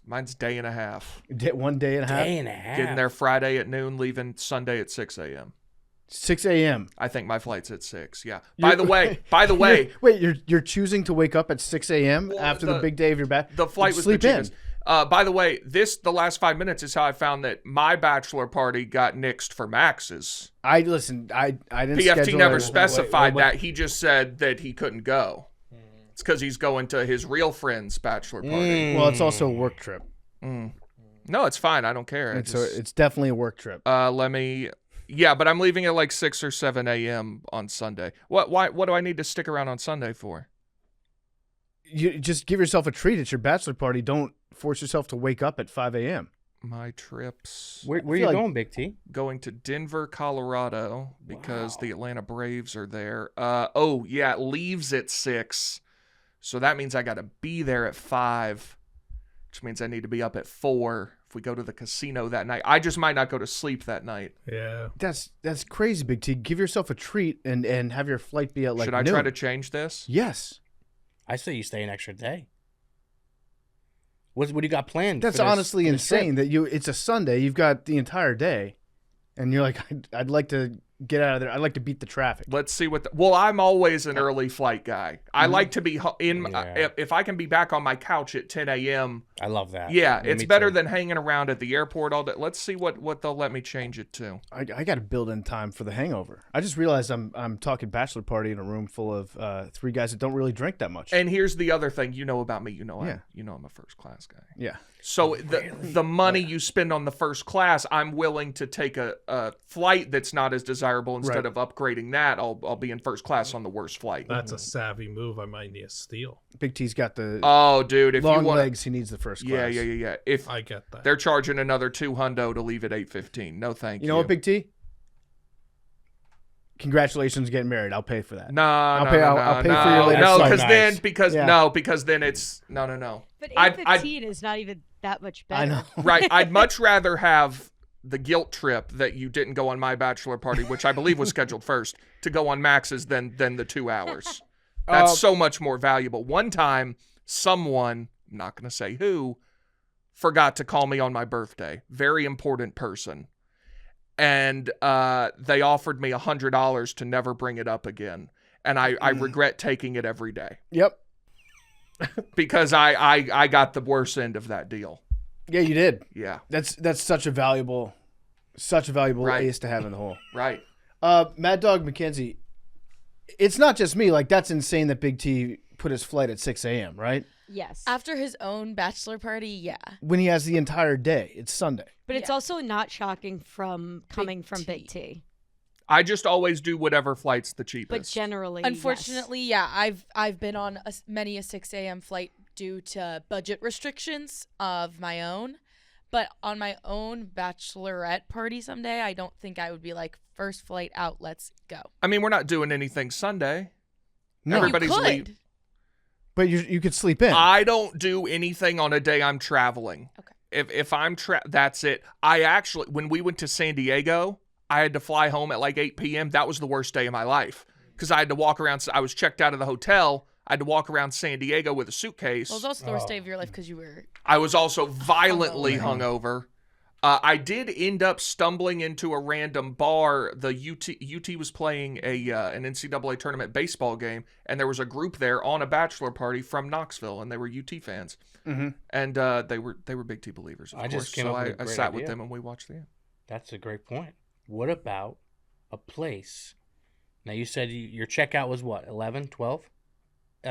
Mine's day and a half. 1 day and a half? Day and a half. Getting there Friday at noon, leaving Sunday at 6 a.m. 6 a.m. I think my flight's at 6. Yeah. By the way, wait, you're choosing to wake up at 6 a.m. after the big day of your back? The flight was sleep the in. cheapest. By the way, the last 5 minutes is how I found that my bachelor party got nixed for Max's. I didn't. PFT schedule never it. specified that. He just said that he couldn't go. It's because he's going to his real friend's bachelor party. Well, it's also a work trip. No, it's fine. I don't care. It's definitely a work trip. Yeah, but I'm leaving at like 6 or 7 a.m. on Sunday. What do I need to stick around on Sunday for? You just give yourself a treat at your bachelor party. Don't force yourself to wake up at 5 a.m. My trips. Where are you going, Big T? Going to Denver, Colorado, because the Atlanta Braves are there. It leaves at 6. So that means I got to be there at 5, which means I need to be up at 4 if we go to the casino that night. I just might not go to sleep that night. Yeah. That's crazy, Big T. Give yourself a treat and have your flight be at like Should I noon. try to change this? Yes. I say you stay an extra day. What do you got planned? That's for this- honestly for this insane trip? that it's a Sunday, you've got the entire day, and you're like, I'd like to get out of there. I'd like to beat the traffic. Let's see what. I'm always an early flight guy. I like to be in. If I can be back on my couch at 10 a.m. I love that. Yeah, Me it's too. better than hanging around at the airport all day. Let's see what they'll let me change it to. I got to build in time for the hangover. I just realized I'm talking bachelor party in a room full of 3 guys that don't really drink that much. And here's the other thing, about me. Yeah. I'm a first class guy. Yeah. So the money you spend on the first class, I'm willing to take a flight that's not as desirable instead of upgrading that. I'll be in first class on the worst flight. That's a savvy move. I might need a steal. Big T's got the dude, if long you want legs. He needs the first class. Yeah. If I get that, they're charging another $200 to leave at 8:15. No, thank you. You know what, Big T? Congratulations, getting married. I'll pay for that. I'll pay for your latest No, flight. because then it's no. But 8:15 is not even that much better. I know. Right. I'd much rather have the guilt trip that you didn't go on my bachelor party, which I believe was scheduled first, to go on Max's than the 2 hours. That's so much more valuable. One time, someone, I'm not going to say who, forgot to call me on my birthday. Very important person. And they offered me $100 to never bring it up again. And I regret taking it every day. Yep. Because I got the worst end of that deal. Yeah, you did. Yeah. That's such a valuable ace to have in the hole. Right. Mad Dog McKenzie, it's not just me. Like, that's insane that Big T put his flight at 6 a.m., right? Yes. After his own bachelor party, yeah. When he has the entire day. It's Sunday. But it's also not shocking coming from Big T. I just always do whatever flight's the cheapest. But generally, unfortunately, yeah, I've been on many a 6 a.m. flight due to budget restrictions of my own. But on my own bachelorette party someday, I don't think I would be like, first flight out, let's go. I mean, we're not doing anything Sunday. No. Everybody's You could. leaving. But you could sleep in. I don't do anything on a day I'm traveling. Okay. If I'm that's it. I actually, when we went to San Diego, I had to fly home at like 8 p.m. That was the worst day of my life because I had to walk around. I was checked out of the hotel. I had to walk around San Diego with a suitcase. Well, it was also the worst day of your life because you were... I was also violently hungover. I did end up stumbling into a random bar. The UT was playing an NCAA tournament baseball game, and there was a group there on a bachelor party from Knoxville, and they were UT fans. Mm-hmm. And they were Big T believers, of course. Just came up with a I great sat with idea. them and we watched the game. That's a great point. What about a place? Now, you said your checkout was what, 11, 12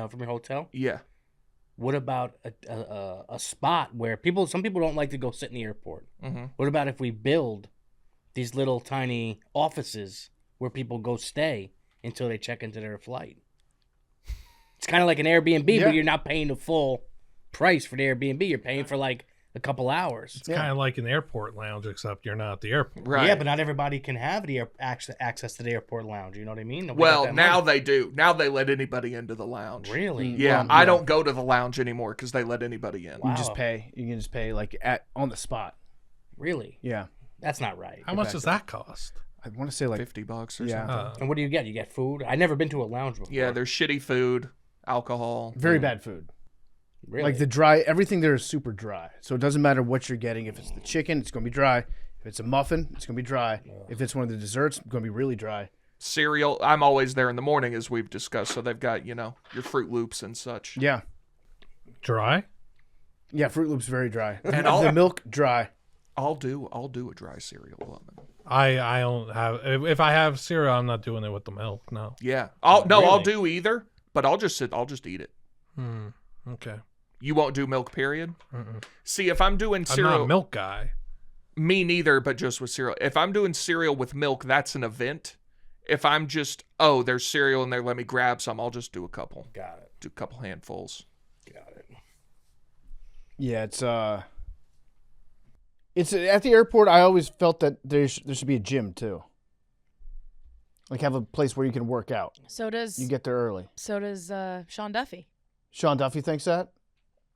from your hotel? Yeah. What about a spot where some people don't like to go sit in the airport? Mm-hmm. What about if we build these little tiny offices where people go stay until they check into their flight? It's kind of like an Airbnb, but you're not paying the full price for the Airbnb. You're paying for like a couple hours. It's kind of like an airport lounge, except you're not at the airport. Right. Yeah, but not everybody can have the access to the airport lounge. You know what I mean? Nobody got Well, that now money. they do. Now they let anybody into the lounge. Really? Yeah. Well, I yeah. don't go to the lounge anymore because they let anybody in. You can just pay like on the spot. Really? Yeah. That's not right. How much does that cost? I want to say like $50 or something. And what do you get? You get food? I never been to a lounge before. Yeah, there's shitty food, alcohol. very bad food. Really? Like everything there is super dry. So it doesn't matter what you're getting. If it's the chicken, it's going to be dry. If it's a muffin, it's going to be dry. If it's one of the desserts, it's going to be really dry. Cereal, I'm always there in the morning, as we've discussed. So they've got, your Fruit Loops and such. Yeah. Dry? Yeah, Fruit Loops very dry. And the milk dry. I'll do a dry cereal lemon. I don't have. If I have cereal, I'm not doing it with the milk. No. Yeah. I'll do either, but I'll just eat it. Okay. You won't do milk, period? Mm-mm. See, if I'm doing I'm cereal... not a milk guy. Me neither, but just with cereal. If I'm doing cereal with milk, that's an event. If I'm just, there's cereal in there, let me grab some, I'll just do a couple. Got it. Do a couple handfuls. Got it. Yeah, it's at the airport. I always felt that there should be a gym too. Like have a place where you can work out. So does You get there early. So does Sean Duffy. Sean Duffy thinks that?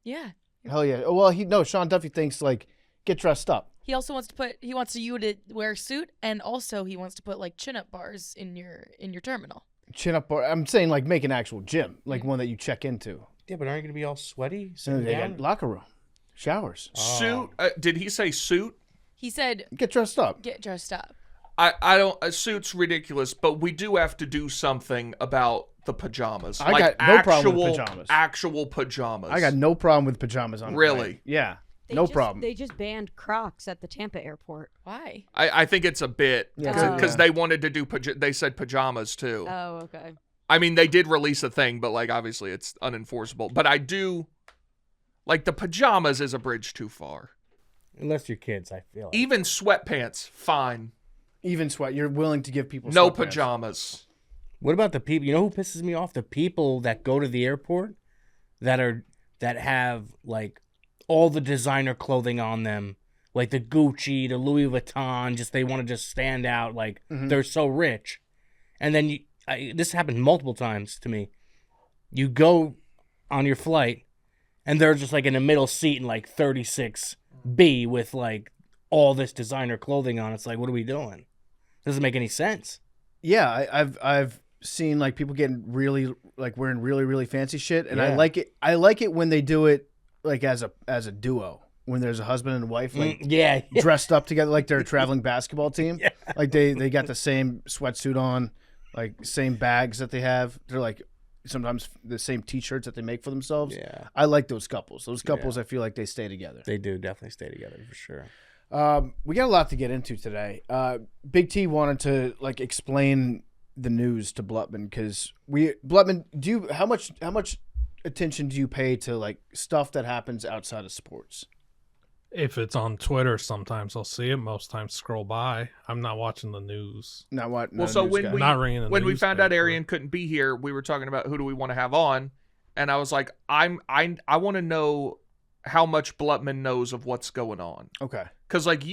Yeah. Hell yeah. Well, Sean Duffy thinks like get dressed up. He also wants you to wear a suit, and also he wants to put like chin-up bars in your terminal. Chin up bar. I'm saying like make an actual gym, like one that you check into. Yeah, but aren't you gonna be all sweaty? So they got locker room, showers. Suit? Did he say suit? He said get dressed up. Get dressed up. I don't. A suit's ridiculous, but we do have to do something about the pajamas. I got no problem with pajamas. Actual pajamas. I got no problem with pajamas on. Really? A plane. Yeah. They problem. They just banned Crocs at the Tampa airport. Why? I think it's a bit Yeah. because they wanted to do they said pajamas too. Oh, okay. I mean, they did release a thing, but like obviously it's unenforceable. But I do like the pajamas is a bridge too far. Unless you're kids, I feel. Like. Even sweatpants, fine. Even sweat. You're willing to give people no sweatpants. pajamas. What about the people? You know who pisses me off? The people that go to the airport that have like all the designer clothing on them, like the Gucci, the Louis Vuitton. Just they want to just stand out, like they're so rich. And then this happened multiple times to me. You go on your flight, and they're just like in the middle seat in like 36B with like all this designer clothing on. It's like, what are we doing? Doesn't make any sense. Yeah, I've seen like people getting really like wearing really really fancy shit, and I Yeah. like it. I like it when they do it like as a duo. When there's a husband and wife, like yeah. dressed up together, like they're a traveling basketball team. Yeah. Like they got the same sweatsuit on, like same bags that they have. They're like sometimes the same T-shirts that they make for themselves. Yeah. I like those couples. Those couples, I feel like they stay together. They do definitely stay together for sure. We got a lot to get into today. Big T wanted to like explain the news to Blutman because Blutman, how much attention do you pay to like stuff that happens outside of sports? If it's on Twitter, sometimes I'll see it. Most times scroll by. I'm not watching the news. Not what? Well, so when Not ringing the we found out newspaper. Arian couldn't be here, we were talking about who do we want to have on, and I was like, I want to know how much Blutman knows of what's going on. Okay. Because, like,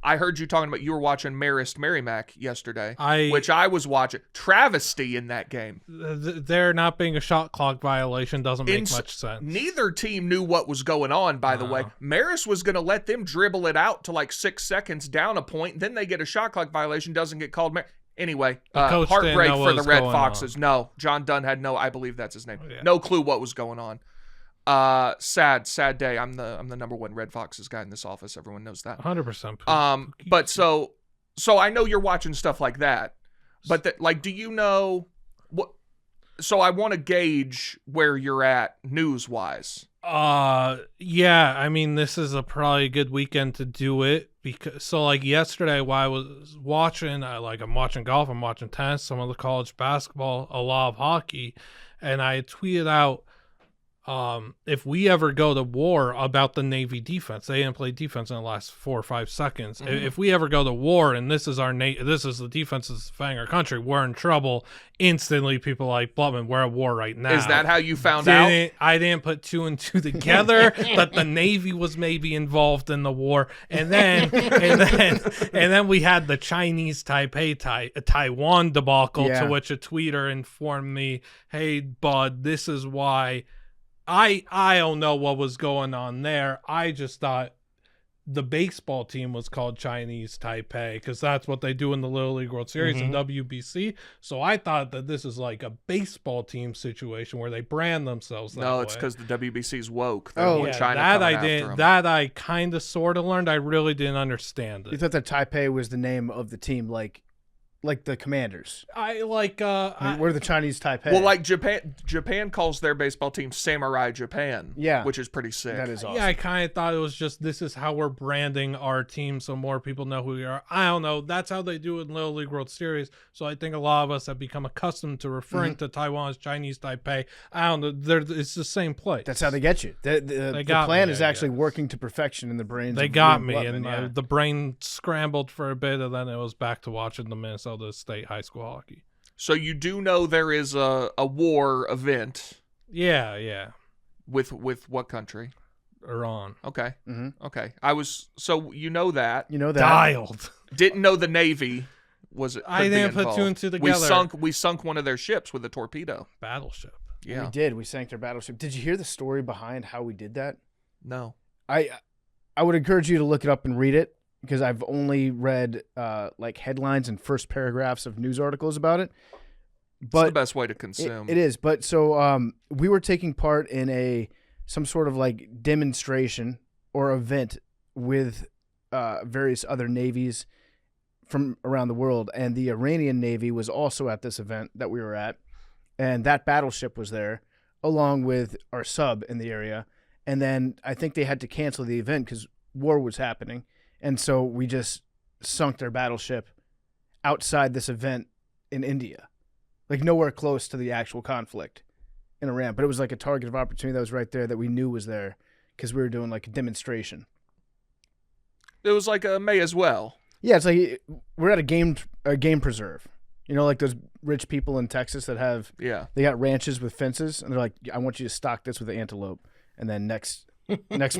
I heard you talking about you were watching Marist Merrimack yesterday, I- which I was watching. Travesty in that game. There not being a shot clock violation doesn't make much sense. Neither team knew what was going on, by the way. Marist was going to let them dribble it out to like 6 seconds down a point. Then they get a shot clock violation, doesn't get called. Anyway, The coach didn't heartbreak know for what the was Red going Foxes. on. No, John Dunn had I believe that's his name. Yeah. No clue what was going on. Sad day. I'm the number one Red Foxes guy in this office. Everyone knows that. 100%. But so I know you're watching stuff like that. But do you know what? So I want to gauge where you're at news wise. Yeah, I mean, this is probably a good weekend to do it because like yesterday while I was watching, I'm watching golf, I'm watching tennis, some of the college basketball, a lot of hockey, and I tweeted out, if we ever go to war about the Navy defense, they didn't play defense in the last 4 or 5 seconds. Mhm. If we ever go to war and this is the defense that's defending our country, we're in trouble. Instantly, people like Blutman, we're at war right now. Is that how you found out? I didn't put 2 and 2 together that the Navy was maybe involved in the war, and then we had the Chinese Taiwan debacle, Yeah. to which a tweeter informed me, "Hey, bud, this is why." I don't know what was going on there. I just thought the baseball team was called Chinese Taipei because that's what they do in the Little League World Series in WBC. So I thought that this is like a baseball team situation where they brand themselves that No, way. it's because the WBC's woke. They Oh, don't want Yeah, China that coming I after didn't. 'em. That I kind of sort of learned. I really didn't understand You it. thought that Taipei was the name of the team, like like the Commanders. I like. We're the Chinese Taipei. Well, like Japan calls their baseball team Samurai Japan. Yeah. which is pretty sick. That is awesome. Yeah, I kind of thought it was just this is how we're branding our team so more people know who we are. I don't know. That's how they do it in Little League World Series. So I think a lot of us have become accustomed to referring to Taiwan as Chinese Taipei. I don't know. It's the same place. That's how they get you. The plan is actually working to perfection in the brains. They of got Liam me, Blutman, and yeah. the brain scrambled for a bit, and then it was back to watching the Minnesota State high school hockey. So you do know there is a war event. Yeah. With what country? Iran. Okay. Mm-hmm. Okay. So you know that. Dialed. Didn't know the Navy was. I didn't put two and two together. We sunk one of their ships with a torpedo. Battleship. Yeah, we did. We sank their battleship. Did you hear the story behind how we did that? No. I would encourage you to look it up and read it because I've only read like headlines and first paragraphs of news articles about it. But it's the best way to consume. It is. But so we were taking part in some sort of like demonstration or event with various other navies from around the world, and the Iranian Navy was also at this event that we were at, and that battleship was there along with our sub in the area. And then I think they had to cancel the event because war was happening, and so we just sunk their battleship outside this event in India, like nowhere close to the actual conflict in Iran. But it was like a target of opportunity that was right there that we knew was there because we were doing like a demonstration. It was like a may as well. Yeah, it's like we're at a game preserve. You know, like those rich people in Texas that have they got ranches with fences, and they're like, I want you to stock this with antelope, and then next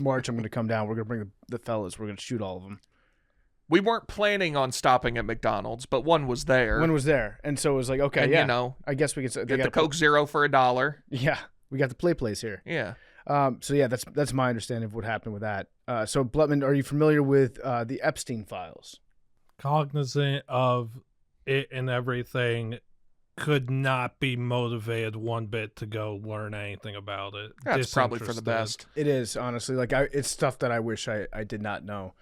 March I'm going to come down. We're going to bring the fellas. We're going to shoot all of them. We weren't planning on stopping at McDonald's, but one was there. One was there, and so it was like, okay, and, yeah, you know, I guess we could get the Coke Zero for $1. Yeah, we got the play place here. Yeah. So yeah, that's my understanding of what happened with that. So Blutman, are you familiar with the Epstein files? Cognizant of it and everything, could not be motivated one bit to go learn anything about it. That's probably for the best. It is, honestly. Like it's stuff that I wish I did not know.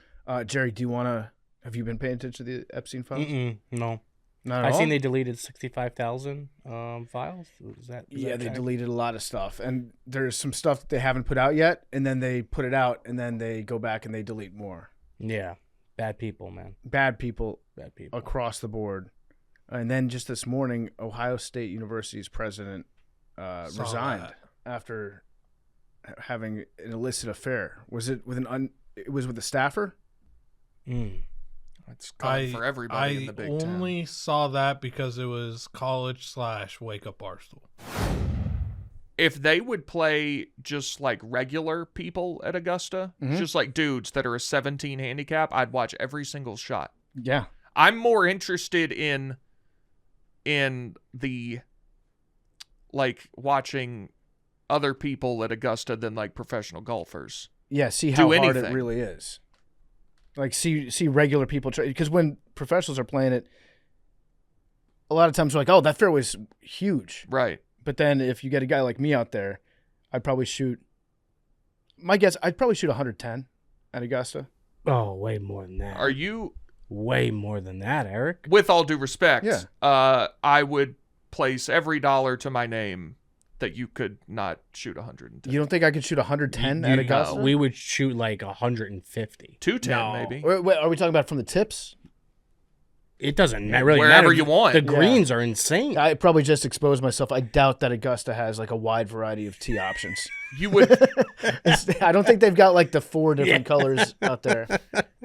Jerry, have you been paying attention to the Epstein files? No. Not at I all? seen they deleted 65,000 files. Is that they deleted a lot of stuff, and there's some stuff that they haven't put out yet, and then they put it out, and then they go back and they delete more. Yeah, bad people, man. Bad people across the board. And then just this morning, Ohio State University's president resigned after having an illicit affair. Was it with it was with a staffer? It's coming for everybody in the Big Ten. I only saw that because it was college/wake up Barstool. If they would play just like regular people at Augusta, just like dudes that are a 17 handicap, I'd watch every single shot. Yeah. I'm more interested in the like watching other people at Augusta than like professional golfers. Yeah, see how hard it really is. Like see regular people try, because when professionals are playing it, a lot of times we're like, oh, that fairway's huge. Right. But then if you get a guy like me out there, I'd probably shoot 110 at Augusta. Oh, way more than that. Are you way more than that, Eric? With all due respect, yeah. I would place every dollar to my name that you could not shoot 110. You don't think I could shoot 110 at Augusta? We would shoot like 150. 210 maybe. Wait, are we talking about from the tips? It doesn't really Wherever matter. you want. The greens are insane. I probably just exposed myself. I doubt that Augusta has like a wide variety of tee options. You would. I don't think they've got like the 4 different colors out there.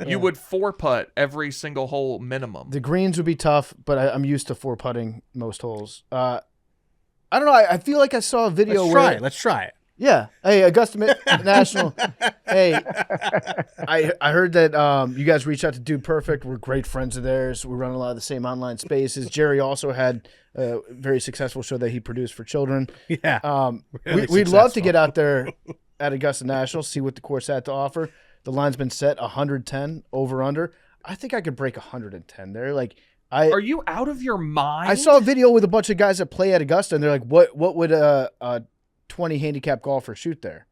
You would 4-putt every single hole minimum. The greens would be tough, but I'm used to 4-putting most holes. I don't know. I feel like I saw a video Let's try it. Yeah. Hey, Augusta National. Hey, I heard that you guys reached out to Dude Perfect. We're great friends of theirs. We run a lot of the same online spaces. Jerry also had a very successful show that he produced for children. Yeah. We'd love to get out there at Augusta National, see what the course had to offer. The line's been set 110 over under. I think I could break 110 there. Like, are you out of your mind? I saw a video with a bunch of guys that play at Augusta, and they're like, "What would a 20 handicap golfer shoot there?"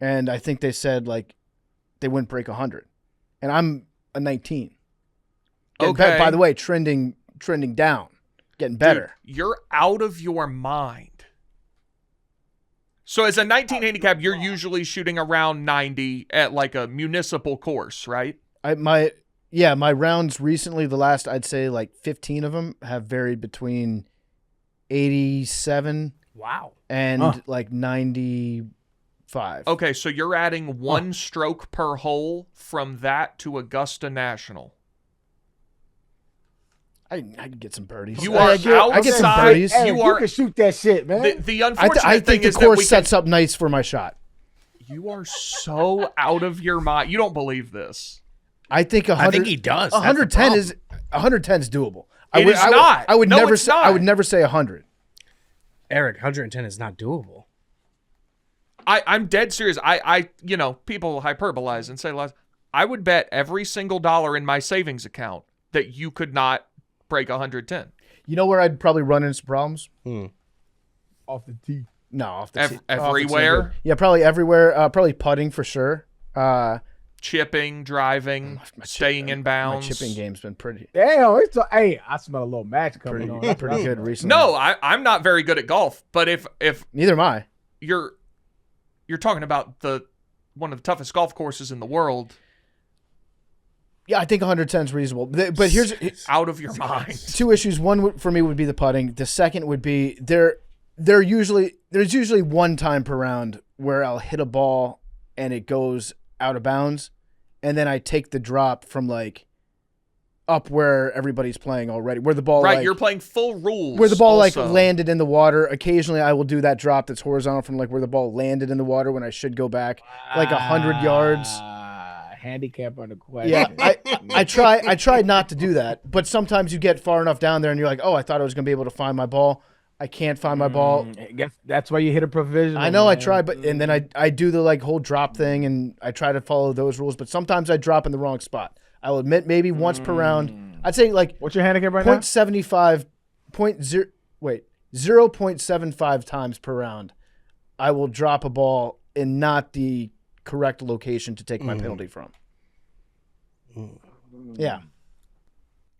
And I think they said like they wouldn't break 100. And I'm a 19. Okay. By the way, trending trending down, getting better. Dude, you're out of your mind. So as a 19 handicap, you're usually shooting around 90 at like a municipal course, right? My rounds recently, the last I'd say like 15 of them have varied between 87 and like 95. Okay, so you're adding one stroke per hole from that to Augusta National. I can get some birdies. You are outside. I get some birdies. Hey, you can shoot that shit, man. The unfortunate I thing think the is course that sets up nice for my shot. You are so out of your mind. You don't believe this. I think 100. I think he does. 110 is 110 is doable. It is not. I would No, never it's say. not. I would never say 100. Eric, 110 is not doable. I'm dead serious. People hyperbolize and say less. I would bet every single dollar in my savings account that you could not break 110. You know where I'd probably run into some problems? Off the tee. No, off the tee. Everywhere? Yeah, probably everywhere. Probably putting for sure. Chipping, driving, staying in bounds. My chipping game's been pretty. Damn, hey, I smell a little match coming on. That's Pretty good recently. No, I'm not very good at golf, but if neither am I. You're talking about one of the toughest golf courses in the world. Yeah, I think 110 is reasonable. But here's out of your mind. Two issues. One for me would be the putting. The second would be there's usually one time per round where I'll hit a ball and it goes out of bounds, and then I take the drop from like up where everybody's playing already, where the ball you're playing full rules. Where the ball also. like landed in the water. Occasionally, I will do that drop that's horizontal from like where the ball landed in the water when I should go back like 100 yards. Handicap on the question. Yeah, I try not to do that, but sometimes you get far enough down there and you're like, oh, I thought I was gonna be able to find my ball. I can't find my ball. I guess that's why you hit a provisional. I know, man. I try, but and then I do the like whole drop thing, and I try to follow those rules. But sometimes I drop in the wrong spot. I will admit, maybe once per round. I'd say like what's your handicap right now? 0.75 times per round. I will drop a ball in not the correct location to take my penalty from. Yeah,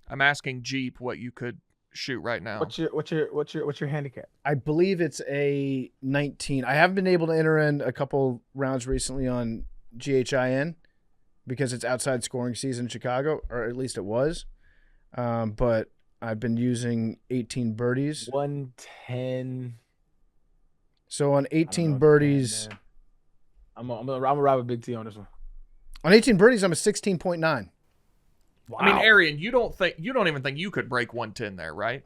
I'm asking Jeep what you could shoot right now. What's your handicap? I believe it's a 19. I haven't been able to enter in a couple rounds recently on GHIN because it's outside scoring season in Chicago, or at least it was. But I've been using 18 birdies. 110. So on 18 birdies, I'm gonna ride with Big T on this one. On 18 birdies, I'm a 16.9. Wow. I mean, Arian, you don't even think you could break 110 there, right?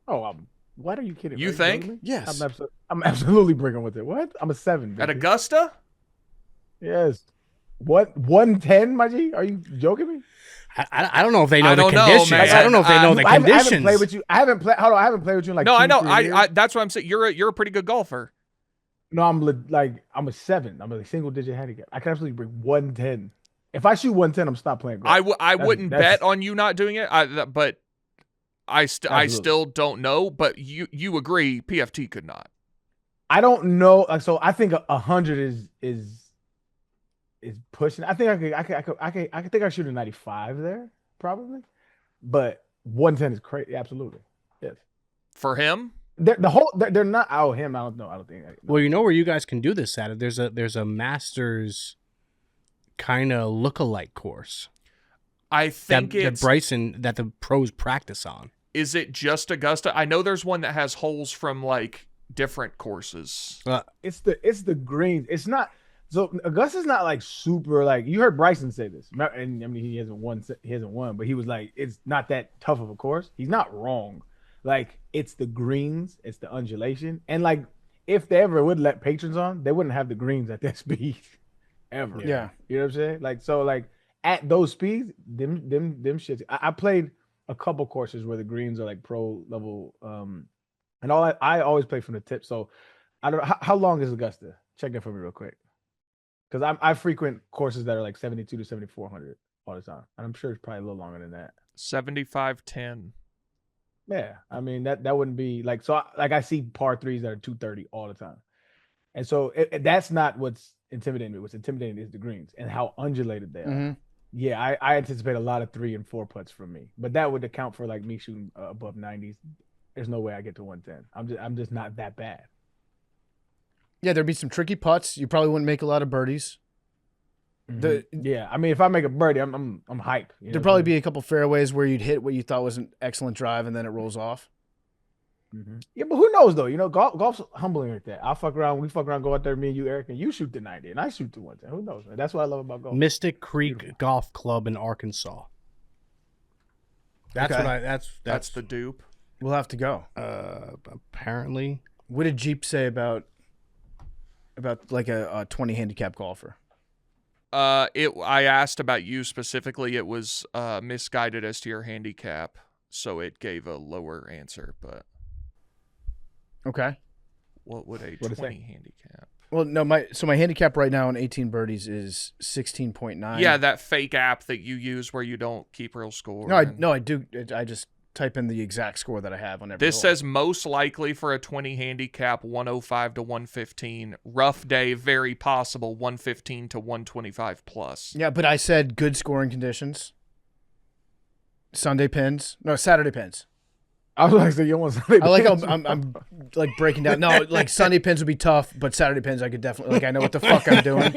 Oh, what are you kidding? You think? Yes. I'm absolutely breaking with it. What? I'm a 7. Baby. At Augusta? Yes. What? 110, my G? Are you joking me? I don't know if they know the conditions. I don't know if they know the conditions. I haven't played with you. I haven't played with you in like. No, I know. 3 years. That's what I'm saying. You're a pretty good golfer. No, I'm a 7. I'm a single digit handicap. I can absolutely bring 110. If I shoot 110, I'm stop playing golf. I wouldn't bet on you not doing it. But I still don't know. But you agree PFT could not. I don't know. So I think 100 is pushing. I think I think I shoot a 95 there probably, but 110 is crazy. Absolutely, yes. For him, they're not. Oh, him. I don't know. I don't think. No. Well, you know where you guys can do this at? There's a Masters kind of look-alike course. I think that Bryson that the pros practice on. Is it just Augusta? I know there's one that has holes from like different courses. It's the greens. It's not. So Augusta's not like super like you heard Bryson say this, and I mean he hasn't won, but he was like it's not that tough of a course. He's not wrong. Like it's the greens, it's the undulation, and like if they ever would let patrons on, they wouldn't have the greens at that speed ever. Yeah, you know what I'm saying? Like so, like at those speeds, them shits. I played a couple courses where the greens are like pro level, and I always play from the tip. So I don't know how long is Augusta. Check it for me real quick. Because I frequent courses that are like 72 to 7,400 all the time. And I'm sure it's probably a little longer than that. 75-10. Yeah. I mean, that wouldn't be like, so I see par 3s that are 230 all the time. And so that's not what's intimidating me. What's intimidating is the greens and how undulated they are. Mm-hmm. yeah, I anticipate a lot of 3 and 4 putts from me, but that would account for like me shooting above 90s. There's no way I get to 110. I'm just not that bad. Yeah, there'd be some tricky putts. You probably wouldn't make a lot of birdies. Yeah, I mean, if I make a birdie, I'm hype. There'd probably be a couple fairways where you'd hit what you thought was an excellent drive, and then it rolls off. Yeah, but who knows though? Golf's humbling like that. We fuck around, go out there, me and you, Eric, and you shoot the 90, and I shoot the 110. Who knows? Man? That's what I love about golf. Mystic Creek Golf Club in Arkansas. That's Okay. what I. That's the dupe. We'll have to go. Apparently. What did Jeep say about like a 20 handicap golfer? I asked about you specifically. It was misguided as to your handicap, so it gave a lower answer. But Okay. what would a What'd it 20 say? handicap? Well, no, my handicap right now on 18 birdies is 16.9. Yeah, that fake app that you use where you don't keep real score. No, I do. I just type in the exact score that I have on every This hole. says most likely for a 20 handicap 105 to 115. Rough day, very possible 115 to 125 plus. Yeah, but I said good scoring conditions. Saturday pins. I was like, so you want something? I like how I'm like breaking down. No, like Sunday pins would be tough, but Saturday pins I could definitely I know what the fuck I'm doing.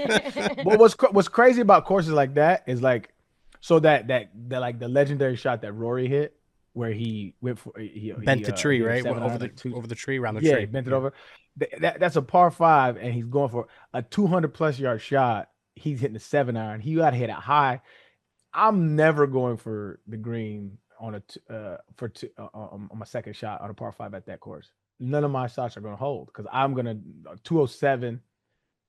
But what's crazy about courses like that is like, so that like the legendary shot that Rory hit, where he went for he Bent the tree, hit right? 700, Over the tree, around the yeah, tree. bent it over. That's a par 5, and he's going for a 200+ yard shot. He's hitting a 7-iron. He got to hit it high. I'm never going for the green on on my second shot on a par 5 at that course. None of my shots are going to hold because I'm going to 207.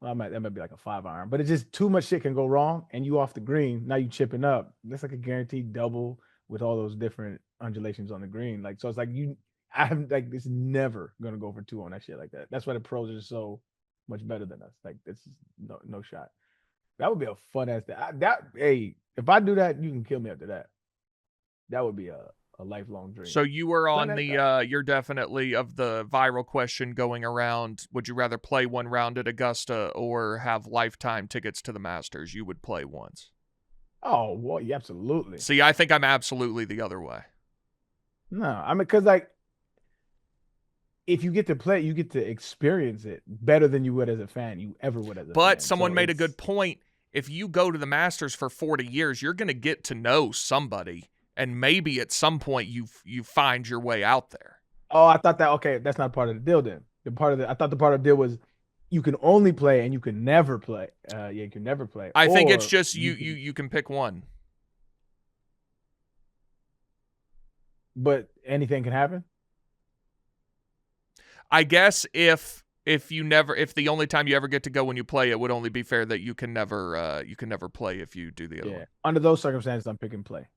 Well, that might be like a 5-iron, but it's just too much shit can go wrong, and you off the green. Now you chipping up. That's like a guaranteed double with all those different undulations on the green. Like, so it's like I'm like, this is never gonna go for 2 on that shit like that. That's why the pros are so much better than us. Like, this is no shot. That would be a fun ass thing. Hey, if I do that, you can kill me after that. That would be a lifelong dream. So you were on the you're definitely of the viral question going around, would you rather play one round at Augusta or have lifetime tickets to the Masters? You would play once. Oh, well, yeah, absolutely. See, I think I'm absolutely the other way. No, I mean, because like, if you get to play, you get to experience it better than you would as a fan. You ever would as a fan. But someone made a good point. If you go to the Masters for 40 years, you're going to get to know somebody, and maybe at some point you find your way out there. Oh, I thought that. Okay, that's not part of the deal then. I thought the part of the deal was you can only play and you can never play. Yeah, you can never play. I think it's just you can pick one. But anything can happen. I guess if the only time you ever get to go when you play, it would only be fair that you can never play if you do the other one. Under those circumstances, I'm picking play.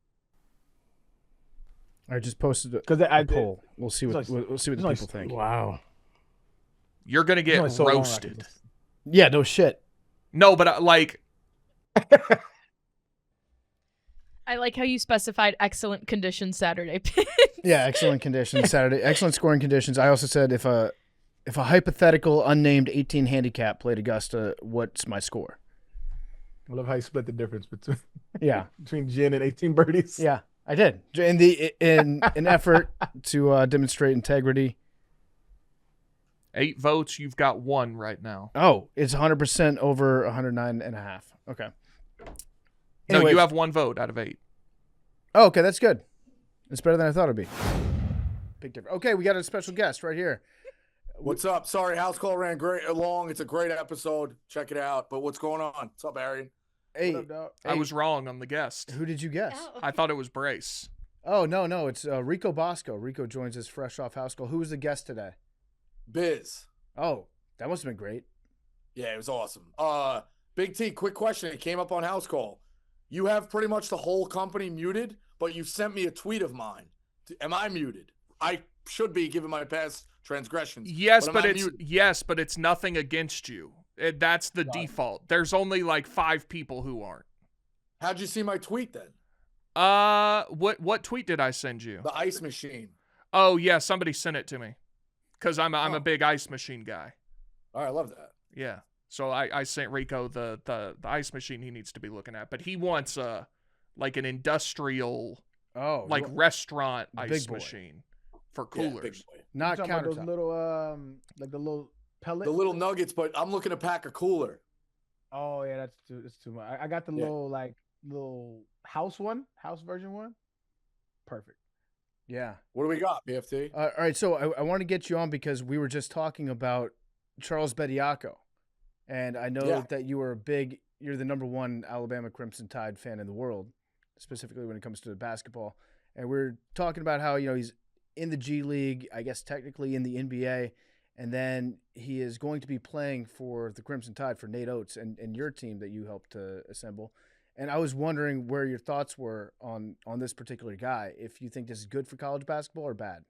I just posted a poll. We'll see what the people think. Wow. You're gonna get roasted. Yeah, no shit. No, but like. I like how you specified excellent conditions Saturday pins. Yeah, excellent conditions Saturday. Excellent scoring conditions. I also said if a hypothetical unnamed 18 handicap played Augusta, what's my score? I love how you split the difference between between Gin and 18 birdies. Yeah, I did in an effort to demonstrate integrity. 8 votes. You've got 1 right now. Oh, it's 100% over 109.5. Okay. No, Anyways. you have 1 vote out of 8. Oh, okay, that's good. It's better than I thought it'd be. Big difference. Okay, we got a special guest right here. What's up? Sorry, house call ran long. It's a great episode. Check it out. But what's going on? What's up, Arian? Hey, I was wrong on the guest. Who did you guess? I thought it was Brace. Oh, no, it's Rico Bosco. Rico joins us fresh off house call. Who was the guest today? Biz. Oh, that must have been great. Yeah, it was awesome. Big T, quick question. It came up on house call. You have pretty much the whole company muted, but you sent me a tweet of mine. Am I muted? I should be given my past transgressions. Yes, but it's nothing against you. That's the default. There's only like 5 people who aren't. How'd you see my tweet then? What tweet did I send you? The ice machine. Oh yeah, somebody sent it to me. Cause I'm a big ice machine guy. All right, I love that. Yeah. So I sent Rico the ice machine he needs to be looking at, but he wants like an industrial, Oh, like restaurant big ice boy. machine for Yeah, big coolers. boy. not Talking about those countertop. little like the little pellets. The little nuggets, but I'm looking to pack a cooler. Oh yeah, it's too much. I got the Yeah. little house version one. Perfect. Yeah. What do we got, BFT? All right, so I want to get you on because we were just talking about Charles Bediako, and I know that you're the number one Alabama Crimson Tide fan in the world, specifically when it comes to basketball. And we're talking about how he's in the G League, I guess technically in the NBA, and then he is going to be playing for the Crimson Tide for Nate Oates and your team that you helped to assemble. And I was wondering where your thoughts were on this particular guy, if you think this is good for college basketball or bad.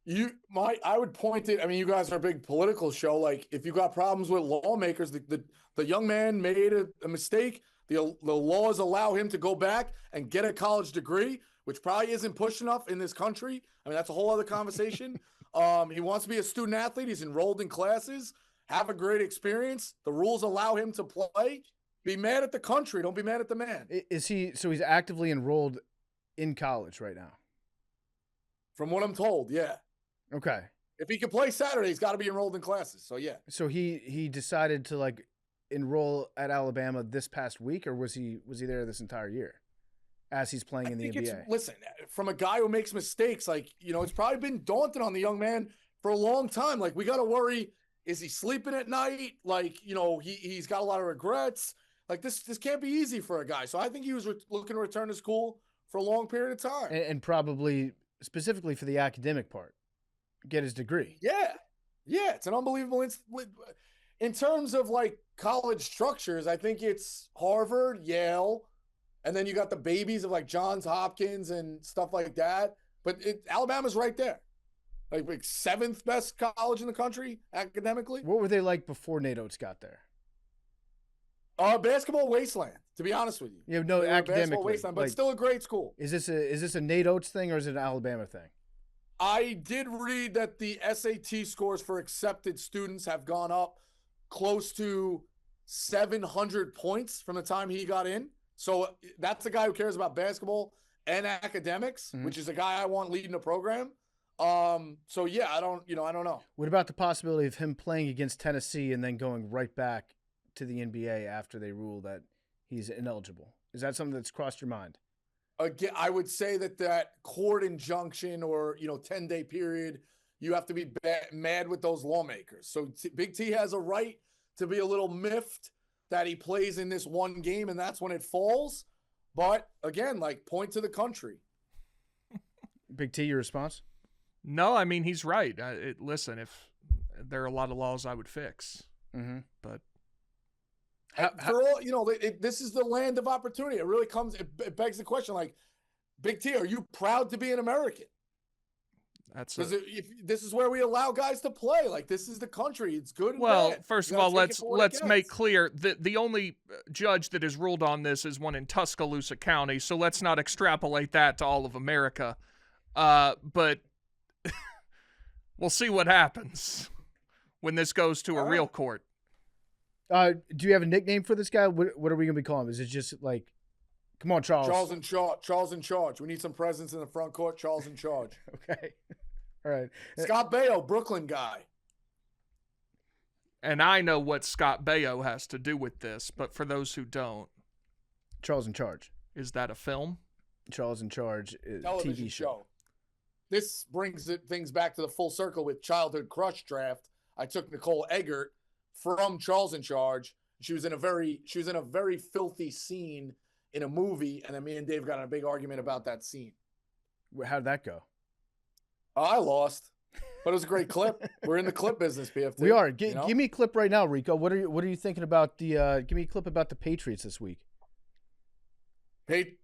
I would point it. I mean, you guys are a big political show. Like, if you got problems with lawmakers, the young man made a mistake. The laws allow him to go back and get a college degree, which probably isn't pushed enough in this country. I mean, that's a whole other conversation. He wants to be a student athlete. He's enrolled in classes. Have a great experience. The rules allow him to play. Be mad at the country. Don't be mad at the man. Is he? So he's actively enrolled in college right now? From what I'm told, yeah. Okay. If he can play Saturday, he's got to be enrolled in classes. So yeah. So he decided to like enroll at Alabama this past week, or was he there this entire year as he's playing in the NBA? Listen, from a guy who makes mistakes, like, it's probably been daunting on the young man for a long time. Like, we got to worry, is he sleeping at night? Like, he's got a lot of regrets. Like, this can't be easy for a guy. So I think he was looking to return to school for a long period of time. And probably specifically for the academic part, get his degree. Yeah. It's an unbelievable in terms of like college structures. I think it's Harvard, Yale, and then you got the babies of like Johns Hopkins and stuff like that. But Alabama's right there, like seventh best college in the country academically. What were they like before Nate Oates got there? Basketball wasteland, to be honest with you. Yeah, no, academically, basketball wasteland, but still a great school. Is this a Nate Oates thing or is it an Alabama thing? I did read that the SAT scores for accepted students have gone up close to 700 points from the time he got in. So that's a guy who cares about basketball and academics, which is a guy I want leading the program. So yeah, I don't know. What about the possibility of him playing against Tennessee and then going right back to the NBA after they rule that he's ineligible? Is that something that's crossed your mind? Again, I would say that court injunction or 10-day period, you have to be mad with those lawmakers. So Big T has a right to be a little miffed that he plays in this one game, and that's when it falls. But again, like, point to the country. Big T, your response? No, I mean, he's right. Listen, if there are a lot of laws I would fix, but for all this is the land of opportunity. It really comes. It begs the question: like, Big T, are you proud to be an American? Because if this is where we allow guys to play, like, this is the country. It's good. And bad. First of all, let's make clear that the only judge that has ruled on this is one in Tuscaloosa County. So let's not extrapolate that to all of America. But we'll see what happens when this goes to a real court. Do you have a nickname for this guy? What are we gonna be calling him? Is it just like, come on, Charles? Charles in charge. We need some presence in the front court. Charles in charge. Okay. All right. Scott Baio, Brooklyn guy. And I know what Scott Baio has to do with this, but for those who don't, Charles in Charge. Is that a film? Charles in Charge is a television TV show. This brings things back to the full circle with childhood crush draft. I took Nicole Eggert from Charles in Charge. She was in a very filthy scene in a movie, and then me and Dave got in a big argument about that scene. How'd that go? I lost, but it was a great clip. We're in the clip business, PFT. We are. Give me a clip right now, Rico. What are you thinking about the? Give me a clip about the Patriots this week.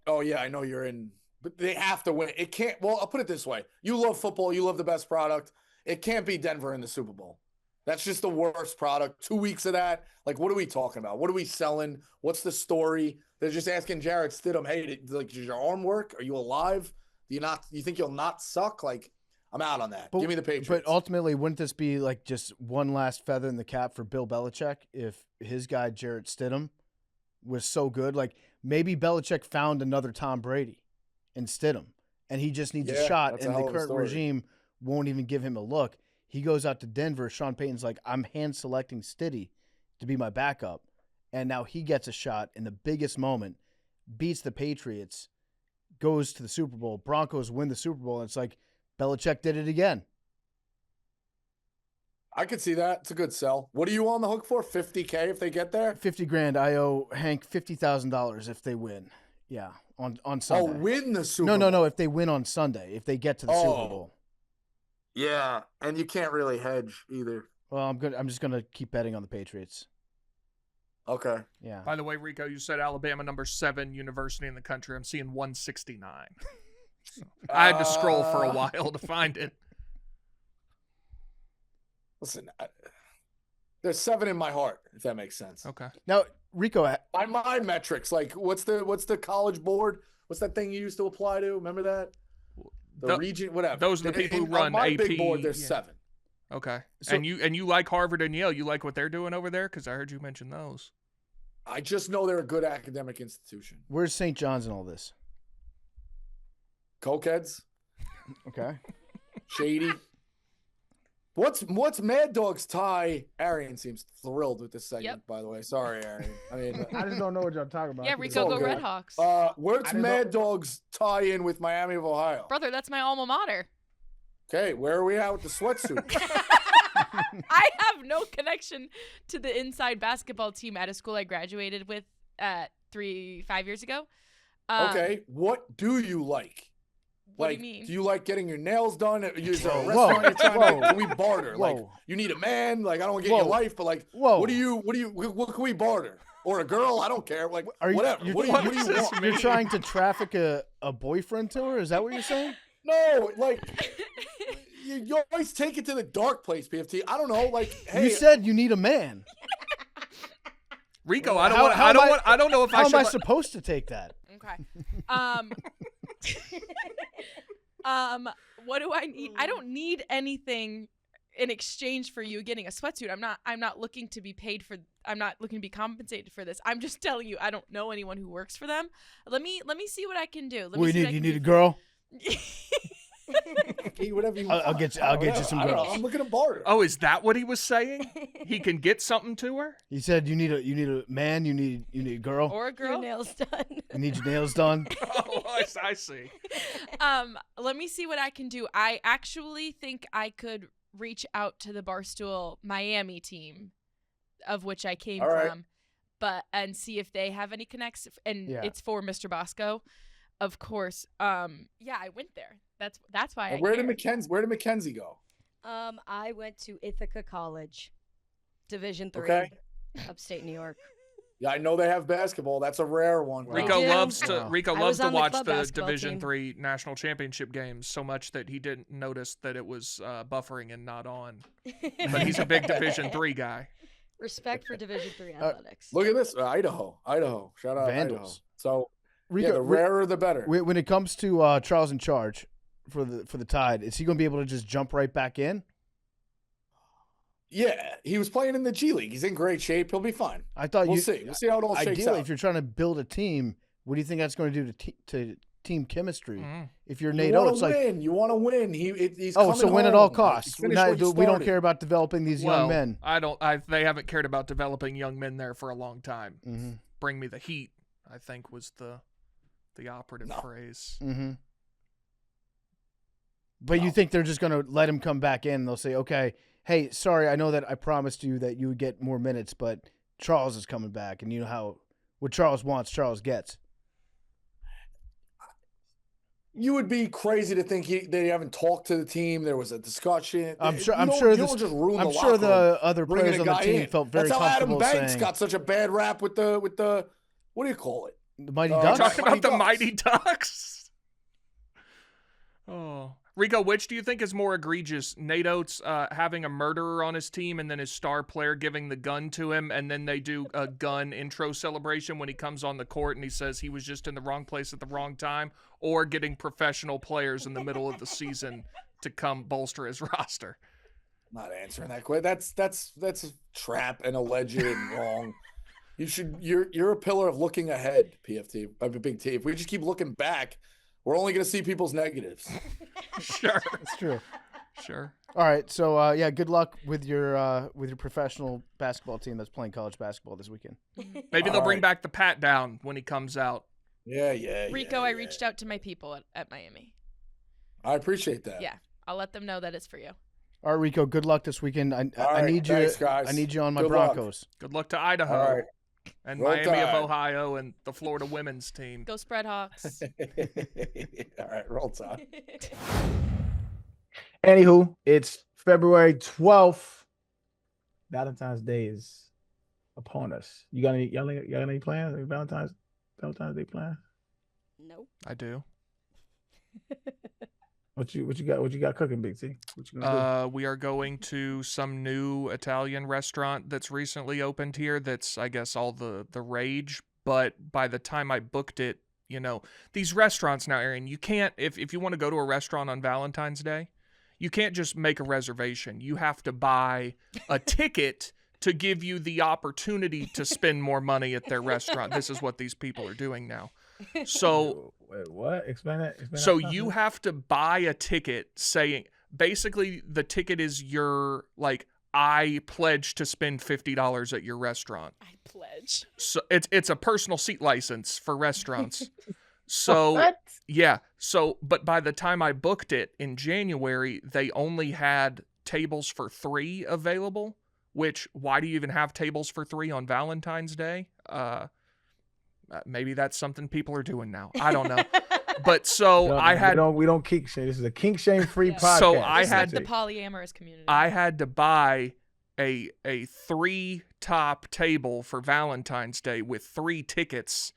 Oh yeah, I know you're in, but they have to win. It can't. Well, I'll put it this way: you love football, you love the best product. It can't be Denver in the Super Bowl. That's just the worst product. 2 weeks of that. Like, what are we talking about? What are we selling? What's the story? They're just asking Jarrett Stidham, hey, does your arm work? Are you alive? Do you think you'll not suck? Like, I'm out on that. Give me the Patriots. But ultimately, wouldn't this be like just one last feather in the cap for Bill Belichick if his guy Jarrett Stidham was so good. Like maybe Belichick found another Tom Brady in Stidham, and he just needs a shot, that's a and the hell of a current story. regime won't even give him a look. He goes out to Denver. Sean Payton's like, I'm hand selecting Stiddy to be my backup, and now he gets a shot in the biggest moment, beats the Patriots, goes to the Super Bowl. Broncos win the Super Bowl, and it's like Belichick did it again. I could see that. It's a good sell. What are you on the hook for? $50K if they get there? $50,000. I owe Hank $50,000 if they win. Yeah, on Sunday. Oh, win the Super Bowl. No. If they win on Sunday, if they get to the Super Bowl. Yeah, and you can't really hedge either. Well, I'm just gonna keep betting on the Patriots. Okay. Yeah. By the way, Rico, you said Alabama number 7 university in the country. I'm seeing 169. So I had to scroll for a while to find it. Listen, there's 7 in my heart, if that makes sense. Okay. Now, Rico, by my metrics, like what's the college board? What's that thing you used to apply to? Remember that? The region, whatever. Those are the people who run on my AP. big board, there's 7. Okay. So- and you like Harvard and Yale? You like what they're doing over there? Because I heard you mention those. I just know they're a good academic institution. Where's St. John's in all this? Cokeheads, Okay. shady. What's Mad Dog's tie? Arian seems thrilled with this segment, by the way. Sorry, Arian. I mean, I just don't know what y'all talking about. Yeah, Rico, go Redhawks. Where's Mad Dog's tie in with Miami of Ohio? Brother, that's my alma mater. Okay, where are we at with the sweatsuit? I have no connection to the inside basketball team at a school I graduated with 5 years ago. Okay, what do you like? What Like, do you mean? do you like getting your nails done? Is there a Whoa, restaurant you're trying whoa, to? Can we barter? Like, whoa. you need a man. Like, I don't want to get your Whoa. life, but like, Whoa. what can we barter? Or a girl? I don't care. Like, Are you, whatever. You're, What do you want? You're trying to traffic a boyfriend to her? Is that what you're saying? No, like, you always take it to the dark place, PFT. I don't know. Like, hey, You said you need a man. Rico, I don't How- want. how I am don't I- want. I don't know if How I should. am I supposed to take that? Okay. What do I need? I don't need anything in exchange for you getting a sweatsuit. I'm not looking to be paid for. I'm not looking to be compensated for this. I'm just telling you, I don't know anyone who works for them. Let me see what I can do. You need a girl? whatever you want. I'll get you some I don't know. girls. I'm looking to barter. Oh, is that what he was saying? He can get something to her. He said you need a man. You need a girl. Or a girl. Your nails done. You need your nails done. Oh, I see. Let me see what I can do. I actually think I could reach out to the Barstool Miami team, of which I came All right. from, and see if they have any connects. And Yeah. it's for Mr. Bosco, of course. Yeah, I went there. That's why. Where did Mackenzie go? I went to Ithaca College, Division III, Okay. upstate New York. Yeah, I know they have basketball. That's a rare one. Rico do. loves to Wow. Rico I loves was to on the watch club the basketball Division team. III national championship games so much that he didn't notice that it was buffering and not on. But he's a big Division III guy. Respect for Division III athletics. Look at this, Idaho. Shout out Vandals. Idaho. So Rico, yeah, the rarer the better. When it comes to Charles in charge for the Tide, is he going to be able to just jump right back in? Yeah, he was playing in the G League. He's in great shape. He'll be fine. I thought We'll see. We'll see how it all shakes Ideally, out. if you're trying to build a team, what do you think that's going to do to team chemistry? If you're Nate you want Oates, to like, win. You want to win. He's oh, coming so win at all home. costs. Finish what he We don't started. care about developing these young men. They haven't cared about developing young men there for a long time. Mm-hmm. Bring me the heat, I think was the operative phrase. Mm-hmm. But you think they're just going to let him come back in? They'll say, okay, hey, sorry, I know that I promised you that you would get more minutes, but Charles is coming back, and you know how what Charles wants, Charles gets. You would be crazy to think they haven't talked to the team. There was a discussion. I'm sure. You I'm don't- sure. you This, don't just ruin I'm the sure locker the room other bringing players a on the guy team in. felt very That's how Adam comfortable Banks saying got such a bad rap with the what do you call it? the Mighty Uh, Ducks. Talking about the Ducks. Mighty Ducks. Oh, Rico, which do you think is more egregious? Nate Oates having a murderer on his team and then his star player giving the gun to him, and then they do a gun intro celebration when he comes on the court and he says he was just in the wrong place at the wrong time, or getting professional players in the middle of the season to come bolster his roster? Not answering that question. That's a trap and alleged and wrong. You're a pillar of looking ahead, PFT. I mean, Big T. If we just keep looking back, we're only going to see people's negatives. Sure. That's true. Sure. All right, so yeah, good luck with your professional basketball team that's playing college basketball this weekend. Maybe they'll bring back the pat down when he comes out. Yeah. Rico, I reached out to my people at Miami. I appreciate that. Yeah, I'll let them know that it's for you. All right, Rico, good luck this weekend. I need you. Thanks, guys. I need you on my Good luck. Broncos. Good luck to Idaho. All right. And Roll Miami Tide. of Ohio and the Florida women's team. Go Spread Hawks. All right, roll Tide. Anywho, it's February 12th. Valentine's Day is upon us. Y'all got any plans? Any Valentine's Day plans? Nope. I do. What you got cooking, Big T? What you gonna We are going to some new Italian restaurant that's recently opened here. That's, I guess, all the rage. But by the time I booked it, you know, these restaurants now, Aaron, you can't, if you want to go to a restaurant on Valentine's Day, you can't just make a reservation. You have to buy a ticket to give you the opportunity to spend more money at their restaurant. This is what these people are doing now. So Wait, what? Explain that. So you have to buy a ticket saying, basically the ticket is your, like, I pledge to spend $50 at your restaurant. I pledge. So it's a personal seat license for restaurants. So What? yeah. So, but by the time I booked it in January, they only had tables for 3 available, which, why do you even have tables for 3 on Valentine's Day? Maybe that's something people are doing now. I don't know. But so we don't kink shame. This is a kink shame free podcast. So I had the polyamorous community. I had to buy a 3 top table for Valentine's Day with 3 tickets.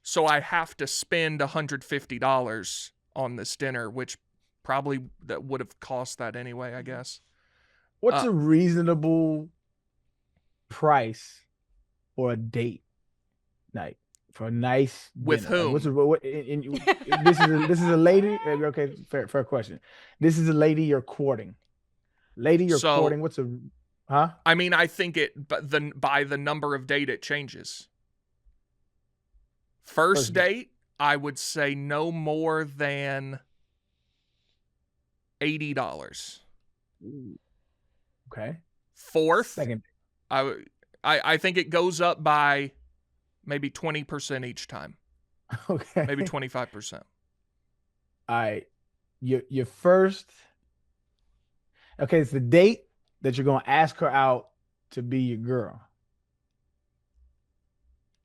So I have to spend $150 on this dinner, which probably that would have cost that anyway, I guess. What's a reasonable price for a date night? For a nice with dinner? whom? This is a lady. Okay, fair question. This is a lady you're courting. Courting. What's a huh? I mean, I think by the number of date it changes. First date, I would say no more than $80. Okay. Fourth, second, I think it goes up by maybe 20% each time. Okay. Maybe 25%. All right. Your first. Okay, it's the date that you're gonna ask her out to be your girl.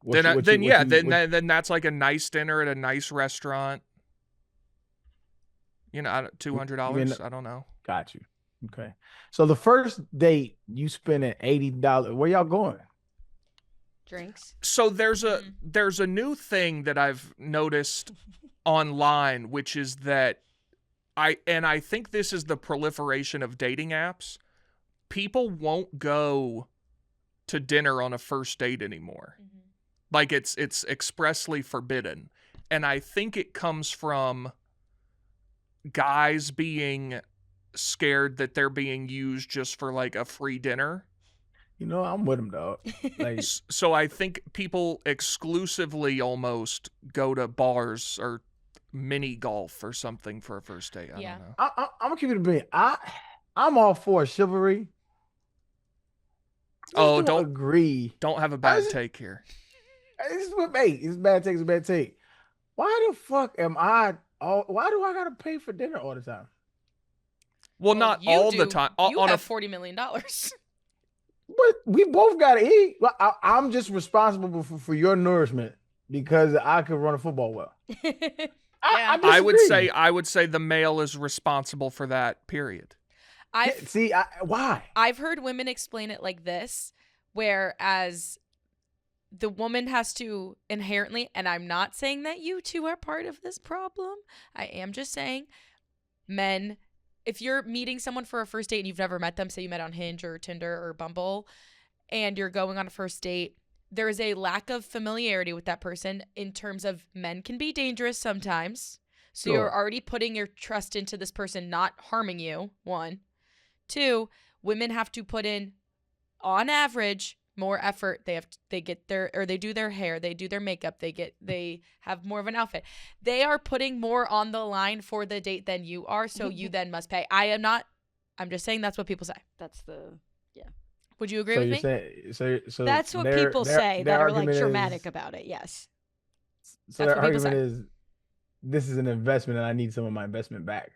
Then that's like a nice dinner at a nice restaurant. You know, $200. I don't know. Got you. Okay. So the first date you spending $80. Where y'all going? Drinks. So there's a new thing that I've noticed online, which is that I think this is the proliferation of dating apps. People won't go to dinner on a first date anymore. Mm-hmm. Like it's expressly forbidden. And I think it comes from guys being scared that they're being used just for like a free dinner. You know, I'm with him, dog. Like, so I think people exclusively almost go to bars or mini golf or something for a first date. I don't know. I'm gonna keep it a bit. I'm all for chivalry. Don't agree. Don't have a bad take here. This is what mate. It's bad take. It's a bad take. Why the fuck am I? Why do I gotta pay for dinner all the time? Well, not all the time. You have $40 million. But we both gotta eat. I'm just responsible for your nourishment because I could run a football well. I would say the male is responsible for that. Period. Why? I've heard women explain it like this, whereas the woman has to inherently, and I'm not saying that you two are part of this problem. I am just saying, men, if you're meeting someone for a first date and you've never met them, say you met on Hinge or Tinder or Bumble, and you're going on a first date, there is a lack of familiarity with that person in terms of men can be dangerous sometimes. So You're already putting your trust into this person not harming you, 1. 2, women have to put in, on average, more effort. They do their hair, they do their makeup, they have more of an outfit. They are putting more on the line for the date than you are, so you then must pay. I'm just saying that's what people say. That's the Would you agree So with you're me? saying so That's what their- people their- say their that are like argument dramatic is- about it. Yes. So That's their what people argument say. is, this is an investment, and I need some of my investment back.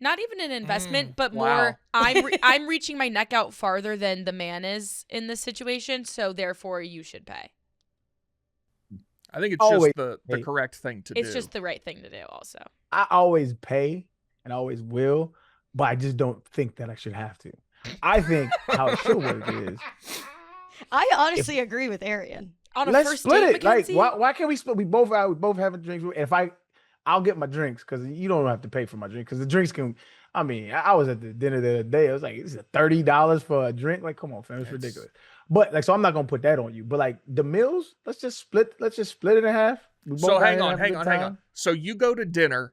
Not even an investment, but wow. more. I'm reaching my neck out farther than the man is in this situation, so therefore you should pay. I think it's Always just the pay. correct thing to do. It's just the right thing to do, also. I always pay and I always will, but I just don't think that I should have to. I think how it should work is I honestly agree with Arian. On a let's first split date, it. Like Mackenzie? why can't we split? We both having drinks. If I'll get my drinks because you don't have to pay for my drink because the drinks can. I mean, I was at the dinner the other day. I was like, this is $30 for a drink. Like, come on, fam, it's ridiculous. But like, so I'm not gonna put that on you. But like the meals, let's just split it in half. We So both hang have on, a hang good on, hang time. on. So you go to dinner,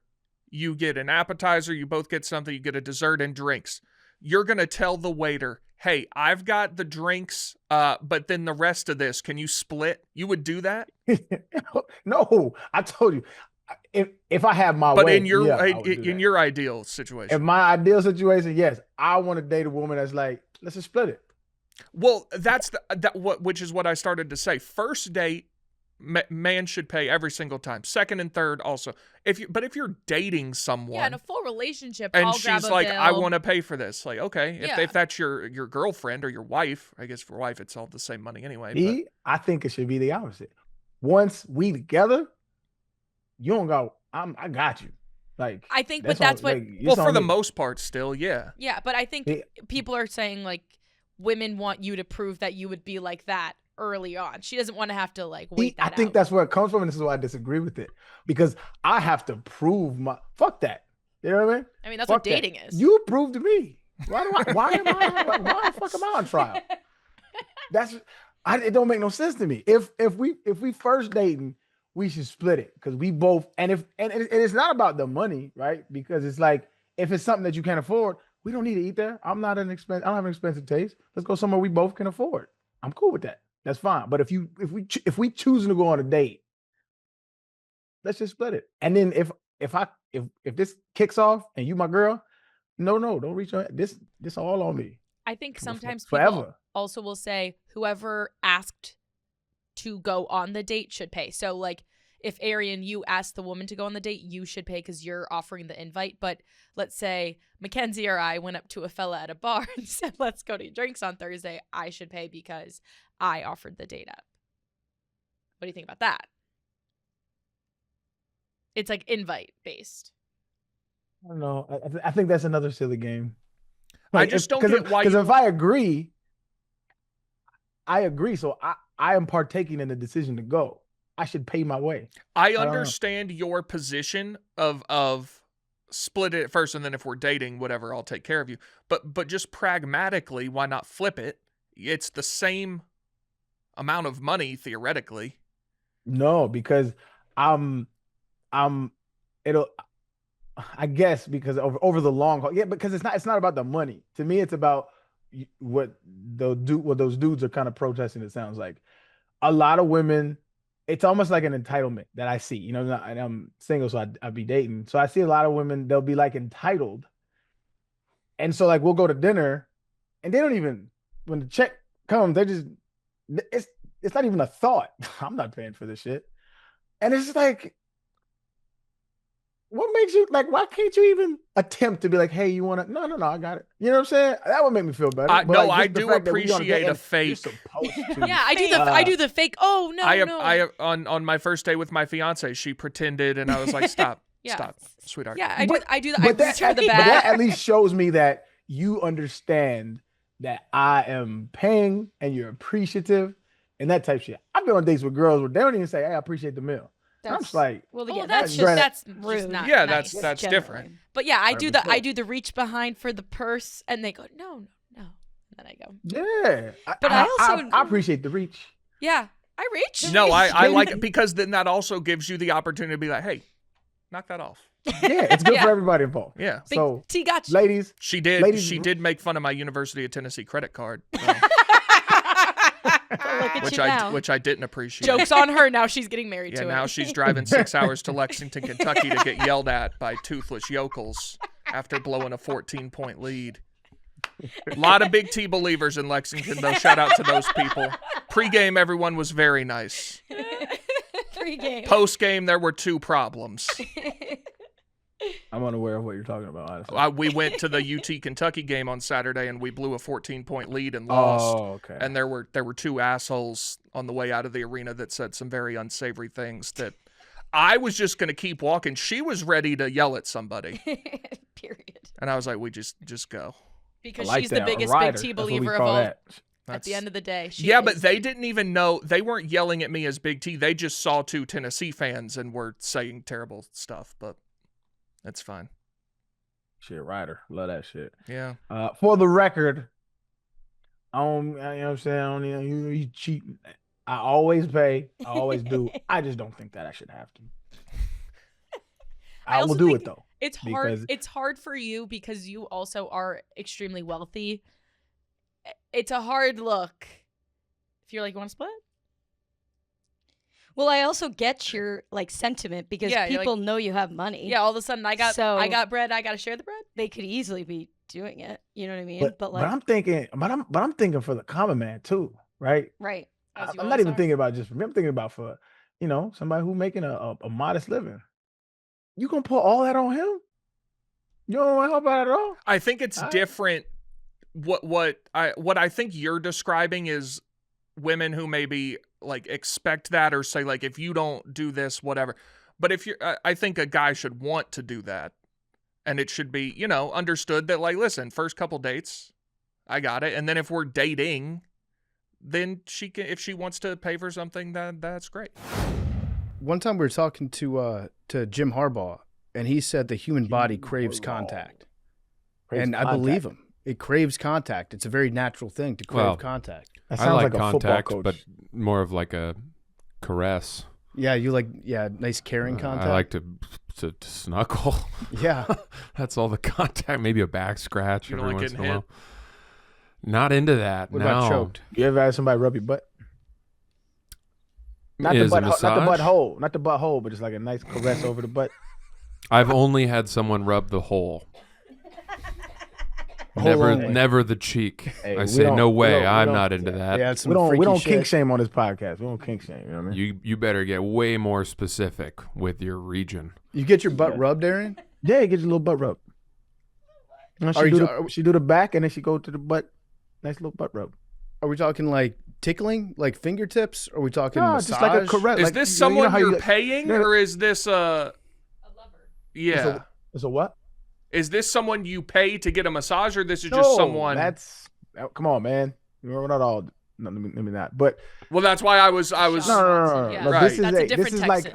you get an appetizer, you both get something, you get a dessert and drinks. You're going to tell the waiter, hey, I've got the drinks, but then the rest of this, can you split? You would do that? No, I told you, if I have my But way, in your yeah, I would do in that. your ideal situation. In my ideal situation, yes, I want to date a woman that's like, let's just split it. Well, that's which is what I started to say. First date, man should pay every single time. Second and third also. If you're dating someone, Yeah, in a full relationship, and I'll grab she's a like, bill. I want to pay for this. Like, okay, Yeah. if that's your girlfriend or your wife, I guess for wife it's all the same money anyway. Me, I think it should be the opposite. Once we together, you don't go. I got you. Like I think, but that's what. Well, for the most part, still, yeah. Yeah, but I think Yeah. people are saying like women want you to prove that you would be like that early on. She doesn't want to have to like wait I that think out. that's where it comes from, and this is why I disagree with it because I have to prove my fuck that. You know what I mean? I mean, that's Fuck what dating that. is. You prove to me. Why the fuck am I on trial? It don't make no sense to me. If we first dating, we should split it because we both and it's not about the money, right? Because it's like if it's something that you can't afford, we don't need to eat there. I don't have an expensive taste. Let's go somewhere we both can afford. I'm cool with that. That's fine. But if we choosing to go on a date, let's just split it. And then if this kicks off and you my girl, no, don't reach out. This all on me. I think sometimes Forever. people also will say whoever asked to go on the date should pay. So like if Arian, you asked the woman to go on the date, you should pay because you're offering the invite. But let's say Mackenzie or I went up to a fella at a bar and said, let's go to drinks on Thursday. I should pay because I offered the date up. What do you think about that? It's like invite based. I don't know. I think that's another silly game. I just don't get why because you- if I agree. So I am partaking in the decision to go. I should pay my way. I don't know. understand your position of split it at first, and then if we're dating, whatever, I'll take care of you. But just pragmatically, why not flip it? It's the same amount of money theoretically. No, because it'll. I guess because over the long haul, yeah, because it's not about the money. To me, it's about what those dudes are kind of protesting. It sounds like a lot of women. It's almost like an entitlement that I see, you know, and I'm single, so I'd be dating. So I see a lot of women, they'll be like entitled. And so like, we'll go to dinner and they don't even, when the check comes, it's not even a thought. I'm not paying for this shit. And it's just like, what makes you like, why can't you even attempt to be like, hey, you want to, no, I got it. You know what I'm saying? That would make me feel better. But, No, like, I just the do fact that we on appreciate date a and fake. you're supposed to. Yeah, I do the fake. Oh no, no. On my first day with my fiance, she pretended, and I was like, stop, Yeah. stop, sweetheart. Yeah, I do that. I But reach for the but that bag. at least shows me that you understand that I am paying and you're appreciative and that type of shit. I've been on dates with girls where they don't even say, hey, I appreciate the meal. I'm just like, well, Oh, yeah, that's that's just rude. not Yeah, nice. that's different. But yeah, I do Understood. the reach behind for the purse, and they go no, and then I go yeah. But I also- I appreciate the reach. yeah, I reach. No, I like it because then that also gives you the opportunity to be like, hey, knock that off. Yeah, it's good Yeah. for everybody involved. Yeah. So, T got you. ladies, She did. Ladies- She did make fun of my University of Tennessee credit card. Look at which you now. which I didn't appreciate. Joke's on her. Now she's getting married Yeah, to it. now she's driving 6 hours to Lexington, Kentucky to get yelled at by toothless yokels after blowing a 14-point lead. A lot of Big T believers in Lexington, though. Shout out to those people. Pre-game, everyone was very nice. Pre-game. Post-game, there were 2 problems. I'm unaware of what you're talking about, honestly. We went to the UT Kentucky game on Saturday, and we blew a 14-point lead and lost. Oh, okay. And there were 2 assholes on the way out of the arena that said some very unsavory things that I was just going to keep walking. She was ready to yell at somebody. Period. And I was like, we just go. Because like she's that. the biggest Rider. Big T That's what we believer of call all. that. At the end of the day. Yeah, but they didn't even know. They weren't yelling at me as Big T. They just saw 2 Tennessee fans and were saying terrible stuff, but that's fine. Shit, Ryder. Love that shit. Yeah. For the record, you know what I'm saying? I don't, you cheat. I always pay. I always do. I just don't think that I should have to. I will also do think it though. It's hard. It's hard for you because you also are extremely wealthy. It's a hard look. If you're like, you want to split? Well, I also get your sentiment because Yeah, you're people like- know you have money. Yeah, all of a sudden I got bread. I got to share the bread. They could easily be doing it. You know what I mean? But like, I'm thinking, but I'm thinking for the common man too, right? right. I'm not even thinking about just for me. I'm thinking about for somebody who making a modest living. You gonna put all that on him? You don't want to help out at all? I think it's different. What I think you're describing is women who maybe expect that or say if you don't do this, whatever. But if you're, I think a guy should want to do that, and it should be understood that listen, first couple dates, I got it, and then if we're dating, then she can, if she wants to pay for something, that's great. One time we were talking to Jim Harbaugh, and he said the human body craves contact. And I believe him. It craves contact. It's a very natural thing to crave contact. That sounds like a contact, but more of a caress. Yeah, you nice caring contact. I like to snuggle. Yeah. That's all the contact. Maybe a back scratch You don't every like once in a getting while. Not into that. What no. about choked? You ever had somebody rub your butt? Not Is the a butt, massage? not the butthole, not the butthole, but just a nice caress over the butt. I've only had someone rub the hole. Hole only. Never the cheek. Hey, I we say don't- no we way. don't- we I'm don't- not into that. Yeah, it's We don't freaky kink shit. shame on this podcast. We don't kink shame. You know what I mean? You better get way more specific with your region. You get your butt rubbed, Aaron? Yeah, get your little butt rub. And she do the back, and then she go to the butt. Nice little butt rub. Are we talking tickling, fingertips? Or are we talking No, massage? just like a caress. Is this someone you're paying, or is this a lover? Yeah. It's a what? Is this someone you pay to get a massage, or this is just someone? Come on, man. We're not all. No, let me not. But that's why I was. No. Yeah. No, Right. This is like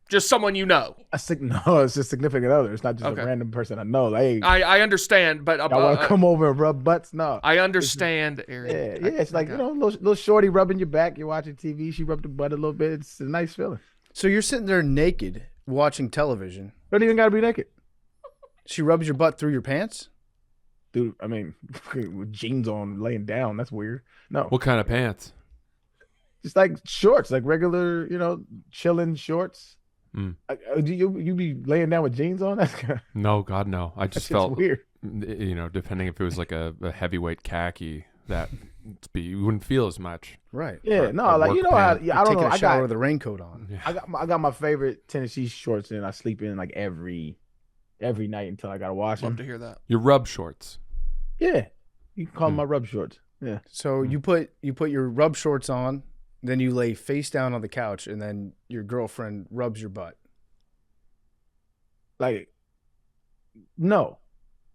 just someone you know. No, it's a significant other. It's not just a random person I know. Like, hey, I understand, but y'all want to come over and rub butts? No. I understand, Aaron. Yeah. It's like little shorty rubbing your back. You're watching TV. She rubbed the butt a little bit. It's a nice feeling. So you're sitting there naked watching television. Don't even gotta be naked. She rubs your butt through your pants? Dude, I mean, with jeans on, laying down. That's weird. No. What kind of pants? Just like shorts, like regular, chilling shorts. Mm. Do you be laying down with jeans on? That's kind of, No, God, no. I just shit's felt weird. Depending if it was like a heavyweight khaki, you wouldn't feel as much. Right. Yeah, Or- no, or like work I don't pants. know. Taking a I shower got with a raincoat on. I got my favorite Tennessee shorts, and I sleep in every night until I gotta wash Love them. to hear that. Your rub shorts. Yeah, you can call them my rub shorts. Yeah. So you put your rub shorts on, then you lay face down on the couch, and then your girlfriend rubs your butt. No,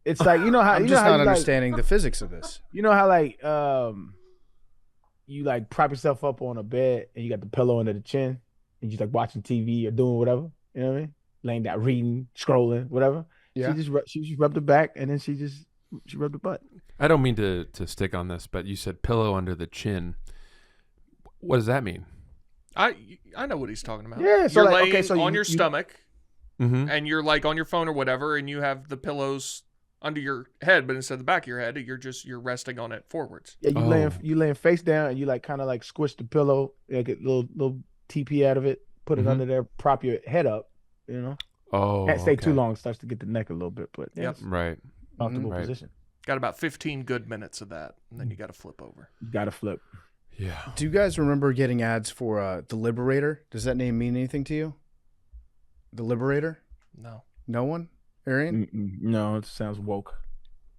it's like how I'm just not understanding the physics of this. You know how you prop yourself up on a bed and you got the pillow under the chin and you watching TV or doing whatever. You know what I mean? Laying down, reading, scrolling, whatever. Yeah. She just rubbed the back and then she rubbed the butt. I don't mean to stick on this, but you said pillow under the chin. What does that mean? I know what he's talking about. Yeah, so you're laying so on your stomach, Mm-hmm. and you're on your phone or whatever, and you have the pillows under your head, but instead of the back of your head, you're resting on it forwards. Yeah, you laying face down, and you like kind of like squish the pillow, like get little TP out of it, put it under there, prop your head up. You know. Oh, Can't stay okay. too long; it starts to get the neck a little bit. But yeah, Yep. Right. Comfortable Right. position. Got about 15 good minutes of that, and then you got to flip over. You got to flip. Yeah. Do you guys remember getting ads for The Liberator? Does that name mean anything to you? The Liberator? No. No one? Arian? No, it sounds woke.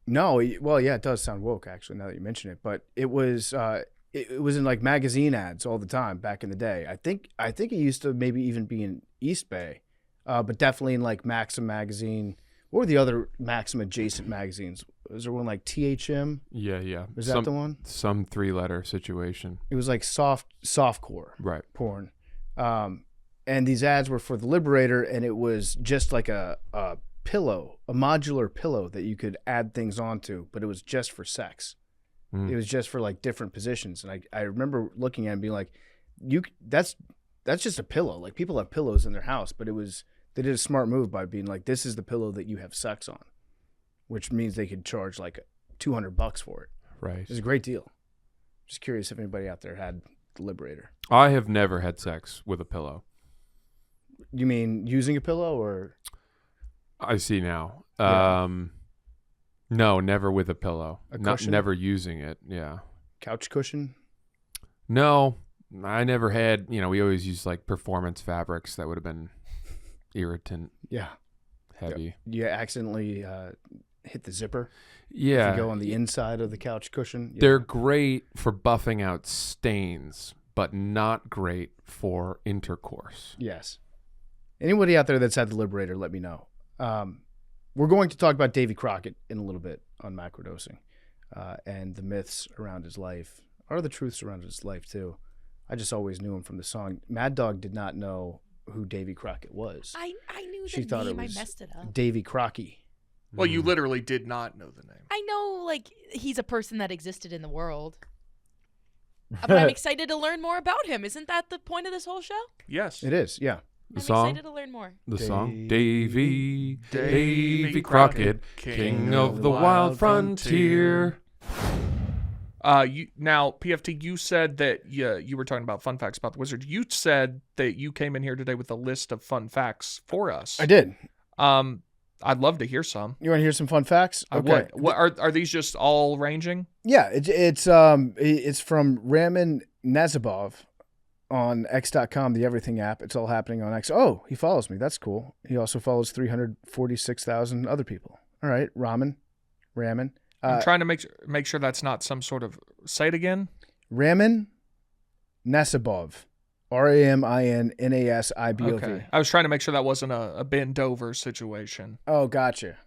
No, well, yeah, it does sound woke actually. Now that you mention it, but it was in like magazine ads all the time back in the day. I think it used to maybe even be in East Bay, but definitely in like Maxim magazine. What were the other Maxim adjacent magazines? Was there one like THM? Yeah. Was that the one? Some 3-letter situation. It was like softcore porn. And these ads were for The Liberator, and it was just like a pillow, a modular pillow that you could add things onto, but it was just for sex. It was just for like different positions. And I remember looking at it and being like, that's just a pillow. Like people have pillows in their house, but they did a smart move by being like, this is the pillow that you have sex on, which means they could charge like $200 for it. Right. It was a great deal. Just curious if anybody out there had The Liberator. I have never had sex with a pillow. You mean using a pillow or? I see now. Yeah. No, never with a pillow. A cushion? Never using it. Yeah. Couch cushion? No, I never had. We always used like performance fabrics that would have been irritant. Yeah. Heavy. You accidentally hit the zipper? Yeah. If you go on the inside of the couch cushion? Yeah. They're great for buffing out stains, but not great for intercourse. Yes. Anybody out there that's had The Liberator, let me know. We're going to talk about Davy Crockett in a little bit on Macrodosing and the myths around his life, or the truths around his life too. I just always knew him from the song. Mad Dog did not know who Davy Crockett was. I knew She the thought name. it was I messed it up. Davy Crocky. Well, you literally did not know the name. I know, like, he's a person that existed in the world. But I'm excited to learn more about him. Isn't that the point of this whole show? Yes. It is, yeah. The I'm song? excited to learn more. The song? Davy Crockett, king of the wild frontier. Now, PFT, you said that you were talking about fun facts about the Wizard. You said that you came in here today with a list of fun facts for us. I did. I'd love to hear some. You want to hear some fun facts? I would. What are these just all ranging? Yeah, it's from Ramin Nazibov on X.com, the Everything app. It's all happening on X. Oh, he follows me. That's cool. He also follows 346,000 other people. All right, Ramin. I'm trying to make sure that's not some sort of. Say it again. Ramin Nasibov. RAMINNASIBOV. Okay. I was trying to make sure that wasn't a Ben Dover situation. Oh, gotcha.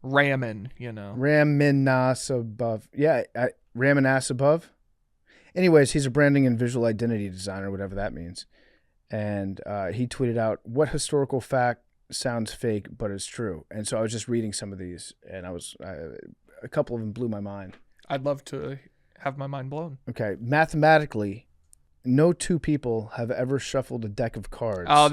Ramin, Ramin Nasibov. Yeah, Ramin Nasibov. Anyways, he's a branding and visual identity designer, whatever that means. And he tweeted out, "What historical fact sounds fake but is true?" And so I was just reading some of these, and a couple of them blew my mind. I'd love to have my mind blown. Okay, mathematically, no two people have ever shuffled a deck of cards. Oh,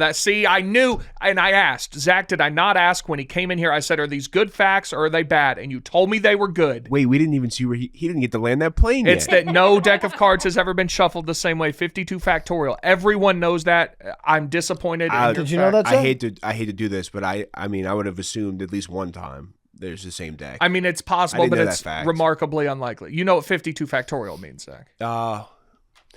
I knew, and I asked. Zach, did I not ask when he came in here? I said, are these good facts or are they bad? And you told me they were good. Wait, we didn't even see where he didn't get to land that plane It's yet. that no deck of cards has ever been shuffled the same way. 52 factorial. Everyone knows that. I'm disappointed. Did you know that? I hate to do this, but I mean, I would have assumed at least one time there's the same deck. I mean, it's I possible, didn't but know that it's fact. remarkably unlikely. You know what 52 factorial means, Zach?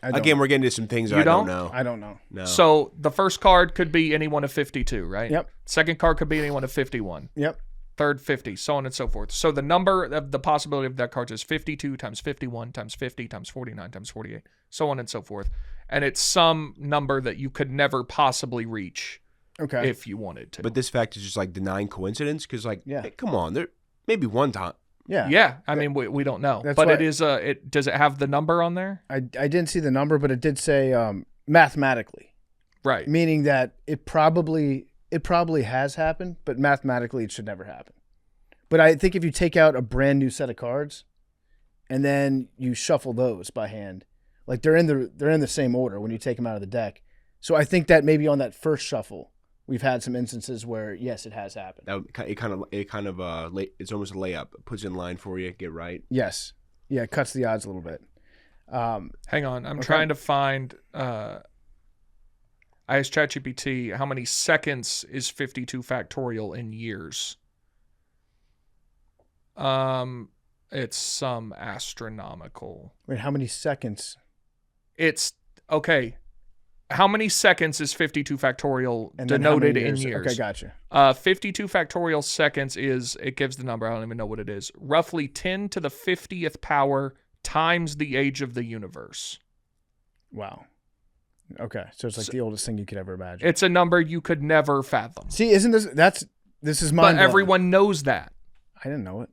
Again, we're getting to some things You I don't don't? know. I don't know. No. So the first card could be any one of 52, right? Yep. Second card could be any one of 51. Yep. Third, 50, so on and so forth. So the number of the possibility of that card is 52 times 51 times 50 times 49 times 48, so on and so forth. And it's some number that you could never possibly reach if you wanted to. But this fact is just like denying coincidence because, like, Yeah. hey, come on, there maybe one time. Yeah. I mean, we don't know. That's But why- it is does it have the number on there? I didn't see the number, but it did say mathematically. Right. Meaning that it probably has happened, but mathematically it should never happen. But I think if you take out a brand new set of cards and then you shuffle those by hand, like they're in the same order when you take them out of the deck. So I think that maybe on that first shuffle, we've had some instances where yes, it has happened. It's almost a layup. It puts it in line for you. Get right. Yes, yeah, it cuts the odds a little bit. Hang on, I'm trying to find. I asked ChatGPT how many seconds is 52 factorial in years. It's some astronomical. Wait, how many seconds? It's okay. How many seconds is 52 factorial And then how many denoted in years? years? Okay, gotcha. 52 factorial seconds it gives the number. I don't even know what it is. Roughly 10 to the 50th power times the age of the universe. Wow. Okay, so it's like the oldest thing you could ever imagine. It's a number you could never fathom. See, isn't this is mind-blowing. But everyone knows that. I didn't know it.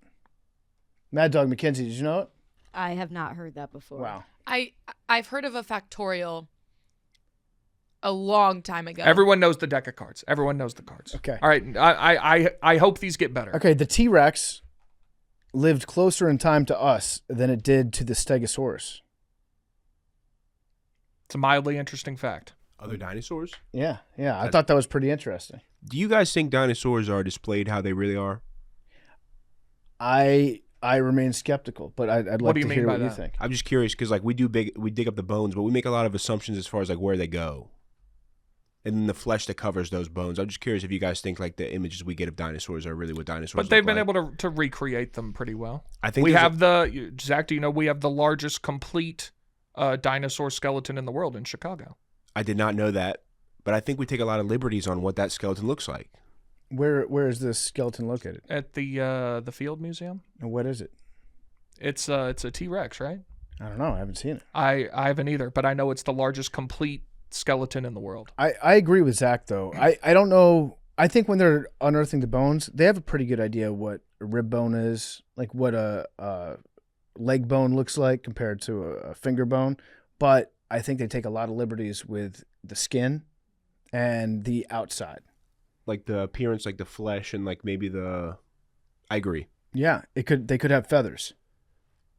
Mad Dog McKenzie, did you know it? I have not heard that before. Wow. I've heard of a factorial a long time ago. Everyone knows the deck of cards. Everyone knows the cards. Okay. All right. I hope these get better. Okay, the T-Rex lived closer in time to us than it did to the Stegosaurus. It's a mildly interesting fact. Other dinosaurs? Yeah. I thought that was pretty interesting. Do you guys think dinosaurs are displayed how they really are? I remain skeptical, but I'd like to hear what you think. I'm just curious because like we dig up the bones, but we make a lot of assumptions as far as like where they go, and then the flesh that covers those bones. I'm just curious if you guys think like the images we get of dinosaurs are really what dinosaurs. But they've been look like. able to recreate them pretty well. I think we have Zach. Do you know we have the largest complete dinosaur skeleton in the world in Chicago? I did not know that, but I think we take a lot of liberties on what that skeleton looks like. Where is this skeleton located? At the Field Museum. And what is it? It's a T-Rex, right? I don't know. I haven't seen it. I haven't either, but I know it's the largest complete skeleton in the world. I agree with Zach though. I don't know. I think when they're unearthing the bones, they have a pretty good idea what a rib bone is, like what a leg bone looks like compared to a finger bone. But I think they take a lot of liberties with the skin and the outside. Like the appearance, like the flesh, and like maybe I agree. Yeah, they could have feathers,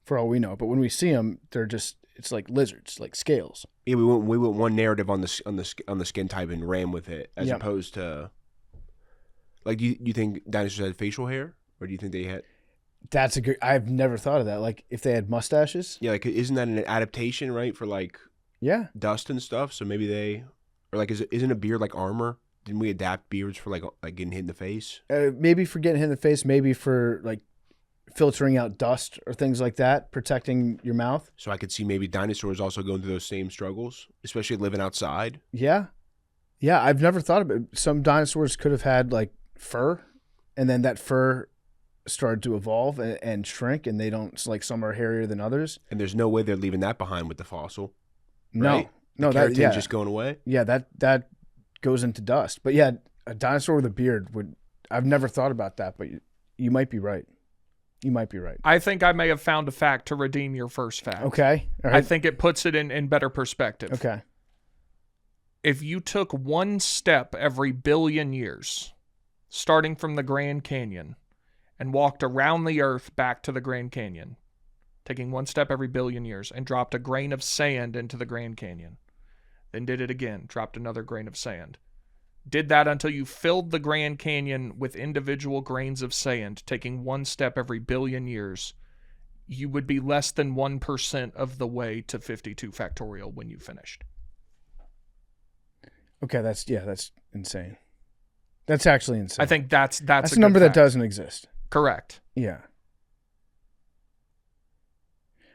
for all we know. But when we see them, it's like lizards, like scales. Yeah, we went one narrative on the skin type and ran with it, as opposed to like, do you think dinosaurs had facial hair, or do you think they had? That's a good. I've never thought of that. Like if they had mustaches. Yeah, like isn't that an adaptation, right, for like dust and stuff? So maybe isn't a beard like armor? Didn't we adapt beards for like getting hit in the face? Maybe for getting hit in the face, maybe for like filtering out dust or things like that, protecting your mouth. So I could see maybe dinosaurs also going through those same struggles, especially living outside. Yeah. I've never thought of it. Some dinosaurs could have had like fur, and then that fur started to evolve and shrink, and they don't, like, some are hairier than others. And there's no way they're leaving that behind with the fossil. No, right? no, the keratin's just going away. Yeah, that goes into dust. But yeah, a dinosaur with a beard I've never thought about that, but you might be right. You might be right. I think I may have found a fact to redeem your first fact. Okay. All right. I think it puts it in better perspective. Okay. If you took one step every billion years, starting from the Grand Canyon, and walked around the earth back to the Grand Canyon, taking one step every billion years, and dropped a grain of sand into the Grand Canyon, then did it again, dropped another grain of sand, did that until you filled the Grand Canyon with individual grains of sand, taking one step every billion years, you would be less than 1% of the way to 52 factorial when you finished. Okay, that's insane. That's actually insane. I think that's a number that doesn't exist. Correct. Yeah.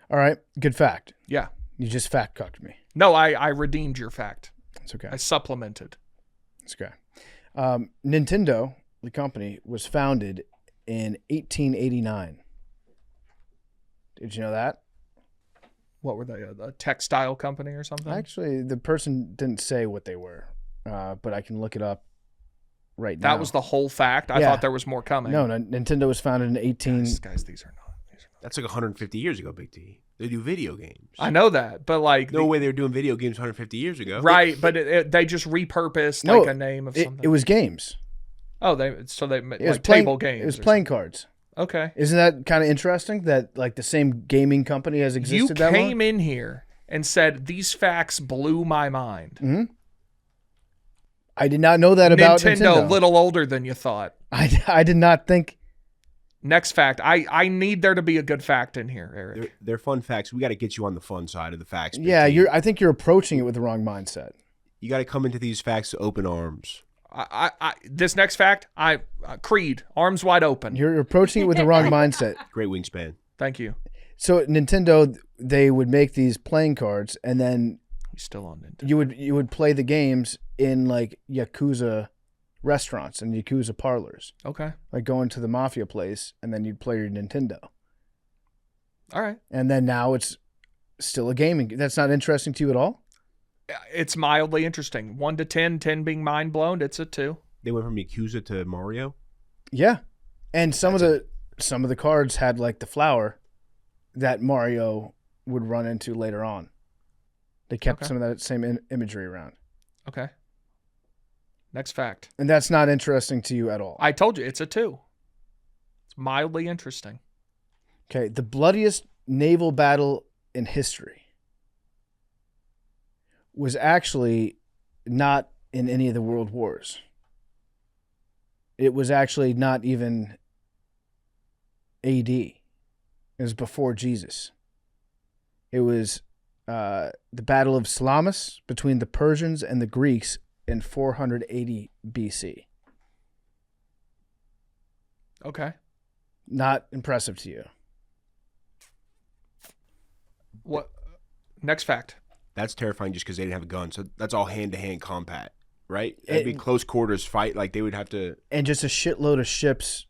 All right, good fact. Yeah. You just fact cucked me. No, I redeemed your fact. It's okay. I supplemented. It's okay. Nintendo, the company, was founded in 1889. Did you know that? What were they? A textile company or something? Actually, the person didn't say what they were, but I can look it up right now. That was the whole fact? I thought there was more coming. No, Nintendo was founded in 18... Guys, these are not. That's like 150 years ago, Big T. They do video games. I know that, but like... No way they were doing video games 150 years ago. Right, but they just repurposed like a name of something. It was games. Oh, they like table games. It was playing cards. Okay. Isn't that kind of interesting that like the same gaming company has existed that long? You came in here and said, these facts blew my mind. Mm-hmm. I did not know that about Nintendo. A little older than you thought. I did not think. Next fact. I need there to be a good fact in here, Eric. They're fun facts. We got to get you on the fun side of the facts. Big Yeah, T. I think you're approaching it with the wrong mindset. You got to come into these facts with open arms. This next fact, Creed, arms wide open. You're approaching it with the wrong mindset. Great wingspan. Thank you. So Nintendo, they would make these playing cards, and then he's still on Nintendo. You would play the games in like Yakuza restaurants and Yakuza parlors. Okay. Like going to the mafia place, and then you'd play your Nintendo. All right. And then now it's still a gaming. That's not interesting to you at all? It's mildly interesting. 1 to 10, 10 being mind blown. It's a 2. They went from Yakuza to Mario. Yeah, and some of the cards had like the flower that Mario would run into later on. They kept some of that same imagery around. Okay. Next fact. And that's not interesting to you at all. I told you it's a 2. It's mildly interesting. Okay, the bloodiest naval battle in history was actually not in any of the world wars. It was actually not even AD. It was before Jesus. It was the Battle of Salamis between the Persians and the Greeks in 480 BC. Okay. Not impressive to you. What? Next fact. That's terrifying just because they didn't have a gun. So that's all hand-to-hand combat, right? It'd be close quarters fight. Like they would have to... And just a shitload of ships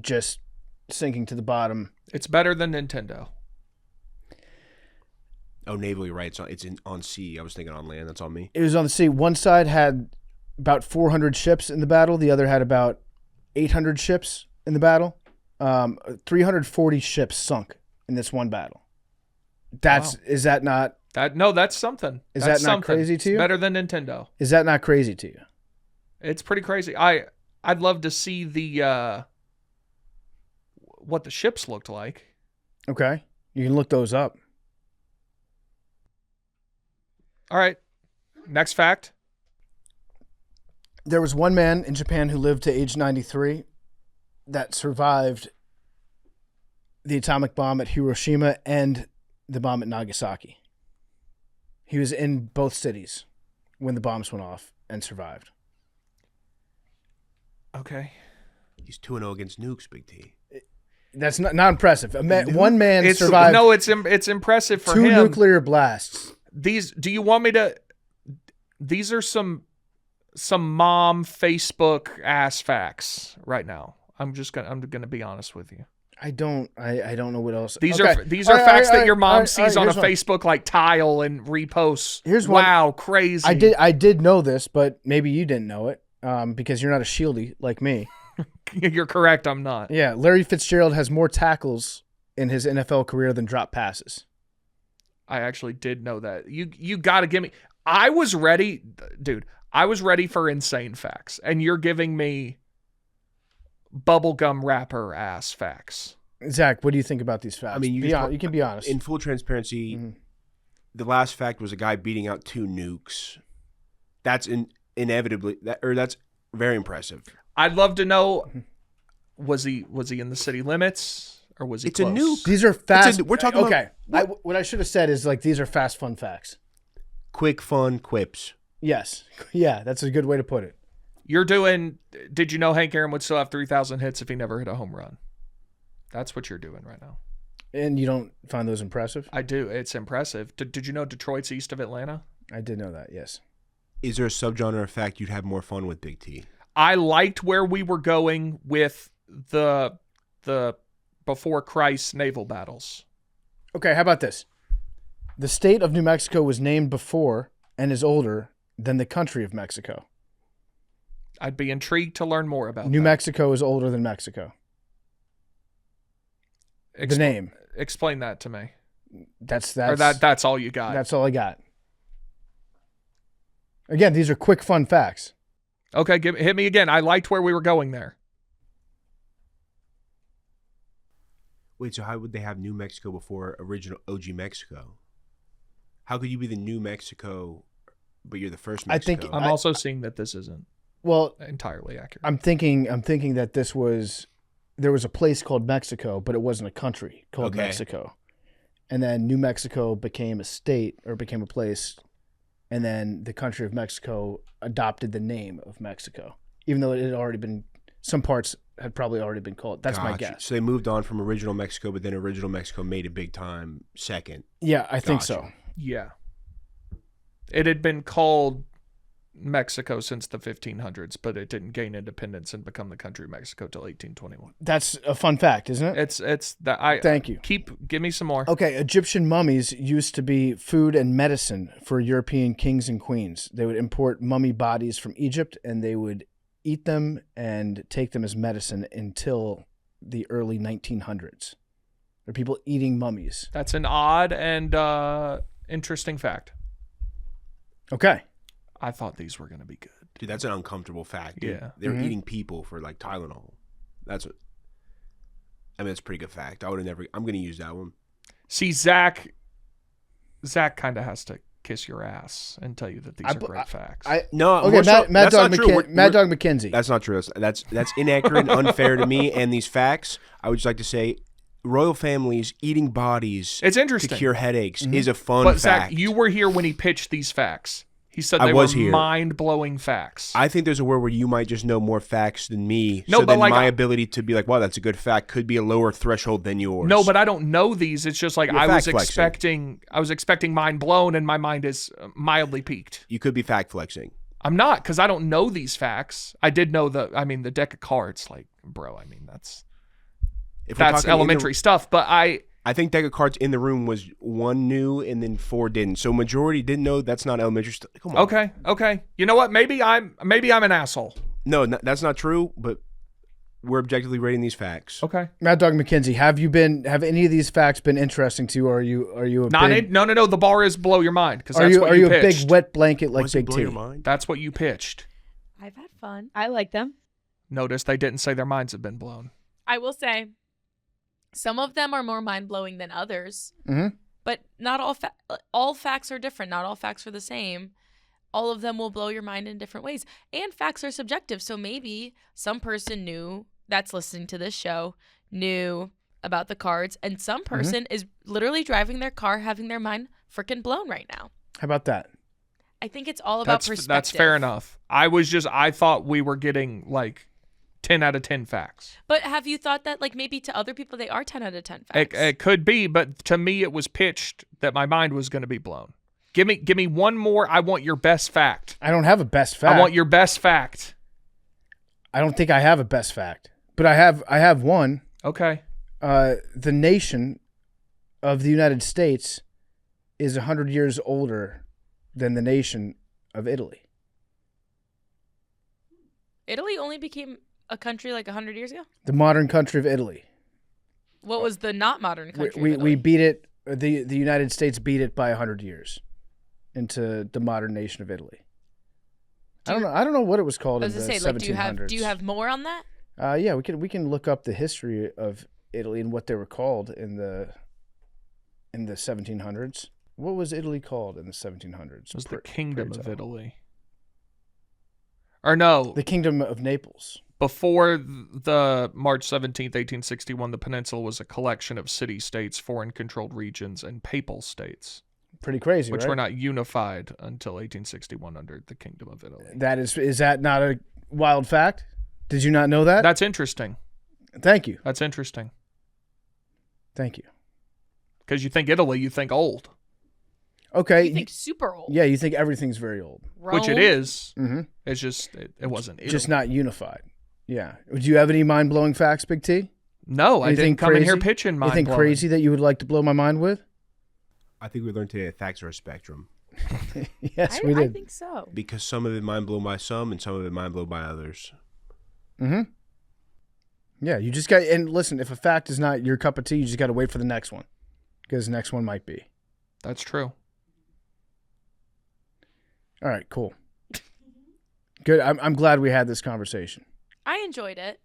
just sinking to the bottom. It's better than Nintendo. Oh, naval, you're right. It's on sea. I was thinking on land. That's on me. It was on the sea. One side had about 400 ships in the battle. The other had about 800 ships in the battle. 340 ships sunk in this one battle. Is that not... No, that's something. Is that's that not something. crazy to you? It's better than Nintendo. Is that not crazy to you? It's pretty crazy. I'd love to see the what the ships looked like. Okay. You can look those up. All right. Next fact. There was one man in Japan who lived to age 93 that survived the atomic bomb at Hiroshima and the bomb at Nagasaki. He was in both cities when the bombs went off and survived. Okay. He's 2-0 against nukes, Big T. That's not impressive. One man survived. No, it's impressive for 2 him. nuclear blasts. Do you want me to? These are some mom Facebook ass facts right now. I'm gonna be honest with you. I don't know what else. These are facts that your mom sees on a Facebook like tile and reposts. Here's one. Wow, crazy. I did know this, but maybe you didn't know it because you're not a shieldy like me. You're correct. I'm not. Yeah, Larry Fitzgerald has more tackles in his NFL career than drop passes. I actually did know that. You got to give me. I was ready, dude. I was ready for insane facts, and you're giving me bubblegum wrapper ass facts. Zach, what do you think about these facts? I mean, you can be honest. In full transparency, the last fact was a guy beating out 2 nukes. That's that's very impressive. I'd love to know, was he in the city limits or was he It's close? a nuke. These are fast. We're talking okay. What I should have said is like these are fast, fun facts. Quick, fun quips. Yes. Yeah, that's a good way to put it. Did you know Hank Aaron would still have 3,000 hits if he never hit a home run? That's what you're doing right now. And you don't find those impressive? I do. It's impressive. Did you know Detroit's east of Atlanta? I did know that, yes. Is there a subgenre of fact you'd have more fun with, Big T? I liked where we were going with the before Christ naval battles. Okay, how about this? The state of New Mexico was named before and is older than the country of Mexico. I'd be intrigued to learn more about New that. Mexico is older than Mexico. The name. Explain that to me. That's all you got. That's all I got. Again, these are quick, fun facts. Okay, hit me again. I liked where we were going there. Wait, so how would they have New Mexico before original OG Mexico? How could you be the New Mexico but you're the first I think Mexico. I'm also seeing that this isn't entirely accurate. I'm thinking that there was a place called Mexico, but it wasn't a country called Mexico. And then New Mexico became a state or became a place, and then the country of Mexico adopted the name of Mexico, even though it had already been, some parts had probably already been called. That's my guess. So they moved on from original Mexico, but then original Mexico made a big time second. Yeah, I think so. Yeah. It had been called Mexico since the 1500s, but it didn't gain independence and become the country of Mexico till 1821. That's a fun fact, isn't it? It's that I Thank you. Give me some more. Okay, Egyptian mummies used to be food and medicine for European kings and queens. They would import mummy bodies from Egypt, and they would eat them and take them as medicine until the early 1900s. There are people eating mummies. That's an odd and interesting fact. Okay. I thought these were going to be good. Dude, that's an uncomfortable fact. Dude. Yeah. They're eating people for like Tylenol. That's what. I mean, it's a pretty good fact. I would have never. I'm going to use that one. See, Zach kind of has to kiss your ass and tell you that these are great facts. Mad Dog McKenzie. That's not true. That's inaccurate and unfair to me. And these facts, I would just like to say, royal families eating bodies. It's interesting to cure headaches is a fun but fact. Zach, you were here when he pitched these facts. He said they I was were here. mind-blowing facts. I think there's a world where you might just know more facts than me. No, so but then like, my ability to be like, wow, that's a good fact could be a lower threshold than yours. No, but I don't know these. It's just like You're I was fact-flexing. expecting mind blown, and my mind is mildly piqued. You could be fact flexing. I'm not, because I don't know these facts. I did know the deck of cards, like, bro. I mean, that's elementary stuff. But I think deck of cards in the room was 1 knew and then 4 didn't. So majority didn't know. That's not elementary stuff. Come on. Okay. You know what? Maybe I'm an asshole. No, that's not true. But we're objectively rating these facts. Okay. Mad Dog McKenzie, have any of these facts been interesting to you? Or are you a big, no. The bar is blow your mind, because are that's what you a pitched. big wet blanket like Was it Big blow T? your mind? That's what you pitched. I've had fun. I like them. Notice they didn't say their minds have been blown. I will say, some of them are more mind-blowing than others. Mm-hmm. But not all facts are different. Not all facts are the same. All of them will blow your mind in different ways. And facts are subjective. So maybe some person that's listening to this show knew about the cards, and some person is literally driving their car having their mind freaking blown right now. How about that? I think it's all about perspective. That's fair enough. I thought we were getting like 10 out of 10 facts. But have you thought that like maybe to other people they are 10 out of 10 facts? It could be, but to me it was pitched that my mind was going to be blown. Give me one more. I want your best fact. I don't have a best fact. I want your best fact. I don't think I have a best fact, but I have one. Okay. The nation of the United States is 100 years older than the nation of Italy. Italy only became a country like 100 years ago? The modern country of Italy. What was the not modern country? We beat it. The United States beat it by 100 years into the modern nation of Italy. I don't know what it was called in the 1700s. Do you have more on that? Yeah, we can look up the history of Italy and what they were called in the 1700s. What was Italy called in the 1700s? It was the Kingdom of Italy. Or no. The Kingdom of Naples. Before the March 17th, 1861, the peninsula was a collection of city-states, foreign-controlled regions, and papal states. Pretty crazy, which right? were not unified until 1861 under the Kingdom of Italy. Is that not a wild fact? Did you not know that? That's interesting. Thank you. That's interesting. Thank you. Because you think Italy, you think old. Okay. You think super old. Yeah, you think everything's very old. Rome? Which it is. Mm-hmm. It's just, it wasn't Italy. Just not unified. Yeah. Do you have any mind-blowing facts, Big T? No, I didn't come in here pitching mind-blowing. Anything crazy that you would like to blow my mind with? I think we learned today that facts are a spectrum. Yes, we did. I think so. Because some of it mind blown by some and some of it mind blown by others. Mm-hmm. Yeah, you just got, and listen, if a fact is not your cup of tea, you just got to wait for the next one. Because the next one might be. That's true. All right, cool. Good. I'm glad we had this conversation. I enjoyed it.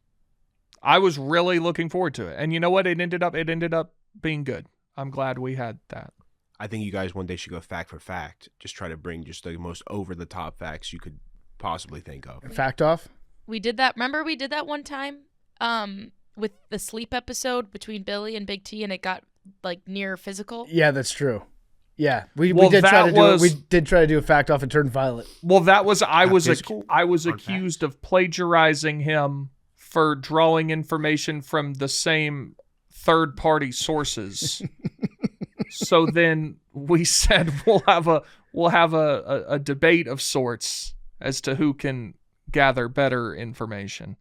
I was really looking forward to it. And you know what? It ended up being good. I'm glad we had that. I think you guys one day should go fact for fact. Just try to bring just the most over the top facts you could possibly think of. Fact off. We did that. Remember we did that one time with the sleep episode between Billy and Big T, and it got like near physical. Yeah, that's true. Yeah, we Well, did try that to do it. was- We did try to do a fact off and turn violent. Well, that was I was physical? accused of plagiarizing him for drawing information from the same third-party sources. So then we said we'll have a debate of sorts as to who can gather better information.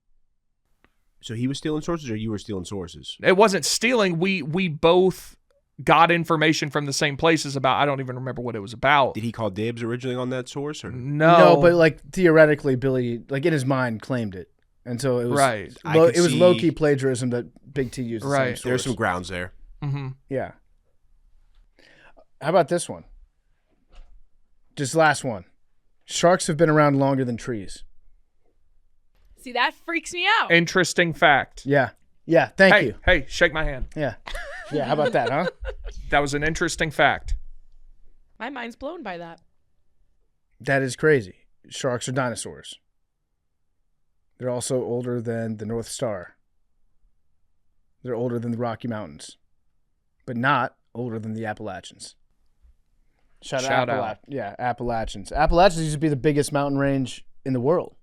So he was stealing sources, or you were stealing sources? It wasn't stealing. We both got information from the same places about. I don't even remember what it was about. Did he call dibs originally on that source? Or? No, but like theoretically, Billy, like in his mind, claimed it, and so it was Right. It was low key plagiarism that Big T used. The same Right. source. There's some grounds there. Mm-hmm. Yeah. How about this one? Just last one. Sharks have been around longer than trees. See, that freaks me out. Interesting fact. Yeah. Yeah. Thank you. Hey, shake my hand. Yeah. Yeah. How about that, huh? That was an interesting fact. My mind's blown by that. That is crazy. Sharks are dinosaurs. They're also older than the North Star. They're older than the Rocky Mountains, but not older than the Appalachians. Shout out. Yeah, Appalachians. Appalachians used to be the biggest mountain range in the world.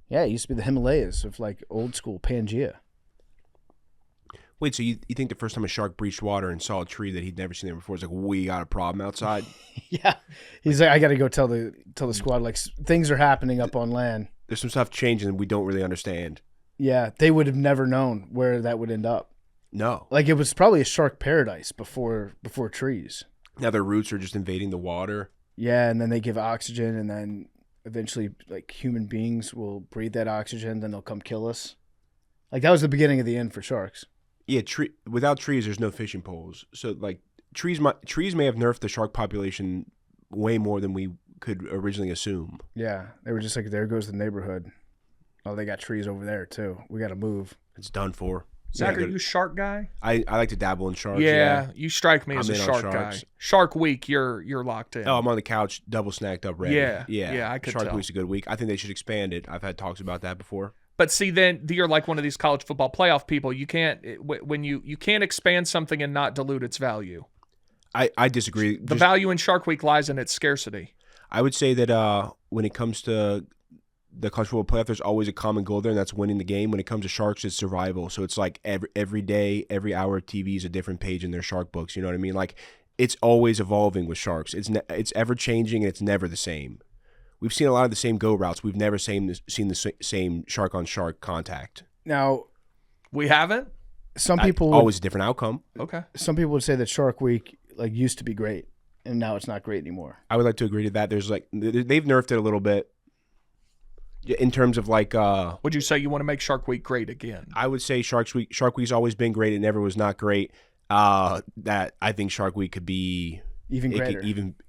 Yeah, it used to be the Himalayas of like old school Pangea. Wait, so you think the first time a shark breached water and saw a tree that he'd never seen there before was like, we got a problem outside? Yeah, he's like, I got to go tell the squad like things are happening up on land. There's some stuff changing that we don't really understand. Yeah, they would have never known where that would end up. No, like it was probably a shark paradise before trees. Now their roots are just invading the water. Yeah, and then they give oxygen, and then eventually, like, human beings will breathe that oxygen, then they'll come kill us. Like, that was the beginning of the end for sharks. Yeah, without trees, there's no fishing poles. So, like, trees may have nerfed the shark population way more than we could originally assume. Yeah, they were just like, there goes the neighborhood. Oh, they got trees over there, too. We got to move. It's done for. Zach, are you a shark guy? I like to dabble in sharks. Yeah, you strike me as I'm a in on shark guy. sharks. Shark Week, you're locked in. Oh, I'm on the couch, double snacked up, ready. Yeah, I could Shark tell. Week's a good week. I think they should expand it. I've had talks about that before. But see, then you're like one of these college football playoff people. You can't when you can't expand something and not dilute its value. I disagree. The value in Shark Week lies in its scarcity. I would say that when it comes to the college football playoff, there's always a common goal there, and that's winning the game. When it comes to sharks, it's survival. So it's like every day, every hour of TV is a different page in their shark books. You know what I mean? Like, it's always evolving with sharks. It's ever changing, and it's never the same. We've seen a lot of the same go routes. We've never seen the same shark on shark contact. Now, we haven't. Some people always a different outcome. Okay. Some people would say that Shark Week like used to be great, and now it's not great anymore. I would like to agree to that. There's like they've nerfed it a little bit in terms of like. Would you say you want to make Shark Week great again? I would say Shark Week's always been great. It never was not great. That I think Shark Week could be even greater,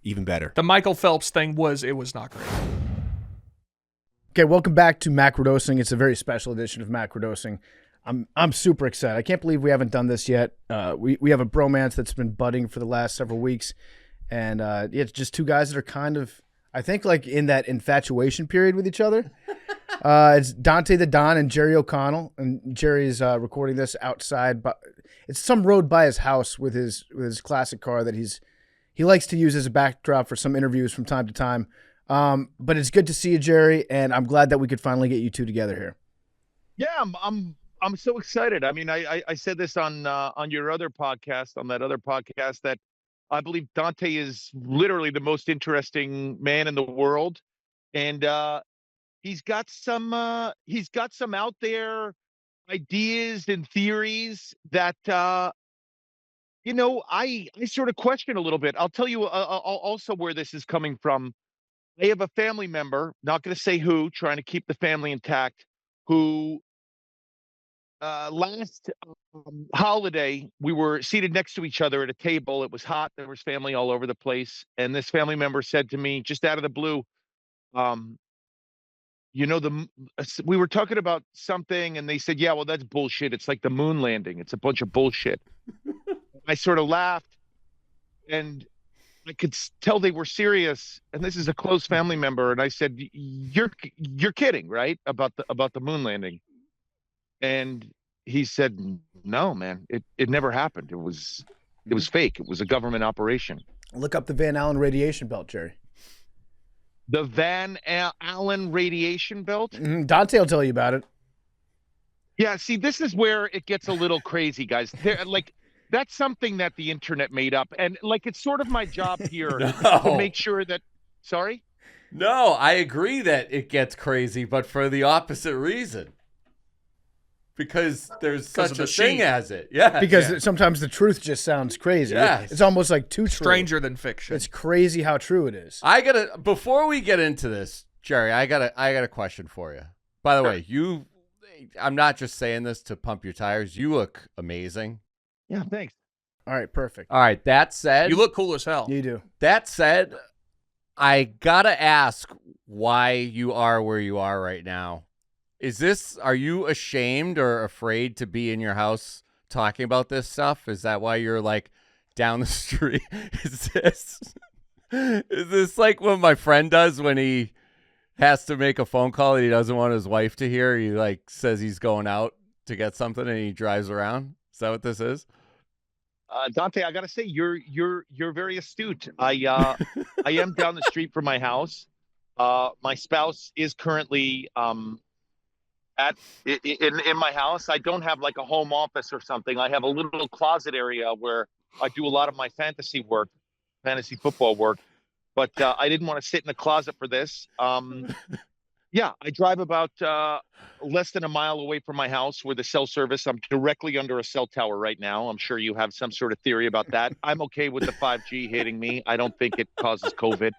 even better. The Michael Phelps thing was not great. Okay, welcome back to Macrodosing. It's a very special edition of Macrodosing. I'm super excited. I can't believe we haven't done this yet. We have a bromance that's been budding for the last several weeks, and it's just two guys that are kind of, I think, like in that infatuation period with each other. It's Dante the Don and Jerry O'Connell, and Jerry's recording this outside, but it's some road by his house with his classic car that he likes to use as a backdrop for some interviews from time to time. But it's good to see you, Jerry, and I'm glad that we could finally get you two together here. Yeah, I'm so excited. I mean, I said this on your other podcast, on that other podcast, that I believe Dante is literally the most interesting man in the world, and he's got some out there ideas and theories that I sort of question a little bit. I'll tell you also where this is coming from. I have a family member, not going to say who, trying to keep the family intact, who last holiday, we were seated next to each other at a table. It was hot. There was family all over the place. And this family member said to me, just out of the blue, we were talking about something, and they said, yeah, well, that's bullshit. It's like the moon landing. It's a bunch of bullshit. I sort of laughed, and I could tell they were serious, and this is a close family member. And I said, "You're kidding, right? About the moon landing?" And he said, "No, man, it never happened. It was fake. It was a government operation." Look up the Van Allen radiation belt, Jerry. The Van Allen radiation belt. Dante will tell you about it. Yeah, see, this is where it gets a little crazy, guys. Like, that's something that the internet made up, and like, it's sort of my job here to make sure that. Sorry. No, I agree that it gets crazy, but for the opposite reason. Because there's such a thing as it. Yeah. Because sometimes the truth just sounds crazy. Yes. It's almost like too true. Stranger than fiction. It's crazy how true it is. Before we get into this, Jerry, I got a question for you. By the way, I'm not just saying this to pump your tires. You look amazing. Yeah, thanks. All right, perfect. All right, that said, you look cool as hell. You do. That said, I gotta ask why you are where you are right now. Are you ashamed or afraid to be in your house talking about this stuff? Is that why you're like down the street? Is this like what my friend does when he has to make a phone call that he doesn't want his wife to hear? He like says he's going out to get something and he drives around. Is that what this is? Dante, I gotta say you're very astute. I am down the street from my house. My spouse is currently in my house. I don't have like a home office or something. I have a little closet area where I do a lot of my fantasy football work. But I didn't want to sit in the closet for this. Yeah, I drive about less than a mile away from my house where the cell service. I'm directly under a cell tower right now. I'm sure you have some sort of theory about that. I'm okay with the 5G hitting me. I don't think it causes COVID.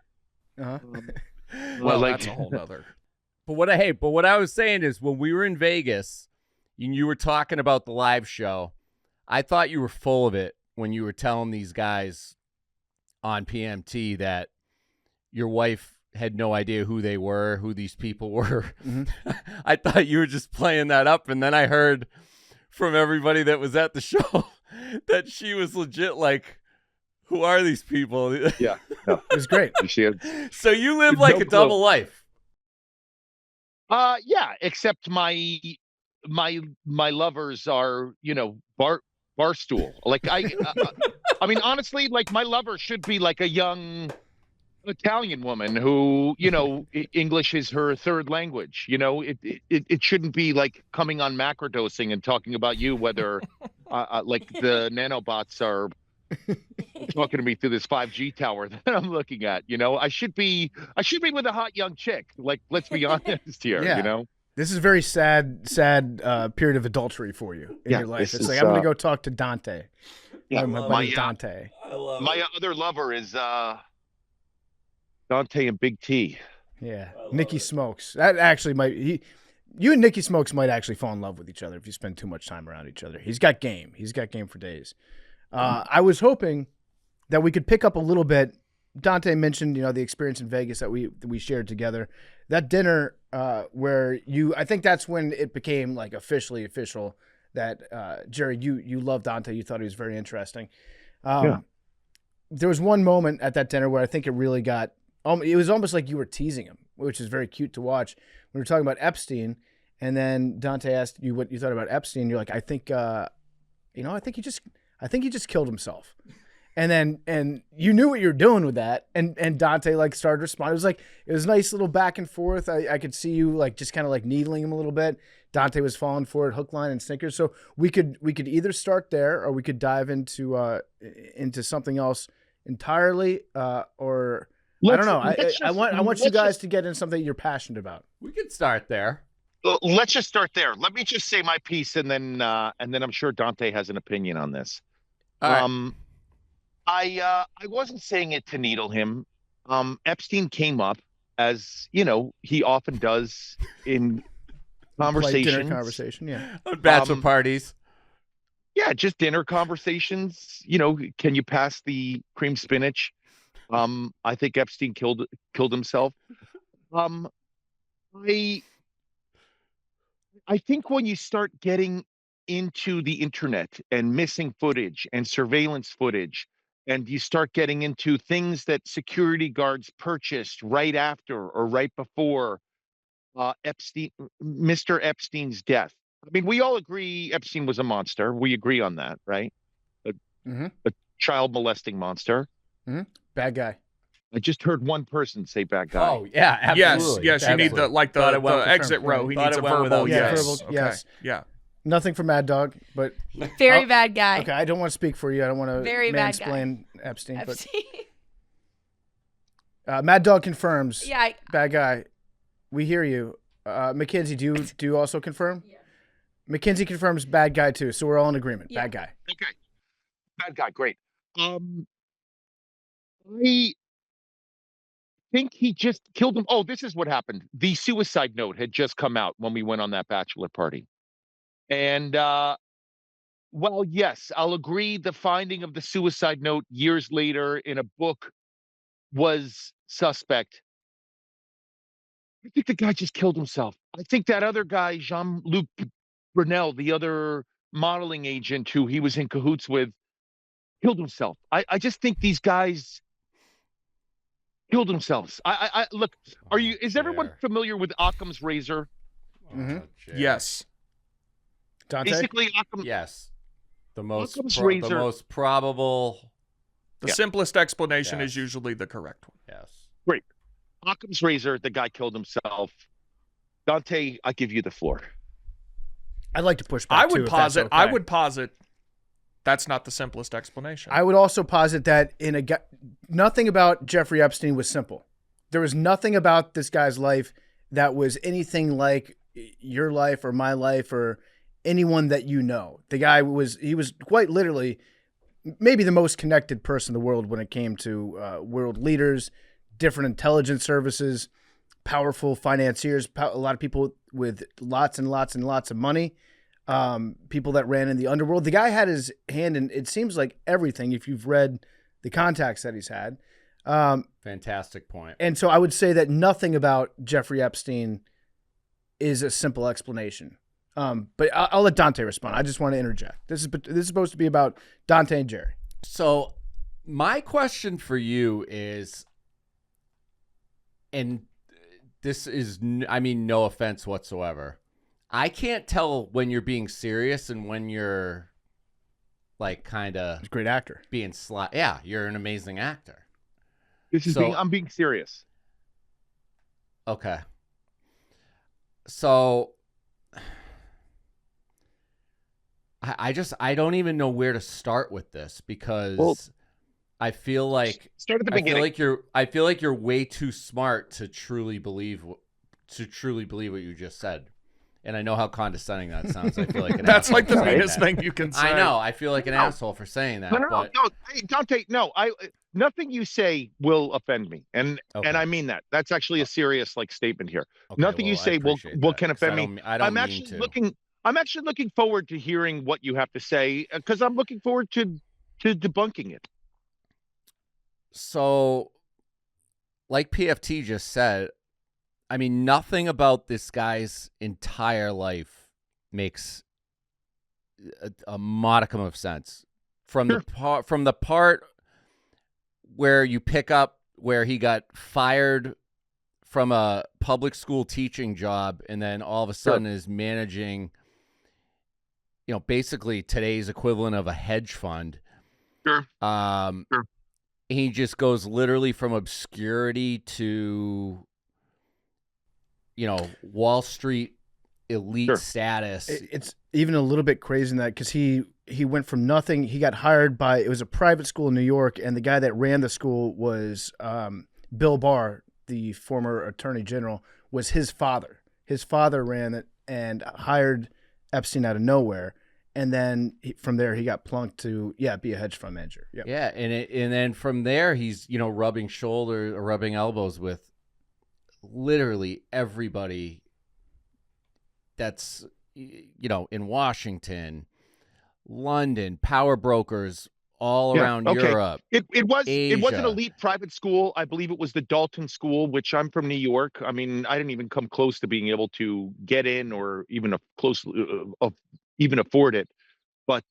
Well, that's a whole nother. But what I was saying is when we were in Vegas and you were talking about the live show, I thought you were full of it when you were telling these guys on PMT that your wife had no idea who they were, who these people were. I thought you were just playing that up. And then I heard from everybody that was at the show that she was legit like, who are these people? Yeah. It was great. So you live like a double life. Yeah, except my lovers are, barstool. Like I mean, honestly, like my lover should be like a young Italian woman who, English is her third language. It shouldn't be like coming on macrodosing and talking about you, whether like the nanobots are talking to me through this 5G tower that I'm looking at. I should be with a hot young chick. Like, let's be honest here. Yeah. This is a very sad period of adultery for you in your life. It's like I'm gonna go talk to Dante. Yeah, my buddy Dante. My other lover is Dante and Big T. Yeah, Nikki Smokes. That actually might. You and Nikki Smokes might actually fall in love with each other if you spend too much time around each other. He's got game. He's got game for days. I was hoping that we could pick up a little bit. Dante mentioned, the experience in Vegas that we shared together. That dinner where I think that's when it became like officially official that Jerry, you loved Dante. You thought he was very interesting. There was one moment at that dinner where I think it really got. It was almost like you were teasing him, which is very cute to watch. We were talking about Epstein, and then Dante asked you what you thought about Epstein. You're like, I think he just killed himself. And you knew what you were doing with that. And Dante like started responding. It was a nice little back and forth. I could see you like just kind of like needling him a little bit. Dante was falling for it, hook, line, and sinker. So we could either start there or we could dive into something else entirely. Or I don't know. I want you guys to get into something you're passionate about. We could start there. Let's just start there. Let me just say my piece, and then I'm sure Dante has an opinion on this. I wasn't saying it to needle him. Epstein came up, as he often does in conversations. Dinner conversation, yeah. On bachelor parties. Yeah, just dinner conversations. Can you pass the cream spinach? I think Epstein killed himself. I think when you start getting into the internet and missing footage and surveillance footage and you start getting into things that security guards purchased right after or right before Mr. Epstein's death. I mean, we all agree Epstein was a monster. We agree on that, right? A child molesting monster. Bad guy. I just heard one person say bad guy. Oh yeah, absolutely. Yes, you need the exit row. He needs a verbal yes. Okay. Yes. Yeah. Nothing for Mad Dog, but Very bad guy. Okay, I don't want to speak for you. I don't want to Very bad guy. mansplain Epstein. But Mad Dog confirms. Yeah, bad guy. We hear you. Mackenzie, do you also confirm? Yeah. Mackenzie confirms bad guy too, so we're all in agreement. Yeah. Bad guy. Okay. Bad guy, great. I think he just killed him. Oh, this is what happened. The suicide note had just come out when we went on that bachelor party. And well, yes, I'll agree the finding of the suicide note years later in a book was suspect. I think the guy just killed himself. I think that other guy, Jean-Luc Brunel, the other modeling agent who he was in cahoots with, killed himself. I just think these guys killed themselves. I look, is everyone familiar with Occam's razor? Yes. Dante? Basically, Occam. Yes. The most razor. the most probable. The simplest explanation is usually the correct one. Yes. Great. Occam's razor, the guy killed himself. Dante, I give you the floor. I'd like to push back. I would too, posit. if that's I okay. would posit. That's not the simplest explanation. I would also posit that nothing about Jeffrey Epstein was simple. There was nothing about this guy's life that was anything like your life or my life or anyone that you know. The guy was quite literally maybe the most connected person in the world when it came to world leaders, different intelligence services, powerful financiers, a lot of people with lots and lots and lots of money. People that ran in the underworld. The guy had his hand in, it seems like, everything, if you've read the contacts that he's had. Fantastic point. And so I would say that nothing about Jeffrey Epstein is a simple explanation. But I'll let Dante respond. I just want to interject. This is supposed to be about Dante and Jerry. So my question for you is, and this is, I mean, no offense whatsoever, I can't tell when you're being serious and when you're like kind of great actor being sly. Yeah, you're an amazing actor. I'm being serious. Okay. So I don't even know where to start with this because I feel like start at the beginning. I feel like you're way too smart to truly believe what you just said. And I know how condescending that sounds. I feel like that's like the meanest thing you can say. I know. I feel like an asshole for saying that. No, hey, Dante, no. Nothing you say will offend me, and I mean that. That's actually a serious statement here. Okay, Nothing you say will can offend me. I'm actually looking forward to hearing what you have to say because I'm looking forward to debunking it. So, like PFT just said, I mean, nothing about this guy's entire life makes a modicum of sense. From the part where you pick up where he got fired from a public school teaching job and then all of a sudden is managing, basically today's equivalent of a hedge fund. He just goes literally from obscurity to Wall Street elite status. It's even a little bit crazy in that because he went from nothing. He got hired by, it was a private school in New York, and the guy that ran the school was Bill Barr, the former attorney general, was his father. His father ran it and hired Epstein out of nowhere. And then from there, he got plunked to, be a hedge fund manager. Yep. Yeah, and then from there, he's, rubbing elbows with literally everybody that's in Washington, London, power brokers all around Europe. It was an Asia. elite private school. I believe it was the Dalton School, which I'm from New York. I mean, I didn't even come close to being able to get in or even even afford it. But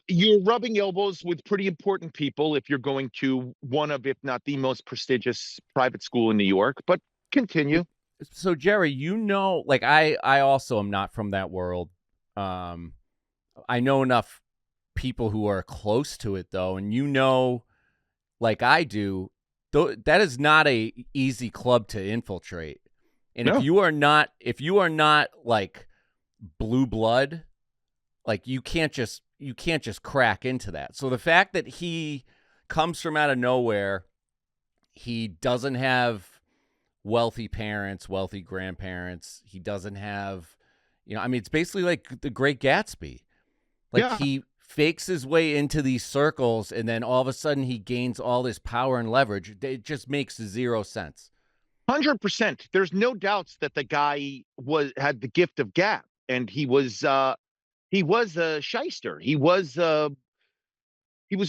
you're rubbing elbows with pretty important people if you're going to one of, if not the most prestigious private school in New York. But continue. So Jerry, like I also am not from that world. I know enough people who are close to it though, and like I do, that is not a easy club to infiltrate. And No. if you are not like blue blood, like you can't just crack into that. So the fact that he comes from out of nowhere, he doesn't have wealthy parents, wealthy grandparents. He doesn't have, I mean, it's basically like the Great Gatsby. Like Yeah. he fakes his way into these circles, and then all of a sudden he gains all this power and leverage. It just makes zero sense. 100%. There's no doubts that the guy had the gift of gab, and he was a shyster. He was a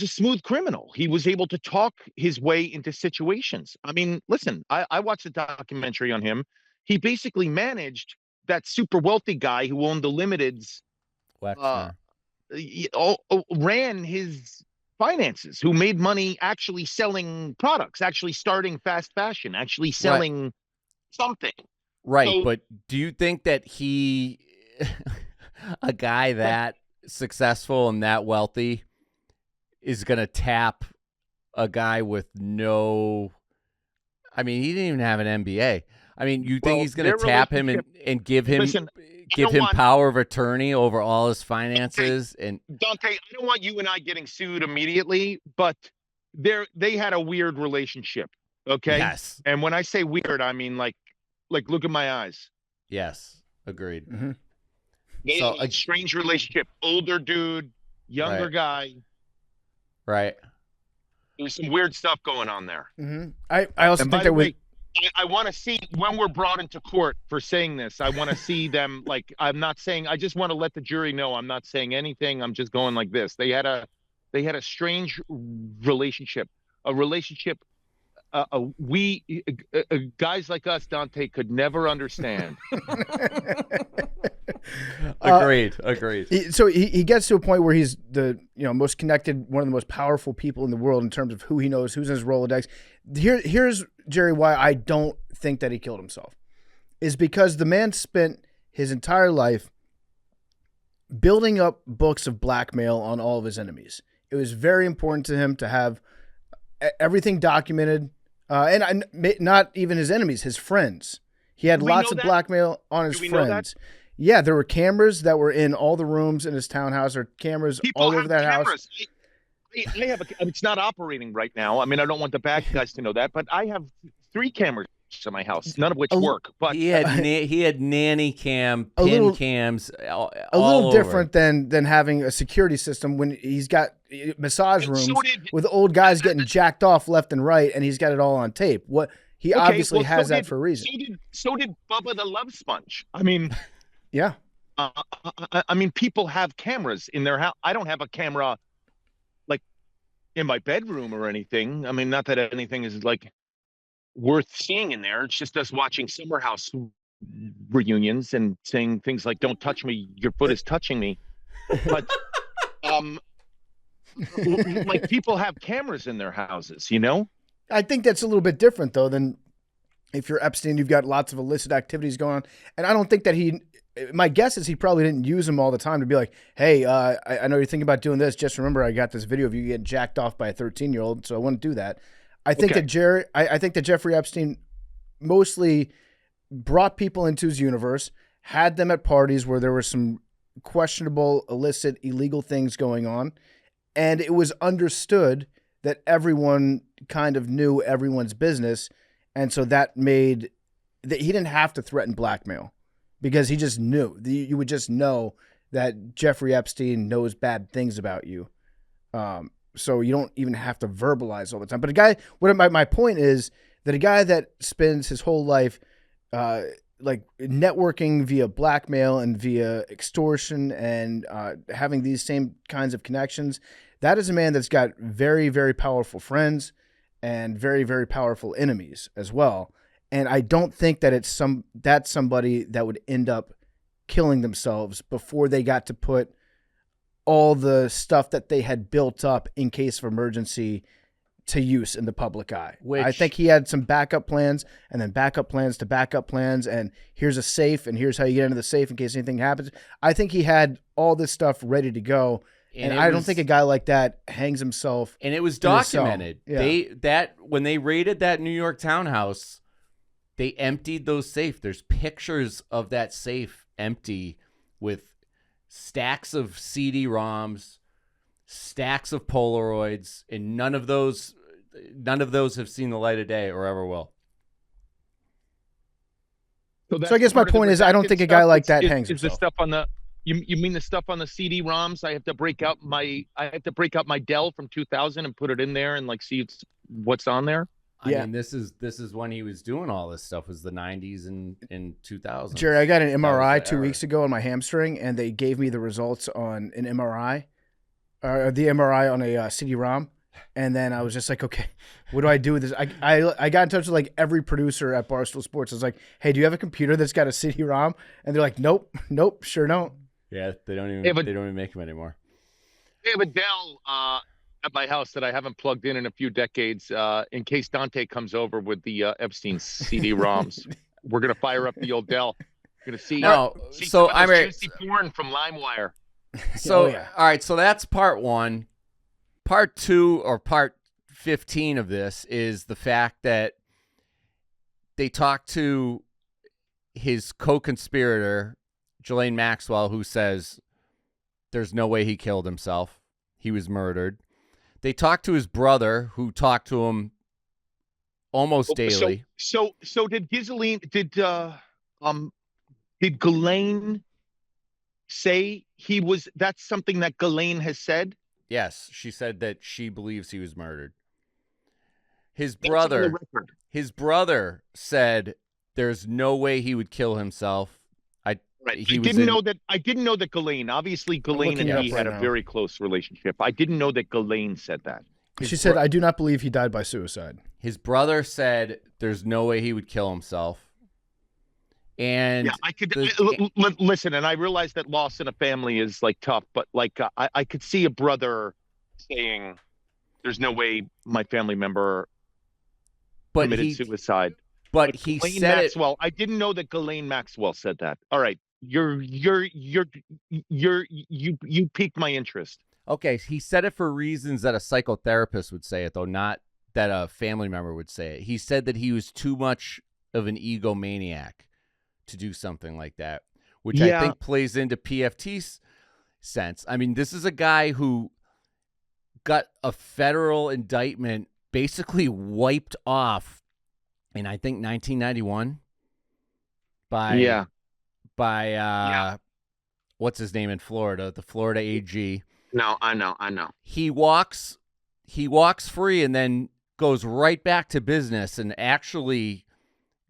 smooth criminal. He was able to talk his way into situations. I mean, listen, I watched a documentary on him. He basically managed that super wealthy guy who owned the Limiteds, Wexner. ran his finances, who made money actually selling products, actually starting fast fashion, actually selling something. Right, So- but do you think that a guy that successful and that wealthy is going to tap a guy with no, I mean, he didn't even have an MBA. I mean, you think he's going their to tap him relationship- and give him Listen, power of attorney over all his finances? And Dante, I don't want you and I getting sued immediately, but they had a weird relationship. Okay. Yes. And when I say weird, I mean like look at my eyes. Yes, agreed. Mm-hmm. They So, had a strange relationship. Older dude, younger Right. guy. Right. There's some weird stuff going on there. Mm-hmm. I also And think by the that way, I want to see when we're brought into court for saying this. I want to see them like I'm not saying. I just want to let the jury know I'm not saying anything. I'm just going like this. They had a strange relationship. A relationship. Guys like us, Dante, could never understand. Agreed. So he gets to a point where he's the most connected, one of the most powerful people in the world in terms of who he knows, who's in his Rolodex. Here's Jerry why I don't think that he killed himself is because the man spent his entire life building up books of blackmail on all of his enemies. It was very important to him to have everything documented, and not even his enemies, his friends. He had lots of blackmail on his friends. Yeah, there were cameras that were in all the rooms in his townhouse, or cameras all over that house. I have it's not operating right now. I mean, I don't want the bad guys to know that, but I have 3 cameras in my house, none of which work. But he had nanny cam, cams, a little different than having a security system when he's got massage rooms with old guys getting jacked off left and right, and he's got it all on tape. He obviously has that for a reason. So did Bubba the Love Sponge. I mean, yeah. I mean, people have cameras in their house. I don't have a camera like in my bedroom or anything. I mean, not that anything is like worth seeing in there. It's just us watching Summer House reunions and saying things like, "Don't touch me, your foot is touching me." But like people have cameras in their houses, I think that's a little bit different though than if you're Epstein. You've got lots of illicit activities going on, and I don't think that my guess is he probably didn't use them all the time to be like, hey, I know you're thinking about doing this. Just remember, I got this video of you getting jacked off by a 13-year-old, so I wouldn't do that. I think that I think that Jeffrey Epstein mostly brought people into his universe, had them at parties where there were some questionable, illicit, illegal things going on, and it was understood that everyone kind of knew everyone's business, and so that made that he didn't have to threaten blackmail. Because he just knew. You would just know that Jeffrey Epstein knows bad things about you. So you don't even have to verbalize all the time. But my point is that a guy that spends his whole life like networking via blackmail and via extortion and having these same kinds of connections, that is a man that's got very, very powerful friends and very, very powerful enemies as well. And I don't think that that's somebody that would end up killing themselves before they got to put all the stuff that they had built up in case of emergency to use in the public eye. I think he had some backup plans and then backup plans to backup plans. And here's a safe and here's how you get into the safe in case anything happens. I think he had all this stuff ready to go. And I don't think a guy like that hangs himself. And it was in his cell. documented. Yeah. When they raided that New York townhouse, they emptied those safe. There's pictures of that safe empty with stacks of CD-ROMs, stacks of Polaroids, and none of those have seen the light of day or ever will. So I guess my point is, I don't think a guy like that hangs himself. The stuff on the you mean the stuff on the CD-ROMs? I have to break out my Dell from 2000 and put it in there and like see what's on there. I mean, this is when he was doing all this stuff. Was the 90s and 2000s. Jerry, I got an MRI 2 weeks ago on my hamstring, and they gave me the results on an MRI, the MRI on a CD-ROM, and then I was just like, okay, what do I do with this? I got in touch with like every producer at Barstool Sports. I was like, hey, do you have a computer that's got a CD-ROM? And they're like, nope, sure don't. Yeah, they don't even make them anymore. I have a Dell at my house that I haven't plugged in a few decades in case Dante comes over with the Epstein CD-ROMs. We're gonna fire up the old Dell. We're gonna see. See so some of those juicy porn from LimeWire. So all right, so that's part 1. Part 2 or part 15 of this is the fact that they talked to his co-conspirator, Ghislaine Maxwell, who says there's no way he killed himself. He was murdered. They talked to his brother, who talked to him almost daily. So did Ghislaine say he was? That's something that Ghislaine has said. Yes, she said that she believes he was murdered. His brother said there's no way he would kill himself. I didn't know that Ghislaine. Obviously, Ghislaine and he had a very close relationship. I didn't know that Ghislaine said that. She said, I do not believe he died by suicide. His brother said there's no way he would kill himself. And yeah, I could listen, and I realize that loss in a family is like tough, but like I could see a brother saying, "There's no way my family member committed suicide." But he said Maxwell. I didn't know that Ghislaine Maxwell said that. All right, you piqued my interest. Okay, he said it for reasons that a psychotherapist would say it, though not that a family member would say it. He said that he was too much of an egomaniac to do something like that, which I think plays into PFT's sense. I mean, this is a guy who got a federal indictment basically wiped off in, I think, 1991 by what's his name in Florida, the Florida AG. No, I know. He walks free and then goes right back to business and actually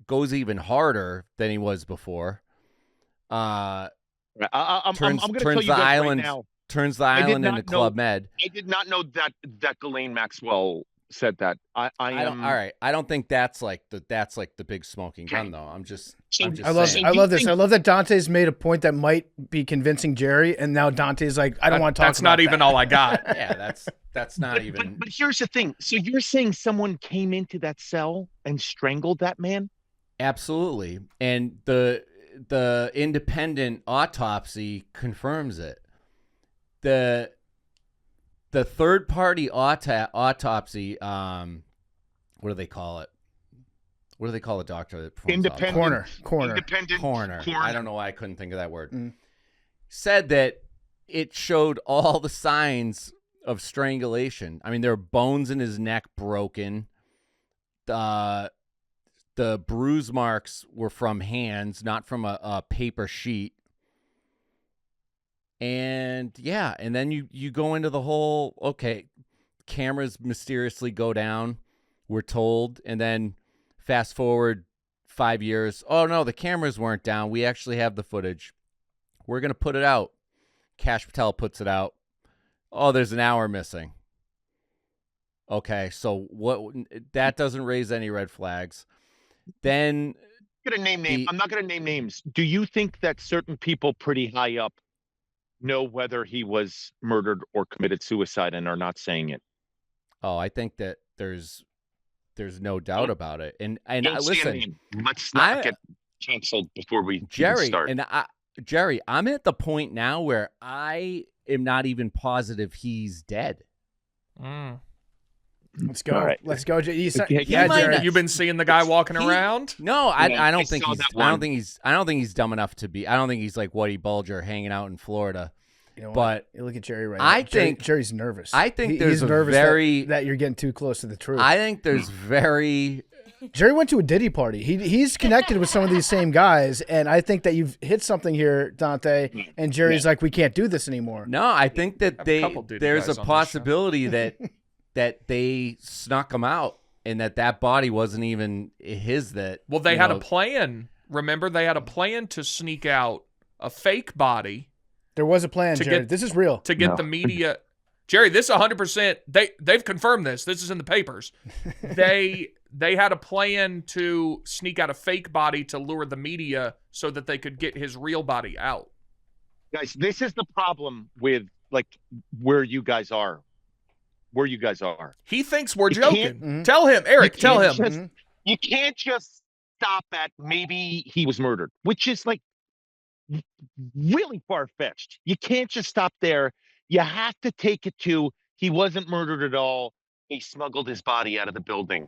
goes even harder than he was before. I'm going to tell you the guys island right now. Turns the island into Club Med. I did not know that Ghislaine Maxwell said that. I don't. All right, I don't think that's like the big smoking gun, though. I'm just I love this. I love that Dante's made a point that might be convincing Jerry, and now Dante's like, I don't want to talk. That's not even all I got. Yeah, that's not even. But here's the thing. So you're saying someone came into that cell and strangled that man? Absolutely, and the independent autopsy confirms it. The third party autopsy, what do they call it? What do they call the doctor that performs coroner? I don't know why I couldn't think of that word. Said that it showed all the signs of strangulation. I mean, there are bones in his neck broken. The bruise marks were from hands, not from a paper sheet. And yeah, and then you go into the whole, okay, cameras mysteriously go down, we're told, and then fast forward 5 years. Oh no, the cameras weren't down. We actually have the footage. We're going to put it out. Kash Patel puts it out. Oh, there's an hour missing. Okay, so that doesn't raise any red flags. Then I'm not going to name names. Do you think that certain people pretty high up know whether he was murdered or committed suicide and are not saying it. Oh, I think that there's no doubt about it. And Don't say a listen, name. Let's not get canceled before we even Jerry, start. Jerry, I'm at the point now where I am not even positive he's dead. Let's go. All right. Let's go. You've been seeing the guy walking around? No, I don't think saw he's. that I don't one. think he's. I don't think he's dumb enough to be. I don't think he's like Whitey Bulger hanging out in Florida. You know what? But you look at Jerry right I now. think Jerry's nervous. I think He's there's a nervous very that you're getting too close to the truth. I think there's very. Jerry went to a Diddy party. He's connected with some of these same guys, and I think that you've hit something here, Dante. And Jerry's like, we can't do this anymore. No, I think that there's a guys on this possibility that they snuck him out and that body wasn't even his. That Well, they had a plan. Remember, they had a plan to sneak out a fake body. There was a plan, Jerry. This is real. To get the media. Jerry, this 100%. They've confirmed this. This is in the papers. They had a plan to sneak out a fake body to lure the media so that they could get his real body out. Guys, this is the problem with like where you guys are. He thinks we're joking. Tell him, Eric, tell him. You can't just stop at maybe he was murdered, which is like really far-fetched. You can't just stop there. You have to take it to he wasn't murdered at all. He smuggled his body out of the building.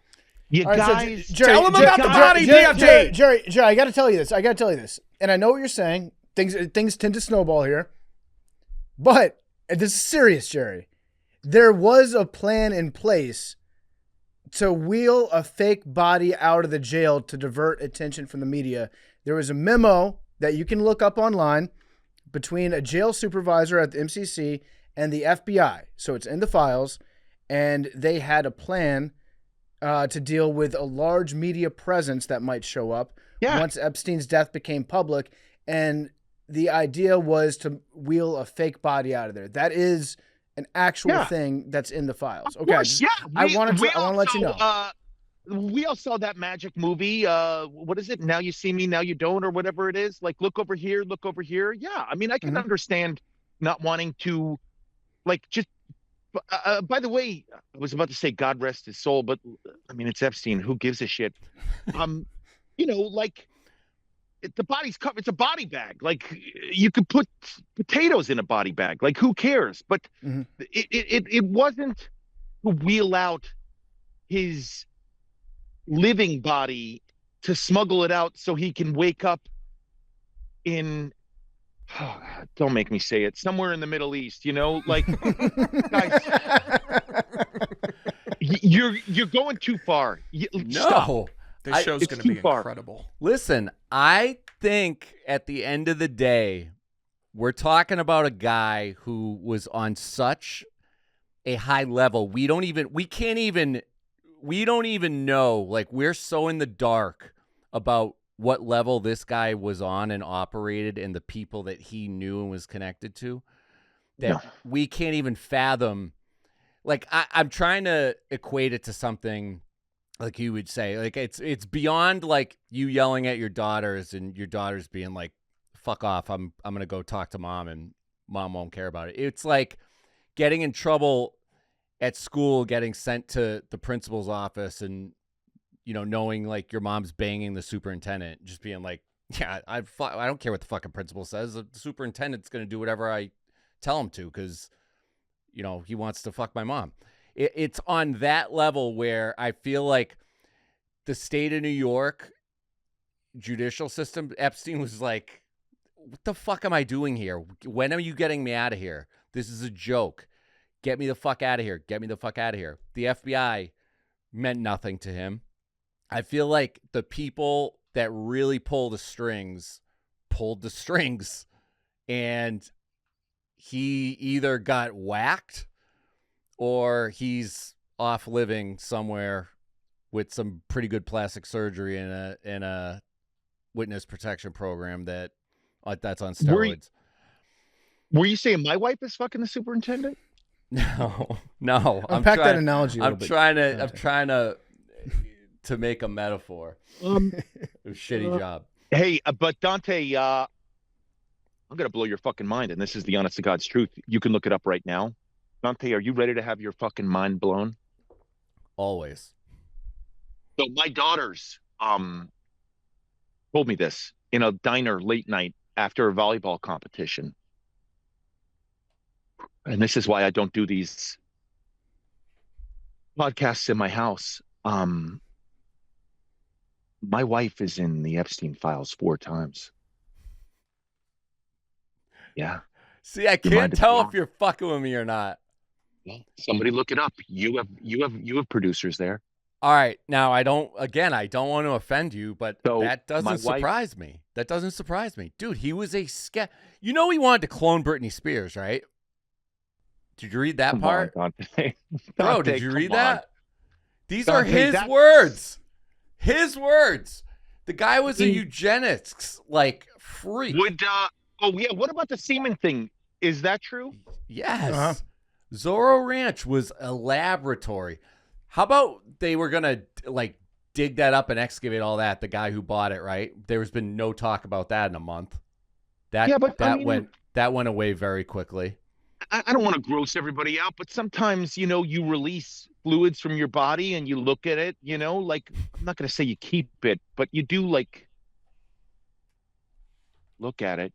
You All right, guys, so Jerry, tell him about the body, Jerry, I got to tell you this. And I know what you're saying. Things tend to snowball here. But and this is serious, Jerry. There was a plan in place to wheel a fake body out of the jail to divert attention from the media. There was a memo that you can look up online between a jail supervisor at the MCC and the FBI. So it's in the files. And they had a plan to deal with a large media presence that might show up once Epstein's death became public. And the idea was to wheel a fake body out of there. That is an actual thing that's in the files. Okay. I want to let you know. We all saw that magic movie. What is it? Now You See Me, Now You Don't, or whatever it is. Like, look over here, look over here. Yeah. I mean, I can understand not wanting to, like, just. By the way, I was about to say God rest his soul, but I mean, it's Epstein. Who gives a shit? Like the body's covered. It's a body bag. Like you could put potatoes in a body bag. Like who cares? But it wasn't to wheel out his living body to smuggle it out so he can wake up in. Oh, don't make me say it. Somewhere in the Middle East, like guys, you're going too far. Stop. This show's going to be incredible. Listen, I think at the end of the day, we're talking about a guy who was on such a high level. We don't even know. Like we're so in the dark about what level this guy was on and operated and the people that he knew and was connected to that we can't even fathom. Like I'm trying to equate it to something like you would say, like it's beyond like you yelling at your daughters and your daughters being like, fuck off. I'm going to go talk to mom and mom won't care about it. It's like getting in trouble at school, getting sent to the principal's office and, knowing like your mom's banging the superintendent, just being like, yeah, I don't care what the fucking principal says. The superintendent's going to do whatever I tell him to because, he wants to fuck my mom. It's on that level where I feel like the state of New York judicial system, Epstein was like, what the fuck am I doing here? When are you getting me out of here? This is a joke. Get me the fuck out of here. Get me the fuck out of here. The FBI meant nothing to him. I feel like the people that really pulled the strings, and he either got whacked or he's off living somewhere with some pretty good plastic surgery in a witness protection program that's on steroids. Were you saying my wife is fucking the superintendent? No. Unpack that analogy a little bit. I'm trying to make a metaphor. It was a shitty job. Hey, but Dante, I'm gonna blow your fucking mind, and this is the honest to God's truth. You can look it up right now. Dante, are you ready to have your fucking mind blown? Always. So my daughters told me this in a diner late night after a volleyball competition. And this is why I don't do these podcasts in my house. My wife is in the Epstein files 4 times. Yeah. See, I Your can't mind is tell blown. if you're fucking with me or not. Well, somebody look it up. You have producers there. All right. Now, I don't want to offend you, but So, that my doesn't wife- surprise me. That doesn't surprise me. Dude, he was a You know he wanted to clone Britney Spears, right? Did you read that Come part? on, Dante. Bro, Dante, did you come read on. that? These are Dante, his that's- words. His words. The guy was a eugenics freak. What about the semen thing? Is that true? Yes. Zorro Ranch was a laboratory. How about they were going to dig that up and excavate all that, the guy who bought it, right? There's been no talk about that in a month. That went away very quickly. I don't want to gross everybody out, but sometimes, you release fluids from your body and you look at it, I'm not going to say you keep it, but you do look at it,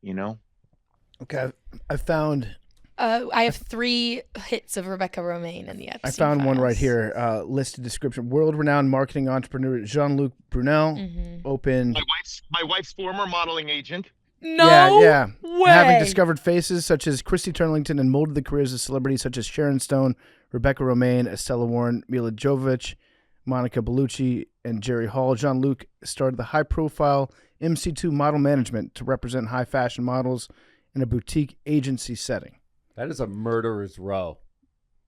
Okay, I found. I have 3 hits of Rebecca Romaine in the Epstein I found one files. right here. Listed description: world-renowned marketing entrepreneur Jean-Luc Brunel opened. My wife's former modeling agent. Yeah. way. Having discovered faces such as Christy Turlington and molded the careers of celebrities such as Sharon Stone, Rebecca Romaine, Estella Warren, Mila Jovovich, Monica Bellucci, and Jerry Hall, Jean-Luc started the high-profile MC2 model management to represent high fashion models in a boutique agency setting. That is a murderer's row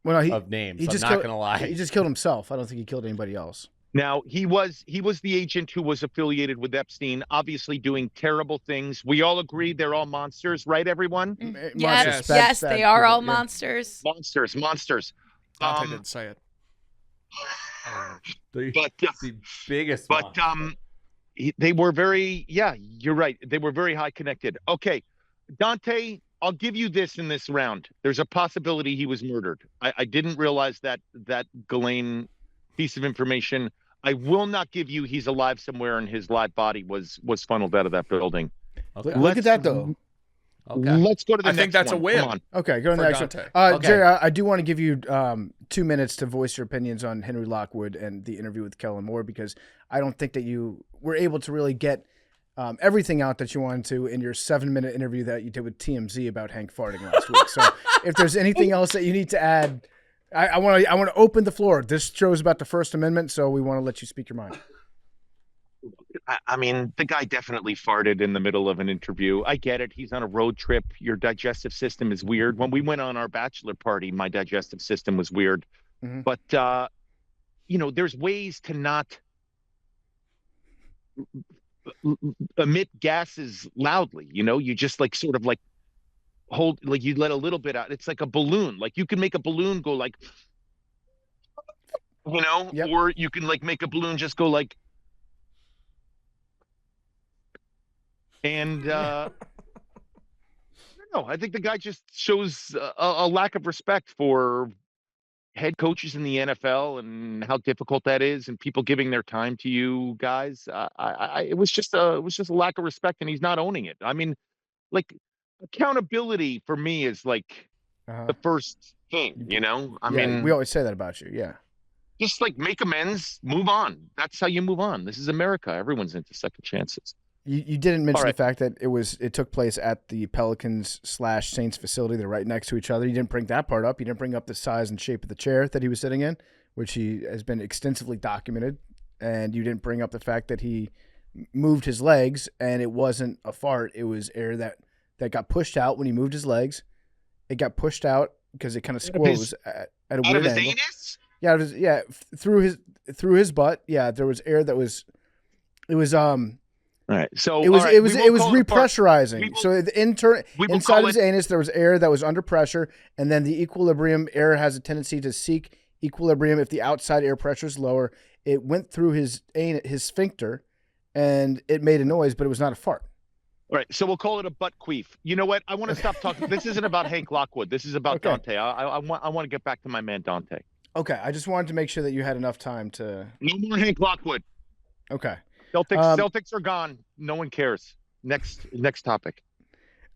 of names. I'm not going to lie. He just killed himself. I don't think he killed anybody else. Now, he was the agent who was affiliated with Epstein, obviously doing terrible things. We all agree they're all monsters, right, everyone? Yes, they are all monsters. Monsters. Dante didn't say it. But the biggest monster. They were very, you're right. They were very high connected. Okay, Dante, I'll give you this in this round. There's a possibility he was murdered. I didn't realize that Ghislaine piece of information. I will not give you he's alive somewhere and his live body was funneled out of that building. Okay. Look at that, though. Okay. Let's go to the I next think that's one. a win. Come on. Okay, go to the for next Dante. one. Okay. Jerry, I do want to give you 2 minutes to voice your opinions on Henry Lockwood and the interview with Kellen Moore, because I don't think that you were able to really get everything out that you wanted to in your 7-minute interview that you did with TMZ about Hank farting last week. So if there's anything else that you need to add, I want to open the floor. This show's about the First Amendment, so we want to let you speak your mind. I mean, the guy definitely farted in the middle of an interview. I get it. He's on a road trip. Your digestive system is weird. When we went on our bachelor party, my digestive system was weird. Mhm. But, there's ways to not emit gases loudly. You just sort of hold, you let a little bit out. It's like a balloon. You can make a balloon go Yep. or you can make a balloon just go and I don't know. I think the guy just shows a lack of respect for head coaches in the NFL and how difficult that is, and people giving their time to you guys. It was just a lack of respect, and he's not owning it. I mean, accountability for me is the first thing. I mean, we always say that about you. Yeah. just make amends, move on. That's how you move on. This is America. Everyone's into second chances. You didn't mention All right. the fact that it took place at the Pelicans/Saints facility. They're right next to each other. You didn't bring that part up. You didn't bring up the size and shape of the chair that he was sitting in, which he has been extensively documented. And you didn't bring up the fact that he moved his legs and it wasn't a fart. It was air that got pushed out when he moved his legs. It got pushed out because it kind of squoze at a Out weird of his angle. anus? Yeah, through his butt. Yeah, there was air that was. It was All right. So it was all right, it was we it will was call it a fart. repressurizing. We will- So the we will inside call of his it- anus there was air that was under pressure, and then the equilibrium air has a tendency to seek equilibrium if the outside air pressure is lower. It went through his sphincter, and it made a noise, but it was not a fart. All right, so we'll call it a butt queef. You know what? I want to stop talking. This isn't about Hank Lockwood. This is about Okay. Dante. I want to get back to my man Dante. Okay, I just wanted to make sure that you had enough time to. No more Hank Lockwood. Okay. Celtics are gone. No one cares. Next topic.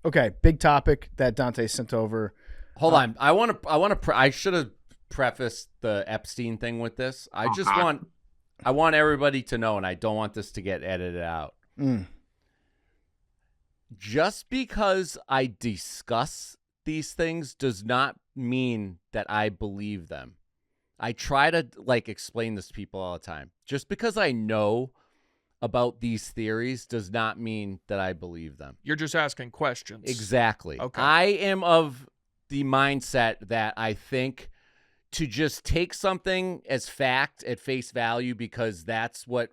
Okay, big topic that Dante sent over. Hold on. I should have prefaced the Epstein thing with this. I want everybody to know, and I don't want this to get edited out. Just because I discuss these things does not mean that I believe them. I try to explain this to people all the time. Just because I know about these theories does not mean that I believe them. You're just asking questions. Exactly. Okay. I am of the mindset that I think to just take something as fact at face value because that's what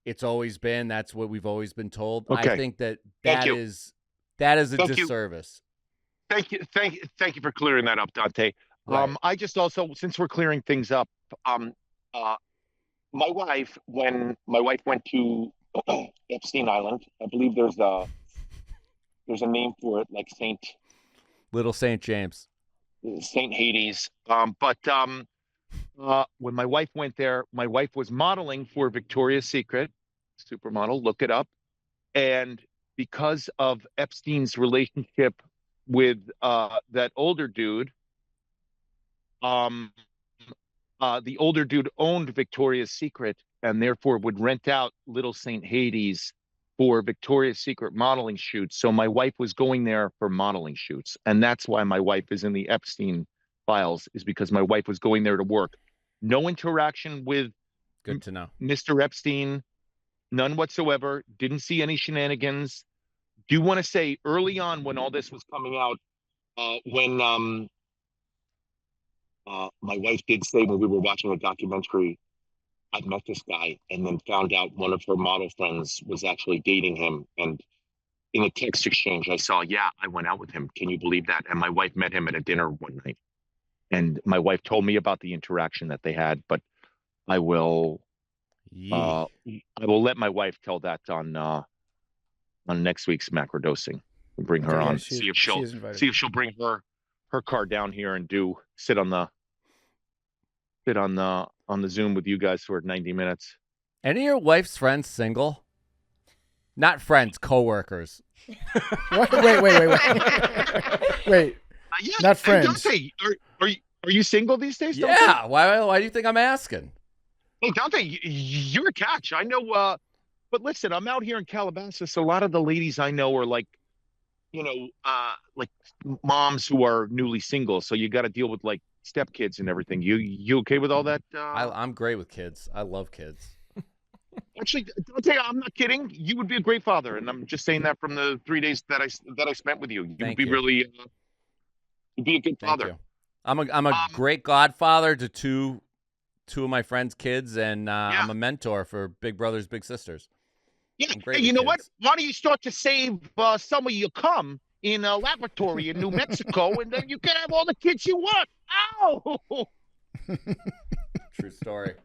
it's always been. That's what we've always been told. Okay. I think that Thank you. is a Thank you. disservice. Thank you for clearing that up, Dante. Right. I just also, since we're clearing things up, my wife, when my wife went to Epstein Island, I believe there's a name for it, like Little St. James. St. Hades. But when my wife went there, my wife was modeling for Victoria's Secret, supermodel, look it up. And because of Epstein's relationship with that older dude, the older dude owned Victoria's Secret and therefore would rent out Little St. Hades for Victoria's Secret modeling shoots. So my wife was going there for modeling shoots. And that's why my wife is in the Epstein files, is because my wife was going there to work. No interaction with Good to know. Mr. Epstein, none whatsoever. Didn't see any shenanigans. Do want to say early on when all this was coming out, when my wife did say when we were watching a documentary, I'd met this guy and then found out one of her model friends was actually dating him. And in a text exchange, I saw, I went out with him. Can you believe that? And my wife met him at a dinner one night. And my wife told me about the interaction that they had, but I will let my wife tell that on next week's Macrodosing. Bring her on. See if she'll bring her car down here and sit on the Zoom with you guys for 90 minutes. Any of your wife's friends single? Not friends, coworkers. What? Wait. Not friends. Hey, Dante, are you single these days? Dante? Yeah. Why do you think I'm asking? Hey, Dante, you're a catch. I know. But listen, I'm out here in Calabasas. A lot of the ladies I know are like moms who are newly single. So you got to deal with like stepkids and everything. You okay with all that? I'm great with kids. I love kids. Actually, Dante, I'm not kidding. You would be a great father, and I'm just saying that from the 3 days that I spent with you. You'd be really, you'd be a good father. You. I'm a great godfather to two of my friends' kids, and I'm a mentor for big brothers, big sisters. Yeah, hey, you know what? Why don't you start to save some of your cum in a laboratory in New Mexico, and then you can have all the kids you want. Ow! True story.